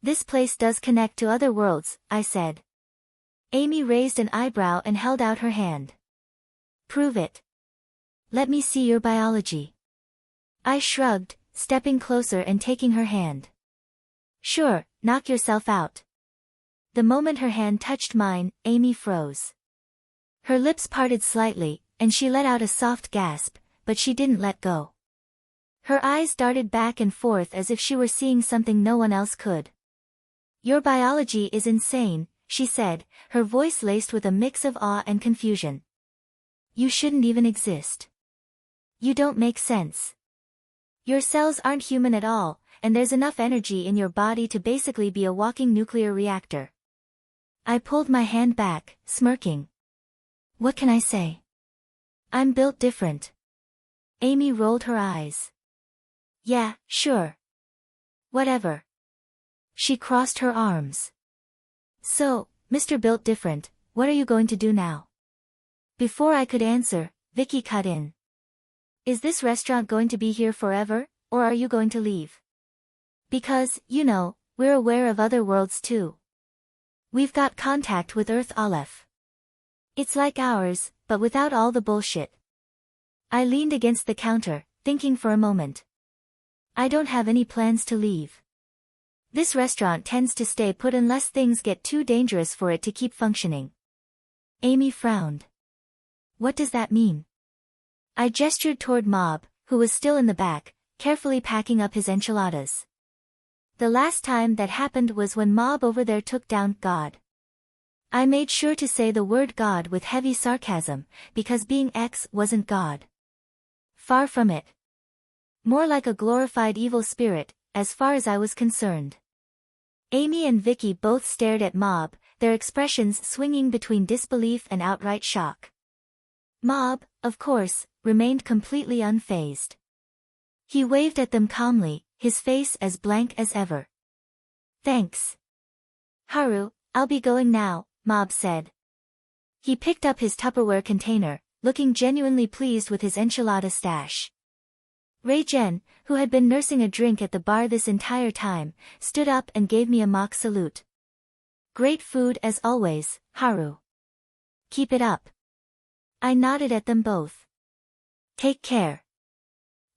This place does connect to other worlds, I said. Amy raised an eyebrow and held out her hand. Prove it. Let me see your biology. I shrugged, stepping closer and taking her hand. Sure, knock yourself out. The moment her hand touched mine, Amy froze. Her lips parted slightly, and she let out a soft gasp, but she didn't let go. Her eyes darted back and forth as if she were seeing something no one else could. Your biology is insane, she said, her voice laced with a mix of awe and confusion. You shouldn't even exist. You don't make sense. Your cells aren't human at all, and there's enough energy in your body to basically be a walking nuclear reactor. I pulled my hand back, smirking. What can I say? I'm built different. Amy rolled her eyes. Yeah, sure. Whatever. She crossed her arms. So, Mr. Built Different, what are you going to do now? Before I could answer, Vicky cut in. Is this restaurant going to be here forever, or are you going to leave? Because, we're aware of other worlds too. We've got contact with Earth Aleph. It's like ours, but without all the bullshit. I leaned against the counter, thinking for a moment. I don't have any plans to leave. This restaurant tends to stay put unless things get too dangerous for it to keep functioning. Amy frowned. What does that mean? I gestured toward Mob, who was still in the back, carefully packing up his enchiladas. The last time that happened was when Mob over there took down God. I made sure to say the word God with heavy sarcasm, because being X wasn't God. Far from it. More like a glorified evil spirit, as far as I was concerned. Amy and Vicky both stared at Mob, their expressions swinging between disbelief and outright shock. Mob, of course, remained completely unfazed. He waved at them calmly, his face as blank as ever. Thanks. Haru, I'll be going now, Mob said. He picked up his Tupperware container, looking genuinely pleased with his enchilada stash. Ray-Jen, who had been nursing a drink at the bar this entire time, stood up and gave me a mock salute. Great food as always, Haru. Keep it up. I nodded at them both. Take care.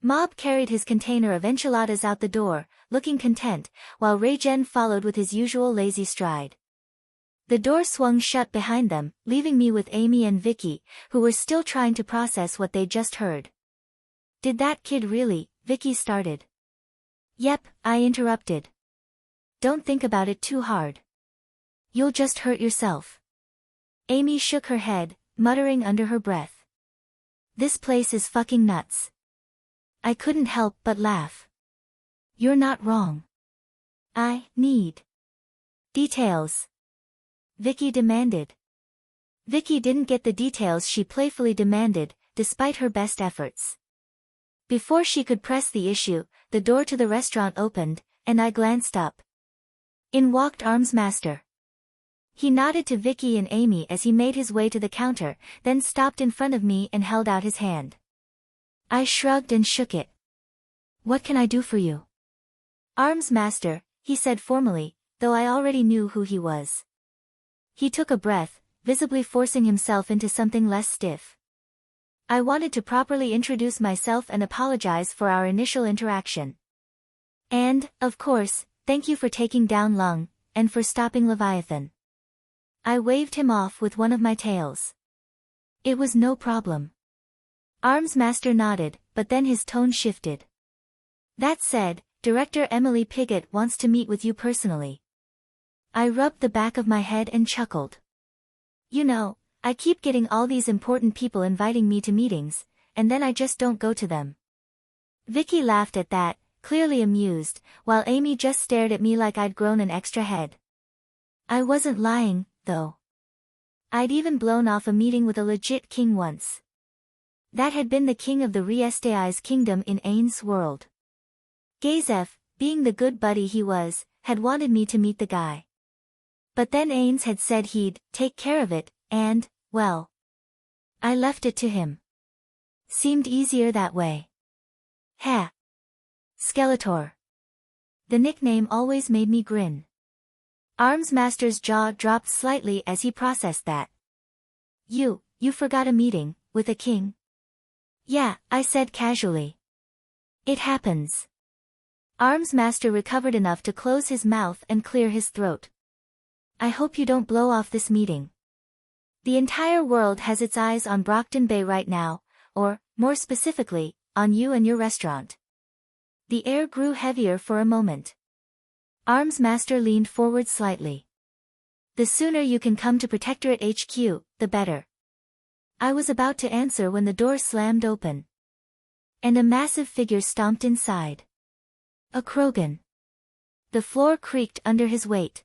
Mob carried his container of enchiladas out the door, looking content, while Ray-Jen followed with his usual lazy stride. The door swung shut behind them, leaving me with Amy and Vicky, who were still trying to process what they'd just heard. Did that kid really? Vicky started. Yep, I interrupted. Don't think about it too hard. You'll just hurt yourself. Amy shook her head, muttering under her breath. This place is fucking nuts. I couldn't help but laugh. You're not wrong. I need details. Vicky demanded. Vicky didn't get the details she playfully demanded, despite her best efforts. Before she could press the issue, the door to the restaurant opened, and I glanced up. In walked Armsmaster. He nodded to Vicky and Amy as he made his way to the counter, then stopped in front of me and held out his hand. I shrugged and shook it. What can I do for you? Armsmaster, he said formally, though I already knew who he was. He took a breath, visibly forcing himself into something less stiff. I wanted to properly introduce myself and apologize for our initial interaction. And, of course, thank you for taking down Lung, and for stopping Leviathan. I waved him off with one of my tails. It was no problem. Armsmaster nodded, but then his tone shifted. That said, Director Emily Pigott wants to meet with you personally. I rubbed the back of my head and chuckled. You know, I keep getting all these important people inviting me to meetings, and then I just don't go to them. Vicky laughed at that, clearly amused, while Amy just stared at me like I'd grown an extra head. I wasn't lying, though. I'd even blown off a meeting with a legit king once. That had been the king of the Rias kingdom in Ain's world. Gazef, being the good buddy he was, had wanted me to meet the guy. But then Ain's had said he'd take care of it, and, well, I left it to him. Seemed easier that way. Ha! Skeletor. The nickname always made me grin. Armsmaster's jaw dropped slightly as he processed that. You forgot a meeting, with a king? Yeah, I said casually. It happens. Armsmaster recovered enough to close his mouth and clear his throat. I hope you don't blow off this meeting. The entire world has its eyes on Brockton Bay right now, or, more specifically, on you and your restaurant. The air grew heavier for a moment. Armsmaster leaned forward slightly. The sooner you can come to Protectorate HQ, the better. I was about to answer when the door slammed open. And a massive figure stomped inside. A Krogan. The floor creaked under his weight.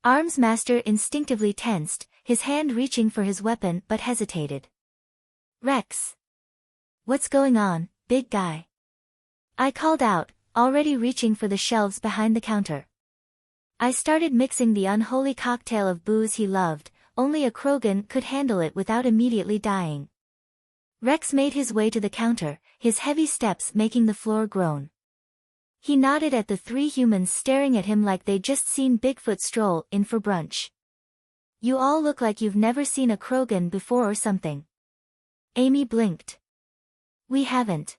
Armsmaster instinctively tensed, his hand reaching for his weapon but hesitated. Wrex. What's going on, big guy? I called out, already reaching for the shelves behind the counter. I started mixing the unholy cocktail of booze he loved, only a Krogan could handle it without immediately dying. Wrex made his way to the counter, his heavy steps making the floor groan. He nodded at the three humans staring at him like they'd just seen Bigfoot stroll in for brunch. You all look like you've never seen a Krogan before or something. Amy blinked. We haven't.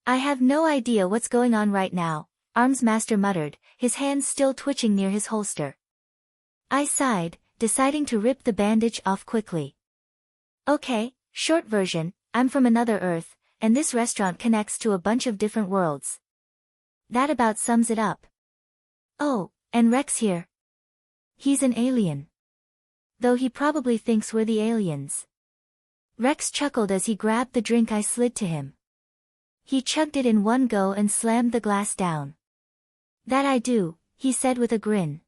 I have no idea what's going on right now, Armsmaster muttered, his hands still twitching near his holster. I sighed, deciding to rip the bandage off quickly. Okay, short version, I'm from another Earth, and this restaurant connects to a bunch of different worlds. That about sums it up. Oh, and Wrex here. He's an alien. Though he probably thinks we're the aliens. Wrex chuckled as he grabbed the drink I slid to him. He chugged it in one go and slammed the glass down. That I do, he said with a grin.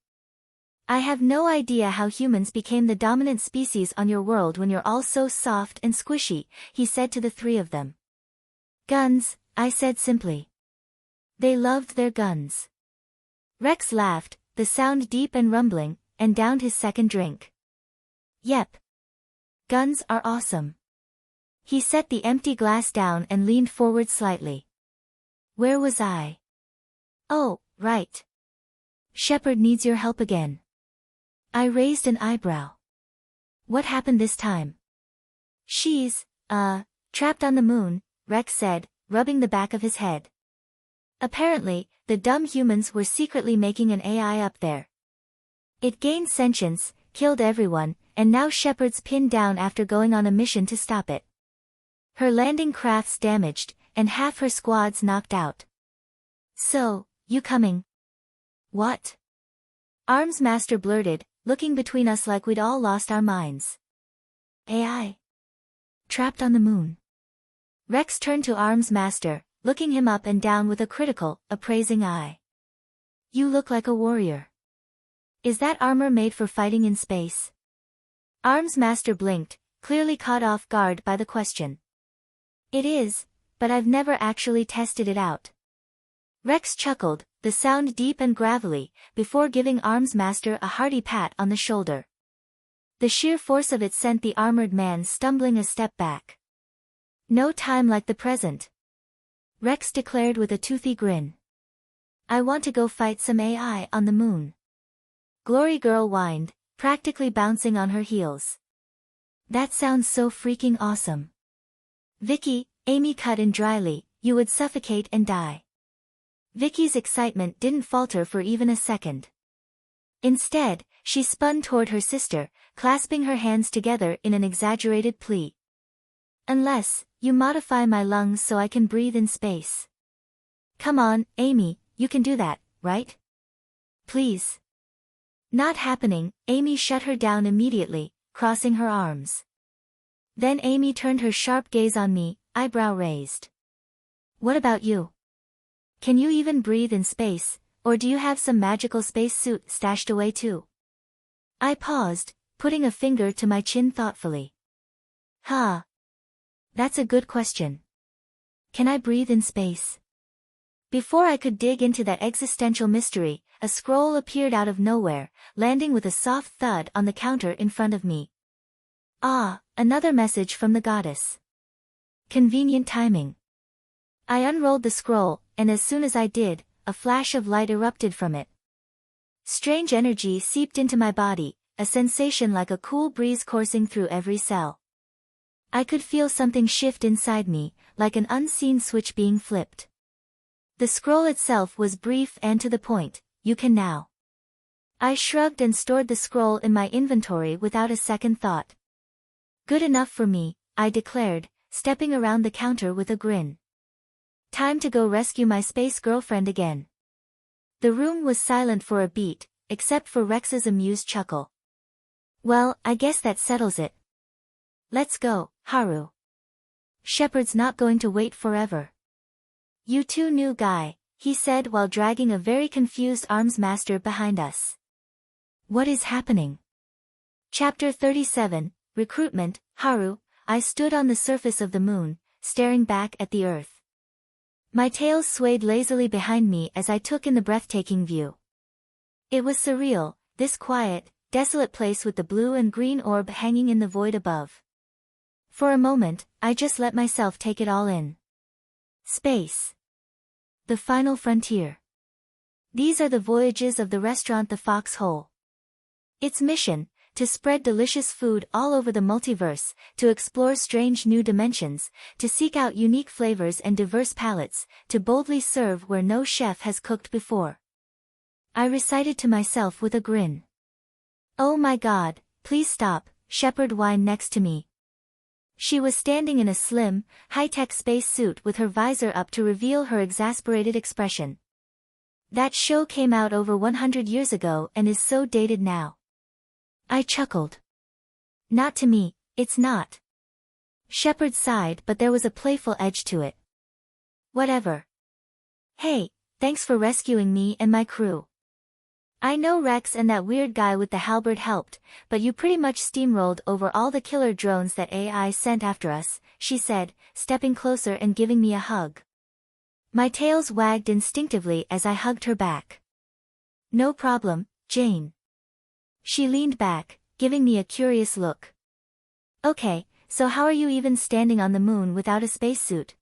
I have no idea how humans became the dominant species on your world when you're all so soft and squishy, he said to the three of them. Guns, I said simply. They loved their guns. Wrex laughed, the sound deep and rumbling, and downed his second drink. Yep. Guns are awesome. He set the empty glass down and leaned forward slightly. Where was I? Oh, right. Shepard needs your help again. I raised an eyebrow. What happened this time? She's, trapped on the moon, Wrex said, rubbing the back of his head. Apparently, the dumb humans were secretly making an AI up there. It gained sentience, killed everyone, and now Shepard's pinned down after going on a mission to stop it. Her landing craft's damaged, and half her squad's knocked out. So, you coming? What? Armsmaster blurted, looking between us like we'd all lost our minds. AI? Trapped on the moon. Wrex turned to Armsmaster, looking him up and down with a critical, appraising eye. You look like a warrior. Is that armor made for fighting in space? Armsmaster blinked, clearly caught off guard by the question. It is, but I've never actually tested it out. Wrex chuckled, the sound deep and gravelly, before giving Armsmaster a hearty pat on the shoulder. The sheer force of it sent the armored man stumbling a step back. No time like the present. Wrex declared with a toothy grin. I want to go fight some AI on the moon. Glory Girl whined, practically bouncing on her heels. That sounds so freaking awesome. Vicky, Amy cut in dryly, you would suffocate and die. Vicky's excitement didn't falter for even a second. Instead, she spun toward her sister, clasping her hands together in an exaggerated plea. Unless, you modify my lungs so I can breathe in space. Come on, Amy, you can do that, right? Please. Not happening, Amy shut her down immediately, crossing her arms. Then Amy turned her sharp gaze on me, eyebrow raised. What about you? Can you even breathe in space, or do you have some magical space suit stashed away too? I paused, putting a finger to my chin thoughtfully. That's a good question. Can I breathe in space? Before I could dig into that existential mystery, a scroll appeared out of nowhere, landing with a soft thud on the counter in front of me. Ah, another message from the goddess. Convenient timing. I unrolled the scroll, and as soon as I did, a flash of light erupted from it. Strange energy seeped into my body, a sensation like a cool breeze coursing through every cell. I could feel something shift inside me, like an unseen switch being flipped. The scroll itself was brief and to the point, you can now. I shrugged and stored the scroll in my inventory without a second thought. Good enough for me, I declared, stepping around the counter with a grin. Time to go rescue my space girlfriend again. The room was silent for a beat, except for Rex's amused chuckle. Well, I guess that settles it. Let's go, Haru. Shepard's not going to wait forever. You two new guy, he said while dragging a very confused Armsmaster behind us. What is happening? Chapter 37, Recruitment, Haru. I stood on the surface of the moon, staring back at the earth. My tail swayed lazily behind me as I took in the breathtaking view. It was surreal, this quiet, desolate place with the blue and green orb hanging in the void above. For a moment, I just let myself take it all in. Space. The final frontier. These are the voyages of the restaurant The Foxhole. Its mission, to spread delicious food all over the multiverse, to explore strange new dimensions, to seek out unique flavors and diverse palates, to boldly serve where no chef has cooked before. I recited to myself with a grin. Oh my God, please stop, Shepard whined next to me. She was standing in a slim, high-tech space suit with her visor up to reveal her exasperated expression. That show came out over 100 years ago and is so dated now. I chuckled. Not to me, it's not. Shepard sighed, but there was a playful edge to it. Whatever. Hey, thanks for rescuing me and my crew. I know Wrex and that weird guy with the halberd helped, but you pretty much steamrolled over all the killer drones that AI sent after us, she said, stepping closer and giving me a hug. My tails wagged instinctively as I hugged her back. No problem, Jane. She leaned back, giving me a curious look. Okay, so how are you even standing on the moon without a spacesuit?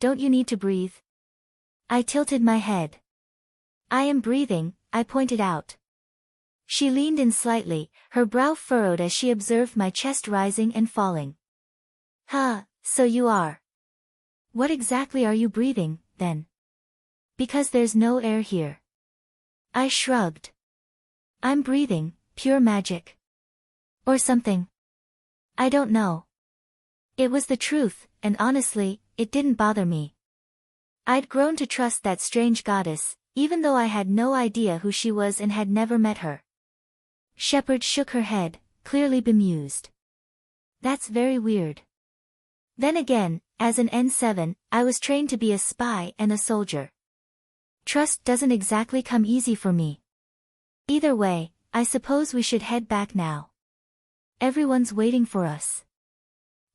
Don't you need to breathe? I tilted my head. I am breathing, I pointed out. She leaned in slightly, her brow furrowed as she observed my chest rising and falling. Huh, so you are. What exactly are you breathing, then? Because there's no air here. I shrugged. I'm breathing, pure magic. Or something. I don't know. It was the truth, and honestly, it didn't bother me. I'd grown to trust that strange goddess, even though I had no idea who she was and had never met her. Shepard shook her head, clearly bemused. That's very weird. Then again, as an N7, I was trained to be a spy and a soldier. Trust doesn't exactly come easy for me. Either way, I suppose we should head back now. Everyone's waiting for us.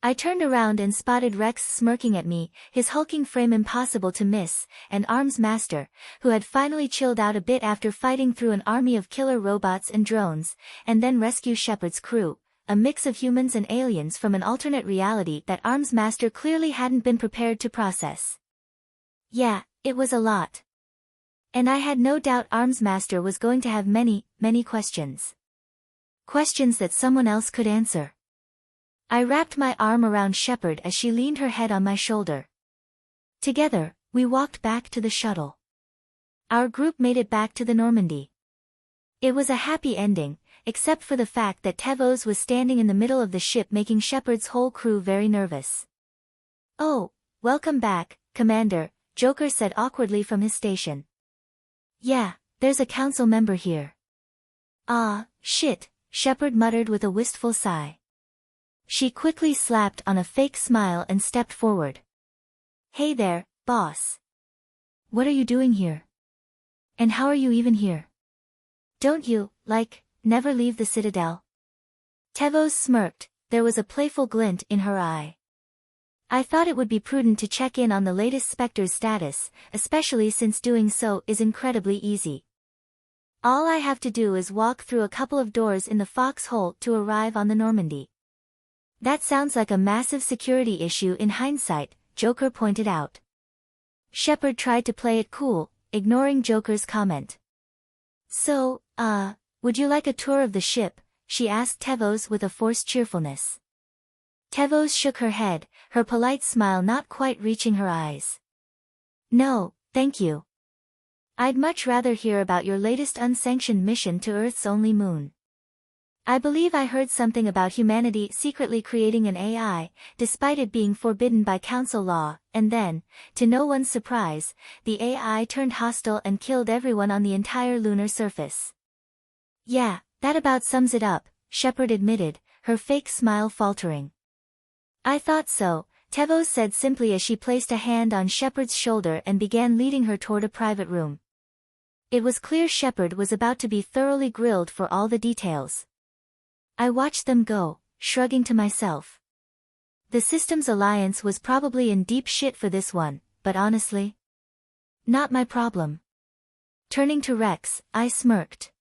I turned around and spotted Wrex smirking at me, his hulking frame impossible to miss, and Armsmaster, who had finally chilled out a bit after fighting through an army of killer robots and drones, and then rescue Shepard's crew, a mix of humans and aliens from an alternate reality that Armsmaster clearly hadn't been prepared to process. Yeah, it was a lot. And I had no doubt Armsmaster was going to have many, many questions. Questions that someone else could answer. I wrapped my arm around Shepard as she leaned her head on my shoulder. Together, we walked back to the shuttle. Our group made it back to the Normandy. It was a happy ending, except for the fact that Tevos was standing in the middle of the ship making Shepard's whole crew very nervous. Oh, welcome back, Commander, Joker said awkwardly from his station. Yeah, there's a council member here. Ah, shit, Shepard muttered with a wistful sigh. She quickly slapped on a fake smile and stepped forward. Hey there, boss. What are you doing here? And how are you even here? Don't you, never leave the Citadel? Tevos smirked, there was a playful glint in her eye. I thought it would be prudent to check in on the latest Spectre's status, especially since doing so is incredibly easy. All I have to do is walk through a couple of doors in the foxhole to arrive on the Normandy. That sounds like a massive security issue in hindsight, Joker pointed out. Shepard tried to play it cool, ignoring Joker's comment. So, would you like a tour of the ship? She asked Tevos with a forced cheerfulness. Tevos shook her head, her polite smile not quite reaching her eyes. No, thank you. I'd much rather hear about your latest unsanctioned mission to Earth's only moon. I believe I heard something about humanity secretly creating an AI, despite it being forbidden by council law, and then, to no one's surprise, the AI turned hostile and killed everyone on the entire lunar surface. Yeah, that about sums it up, Shepard admitted, her fake smile faltering. I thought so, Tevos said simply as she placed a hand on Shepard's shoulder and began leading her toward a private room. It was clear Shepard was about to be thoroughly grilled for all the details. I watched them go, shrugging to myself. The Systems Alliance was probably in deep shit for this one, but honestly, not my problem. Turning to Wrex, I smirked.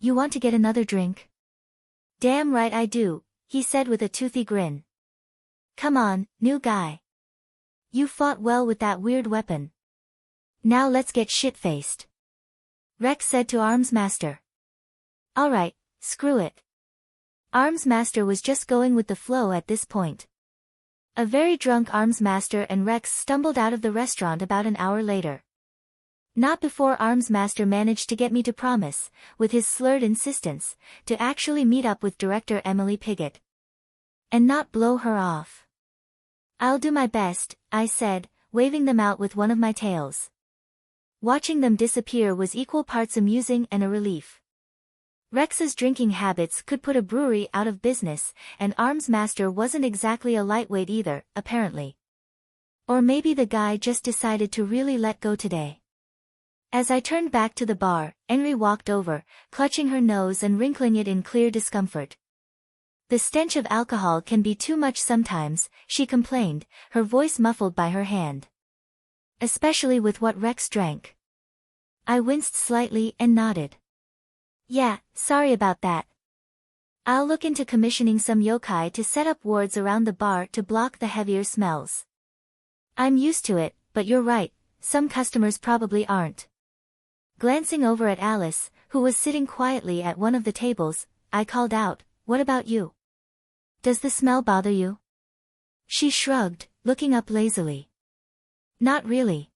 You want to get another drink? Damn right I do, he said with a toothy grin. Come on, new guy. You fought well with that weird weapon. Now let's get shit-faced. Wrex said to Armsmaster. Alright, screw it. Armsmaster was just going with the flow at this point. A very drunk Armsmaster and Wrex stumbled out of the restaurant about an hour later. Not before Armsmaster managed to get me to promise, with his slurred insistence, to actually meet up with director Emily Piggott. And not blow her off. I'll do my best, I said, waving them out with one of my tails. Watching them disappear was equal parts amusing and a relief. Rex's drinking habits could put a brewery out of business, and Armsmaster wasn't exactly a lightweight either, apparently. Or maybe the guy just decided to really let go today. As I turned back to the bar, Henry walked over, clutching her nose and wrinkling it in clear discomfort. The stench of alcohol can be too much sometimes, she complained, her voice muffled by her hand. Especially with what Wrex drank. I winced slightly and nodded. Yeah, sorry about that. I'll look into commissioning some yokai to set up wards around the bar to block the heavier smells. I'm used to it, but you're right, some customers probably aren't. Glancing over at Alice, who was sitting quietly at one of the tables, I called out, "What about you? Does the smell bother you?" She shrugged, looking up lazily. Not really.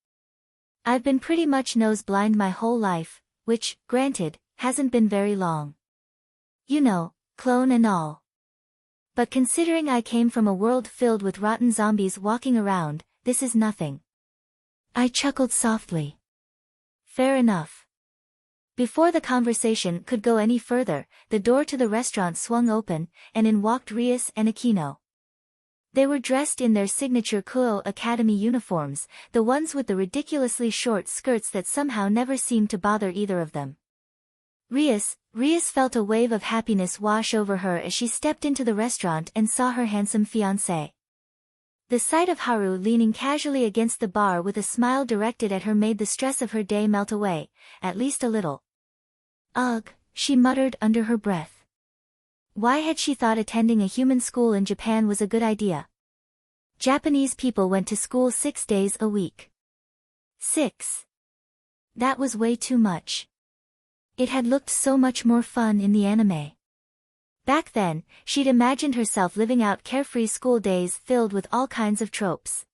I've been pretty much nose-blind my whole life, which, granted, hasn't been very long. You know, clone and all. But considering I came from a world filled with rotten zombies walking around, this is nothing. I chuckled softly. Fair enough. Before the conversation could go any further, the door to the restaurant swung open, and in walked Rias and Kunou. They were dressed in their signature Kunou Academy uniforms, the ones with the ridiculously short skirts that somehow never seemed to bother either of them. Rias felt a wave of happiness wash over her as she stepped into the restaurant and saw her handsome fiancé. The sight of Haru leaning casually against the bar with a smile directed at her made the stress of her day melt away, at least a little. Ugh, she muttered under her breath. Why had she thought attending a human school in Japan was a good idea? Japanese people went to school 6 days a week. 6. That was way too much. It had looked so much more fun in the anime. Back then, she'd imagined herself living out carefree school days filled with all kinds of tropes.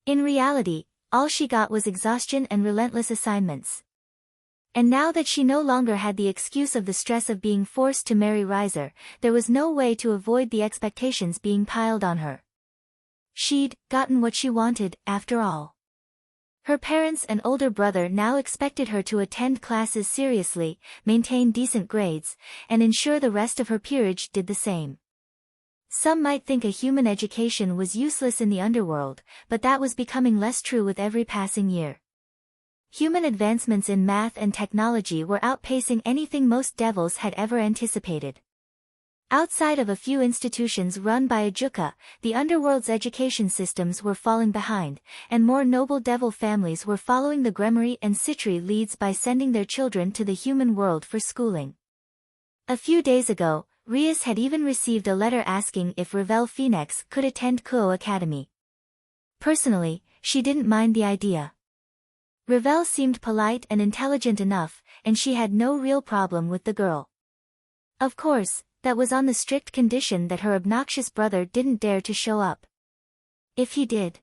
In reality, all she got was exhaustion and relentless assignments. And now that she no longer had the excuse of the stress of being forced to marry Riser, there was no way to avoid the expectations being piled on her. She'd gotten what she wanted, after all. Her parents and older brother now expected her to attend classes seriously, maintain decent grades, and ensure the rest of her peerage did the same. Some might think a human education was useless in the underworld, but that was becoming less true with every passing year. Human advancements in math and technology were outpacing anything most devils had ever anticipated. Outside of a few institutions run by a juka, the underworld's education systems were falling behind, and more noble devil families were following the Gremory and Citri leads by sending their children to the human world for schooling. A few days ago, Rias had even received a letter asking if Revel Phoenix could attend Kunou Academy. Personally, she didn't mind the idea. Revel seemed polite and intelligent enough, and she had no real problem with the girl. Of course, that was on the strict condition that her obnoxious brother didn't dare to show up. If he did,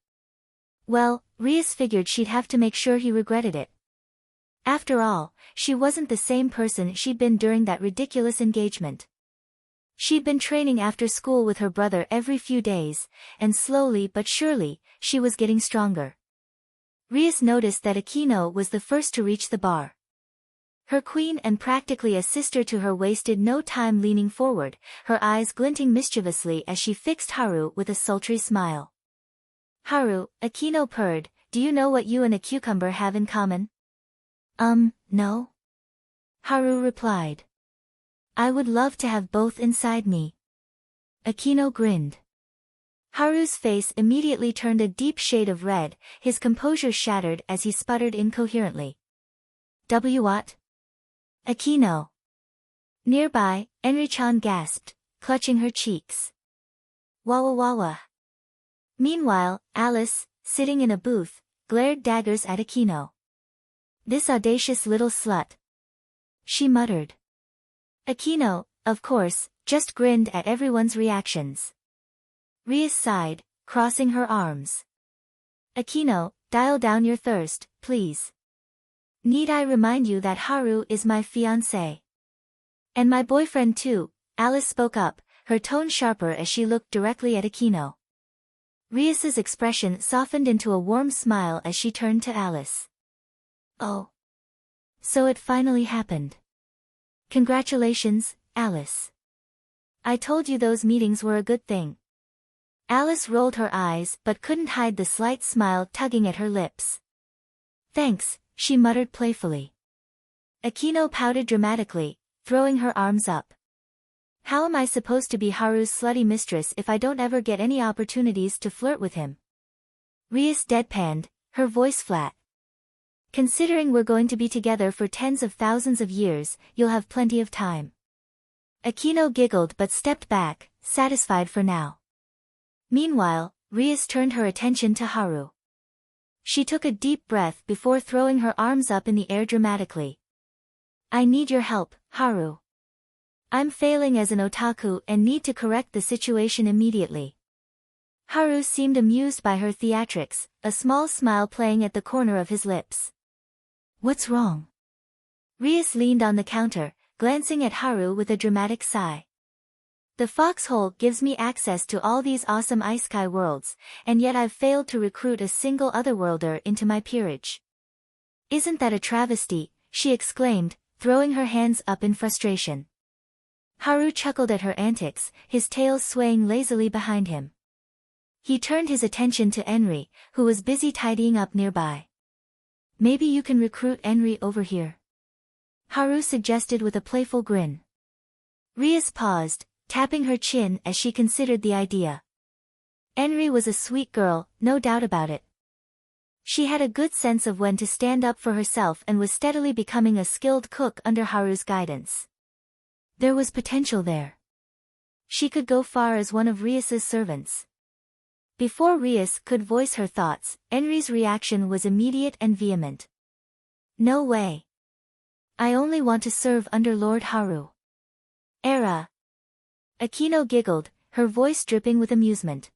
well, Rias figured she'd have to make sure he regretted it. After all, she wasn't the same person she'd been during that ridiculous engagement. She'd been training after school with her brother every few days, and slowly but surely, she was getting stronger. Rias noticed that Kunou was the first to reach the bar. Her queen and practically a sister to her wasted no time leaning forward, her eyes glinting mischievously as she fixed Haru with a sultry smile. Haru, Kunou purred, do you know what you and a cucumber have in common? No. Haru replied. I would love to have both inside me. Kunou grinned. Haru's face immediately turned a deep shade of red, his composure shattered as he sputtered incoherently. What? Kunou. Nearby, Enri-chan gasped, clutching her cheeks. Wawa. Meanwhile, Alice, sitting in a booth, glared daggers at Kunou. This audacious little slut. She muttered. Kunou, of course, just grinned at everyone's reactions. Rias sighed, crossing her arms. Kunou, dial down your thirst, please. Need I remind you that Haru is my fiancé? And my boyfriend too, Alice spoke up, her tone sharper as she looked directly at Kunou. Rias's expression softened into a warm smile as she turned to Alice. Oh. So it finally happened. Congratulations, Alice. I told you those meetings were a good thing. Alice rolled her eyes but couldn't hide the slight smile tugging at her lips. Thanks, she muttered playfully. Akino pouted dramatically, throwing her arms up. How am I supposed to be Haru's slutty mistress if I don't ever get any opportunities to flirt with him? Rias deadpanned, her voice flat. Considering we're going to be together for tens of thousands of years, you'll have plenty of time. Akino giggled but stepped back, satisfied for now. Meanwhile, Rias turned her attention to Haru. She took a deep breath before throwing her arms up in the air dramatically. I need your help, Haru. I'm failing as an otaku and need to correct the situation immediately. Haru seemed amused by her theatrics, a small smile playing at the corner of his lips. What's wrong? Rias leaned on the counter, glancing at Haru with a dramatic sigh. The foxhole gives me access to all these awesome isekai worlds, and yet I've failed to recruit a single otherworlder into my peerage. Isn't that a travesty? She exclaimed, throwing her hands up in frustration. Haru chuckled at her antics, his tail swaying lazily behind him. He turned his attention to Enri, who was busy tidying up nearby. Maybe you can recruit Enri over here? Haru suggested with a playful grin. Rias paused, tapping her chin as she considered the idea. Enri was a sweet girl, no doubt about it. She had a good sense of when to stand up for herself and was steadily becoming a skilled cook under Haru's guidance. There was potential there. She could go far as one of Rias's servants. Before Rias could voice her thoughts, Enri's reaction was immediate and vehement. No way. I only want to serve under Lord Haru. Era. Akino giggled, her voice dripping with amusement.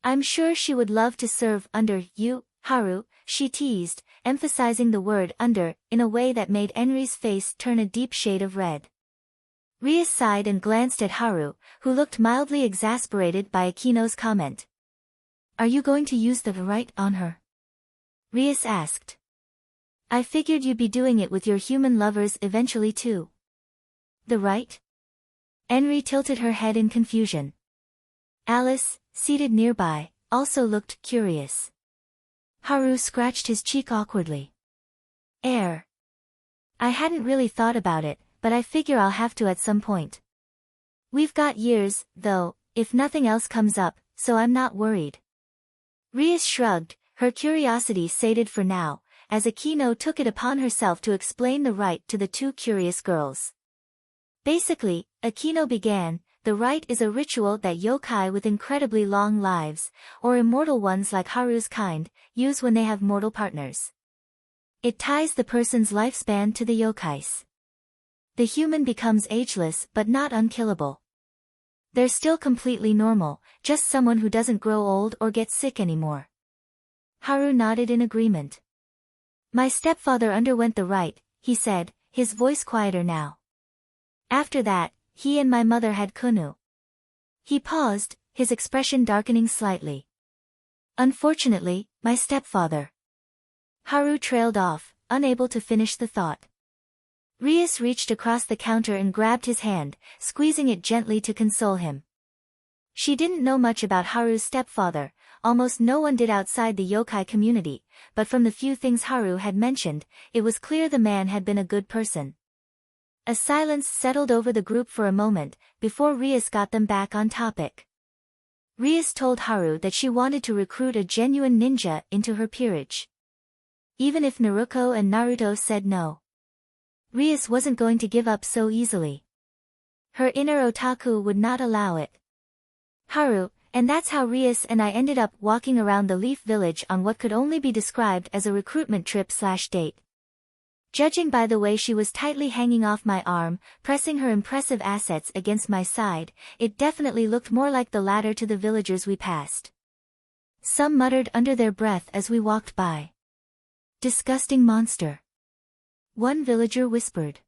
I'm sure she would love to serve under you, Haru, she teased, emphasizing the word under, in a way that made Enri's face turn a deep shade of red. Rias sighed and glanced at Haru, who looked mildly exasperated by Akino's comment. Are you going to use the right on her? Rias asked. I figured you'd be doing it with your human lovers eventually too. The right? Enri tilted her head in confusion. Alice, seated nearby, also looked curious. Haru scratched his cheek awkwardly. I hadn't really thought about it, but I figure I'll have to at some point. We've got years, though, if nothing else comes up, so I'm not worried. Rias shrugged, her curiosity sated for now, as Akino took it upon herself to explain the rite to the two curious girls. Basically, Akino began, the rite is a ritual that yokai with incredibly long lives, or immortal ones like Haru's kind, use when they have mortal partners. It ties the person's lifespan to the yokais. The human becomes ageless but not unkillable. They're still completely normal, just someone who doesn't grow old or get sick anymore. Haru nodded in agreement. My stepfather underwent the rite, he said, his voice quieter now. After that, he and my mother had Kunou. He paused, his expression darkening slightly. Unfortunately, my stepfather. Haru trailed off, unable to finish the thought. Rias reached across the counter and grabbed his hand, squeezing it gently to console him. She didn't know much about Haru's stepfather, almost no one did outside the yokai community, but from the few things Haru had mentioned, it was clear the man had been a good person. A silence settled over the group for a moment, before Rias got them back on topic. Rias told Haru that she wanted to recruit a genuine ninja into her peerage. Even if Naruto and Naruto said no. Rias wasn't going to give up so easily. Her inner otaku would not allow it. Haru, and that's how Rias and I ended up walking around the Leaf Village on what could only be described as a recruitment trip/date. Judging by the way she was tightly hanging off my arm, pressing her impressive assets against my side, it definitely looked more like the ladder to the villagers we passed. Some muttered under their breath as we walked by. Disgusting monster. One villager whispered.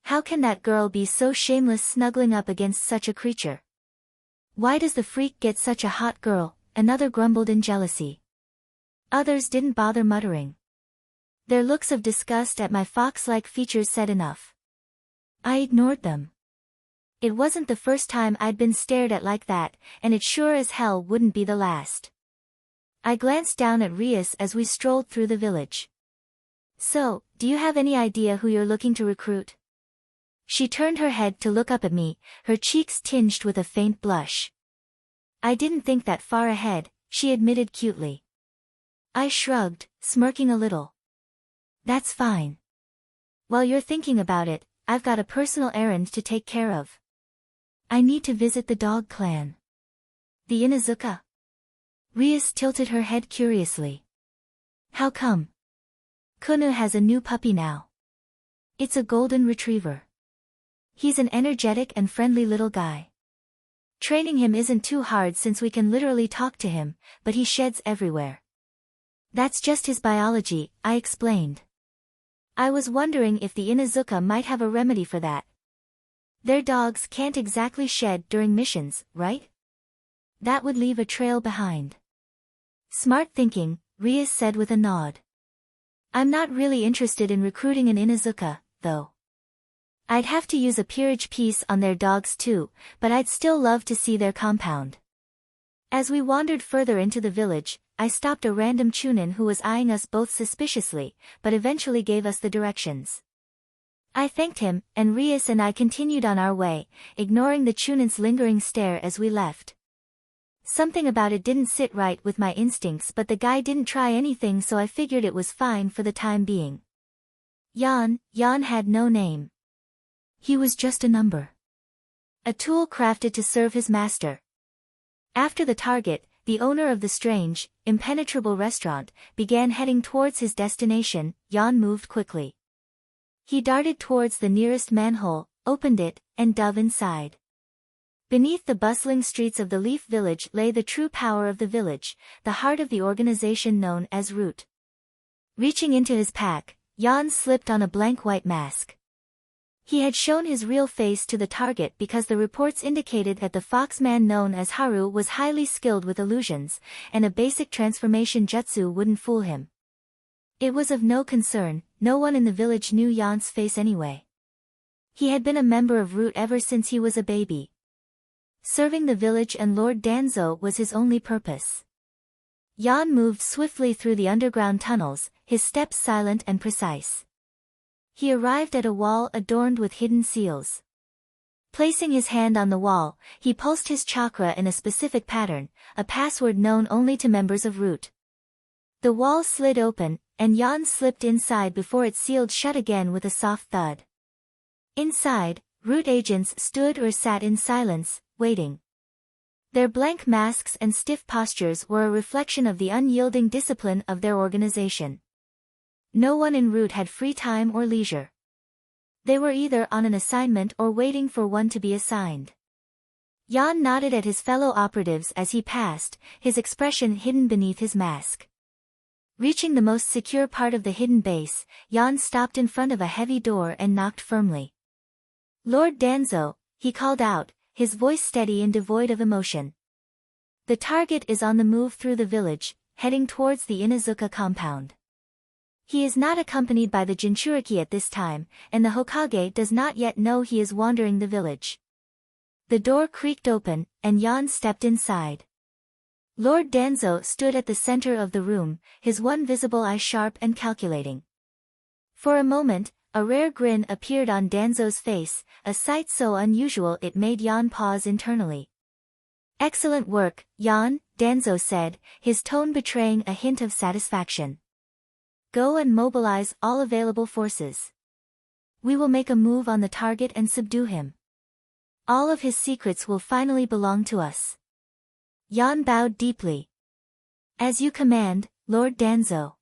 How can that girl be so shameless snuggling up against such a creature? Why does the freak get such a hot girl? Another grumbled in jealousy. Others didn't bother muttering. Their looks of disgust at my fox-like features said enough. I ignored them. It wasn't the first time I'd been stared at like that, and it sure as hell wouldn't be the last. I glanced down at Rias as we strolled through the village. So, do you have any idea who you're looking to recruit? She turned her head to look up at me, her cheeks tinged with a faint blush. I didn't think that far ahead, she admitted cutely. I shrugged, smirking a little. That's fine. While you're thinking about it, I've got a personal errand to take care of. I need to visit the dog clan. The Inuzuka? Rias tilted her head curiously. How come? Kunou has a new puppy now. It's a golden retriever. He's an energetic and friendly little guy. Training him isn't too hard since we can literally talk to him, but he sheds everywhere. That's just his biology, I explained. I was wondering if the Inuzuka might have a remedy for that. Their dogs can't exactly shed during missions, right? That would leave a trail behind. Smart thinking, Rias said with a nod. I'm not really interested in recruiting an Inuzuka, though. I'd have to use a peerage piece on their dogs too, but I'd still love to see their compound. As we wandered further into the village, I stopped a random Chunin who was eyeing us both suspiciously, but eventually gave us the directions. I thanked him, and Rias and I continued on our way, ignoring the Chunin's lingering stare as we left. Something about it didn't sit right with my instincts, but the guy didn't try anything, so I figured it was fine for the time being. Jan had no name. He was just a number. A tool crafted to serve his master. After the target, the owner of the strange, impenetrable restaurant, began heading towards his destination. Jan moved quickly. He darted towards the nearest manhole, opened it, and dove inside. Beneath the bustling streets of the Leaf Village lay the true power of the village, the heart of the organization known as Root. Reaching into his pack, Jan slipped on a blank white mask. He had shown his real face to the target because the reports indicated that the foxman known as Haru was highly skilled with illusions, and a basic transformation jutsu wouldn't fool him. It was of no concern, no one in the village knew Jan's face anyway. He had been a member of Root ever since he was a baby. Serving the village and Lord Danzo was his only purpose. Jan moved swiftly through the underground tunnels, his steps silent and precise. He arrived at a wall adorned with hidden seals. Placing his hand on the wall, he pulsed his chakra in a specific pattern, a password known only to members of Root. The wall slid open, and Jan slipped inside before it sealed shut again with a soft thud. Inside, Root agents stood or sat in silence, waiting. Their blank masks and stiff postures were a reflection of the unyielding discipline of their organization. No one en route had free time or leisure. They were either on an assignment or waiting for one to be assigned. Jan nodded at his fellow operatives as he passed, his expression hidden beneath his mask. Reaching the most secure part of the hidden base, Jan stopped in front of a heavy door and knocked firmly. "Lord Danzo," he called out, his voice steady and devoid of emotion. "The target is on the move through the village, heading towards the Inuzuka compound. He is not accompanied by the Jinchuriki at this time, and the Hokage does not yet know he is wandering the village." The door creaked open, and Jan stepped inside. Lord Danzo stood at the center of the room, his one visible eye sharp and calculating. For a moment, a rare grin appeared on Danzo's face, a sight so unusual it made Jan pause internally. "Excellent work, Jan," Danzo said, his tone betraying a hint of satisfaction. "Go and mobilize all available forces. We will make a move on the target and subdue him. All of his secrets will finally belong to us." Jan bowed deeply. "As you command, Lord Danzo."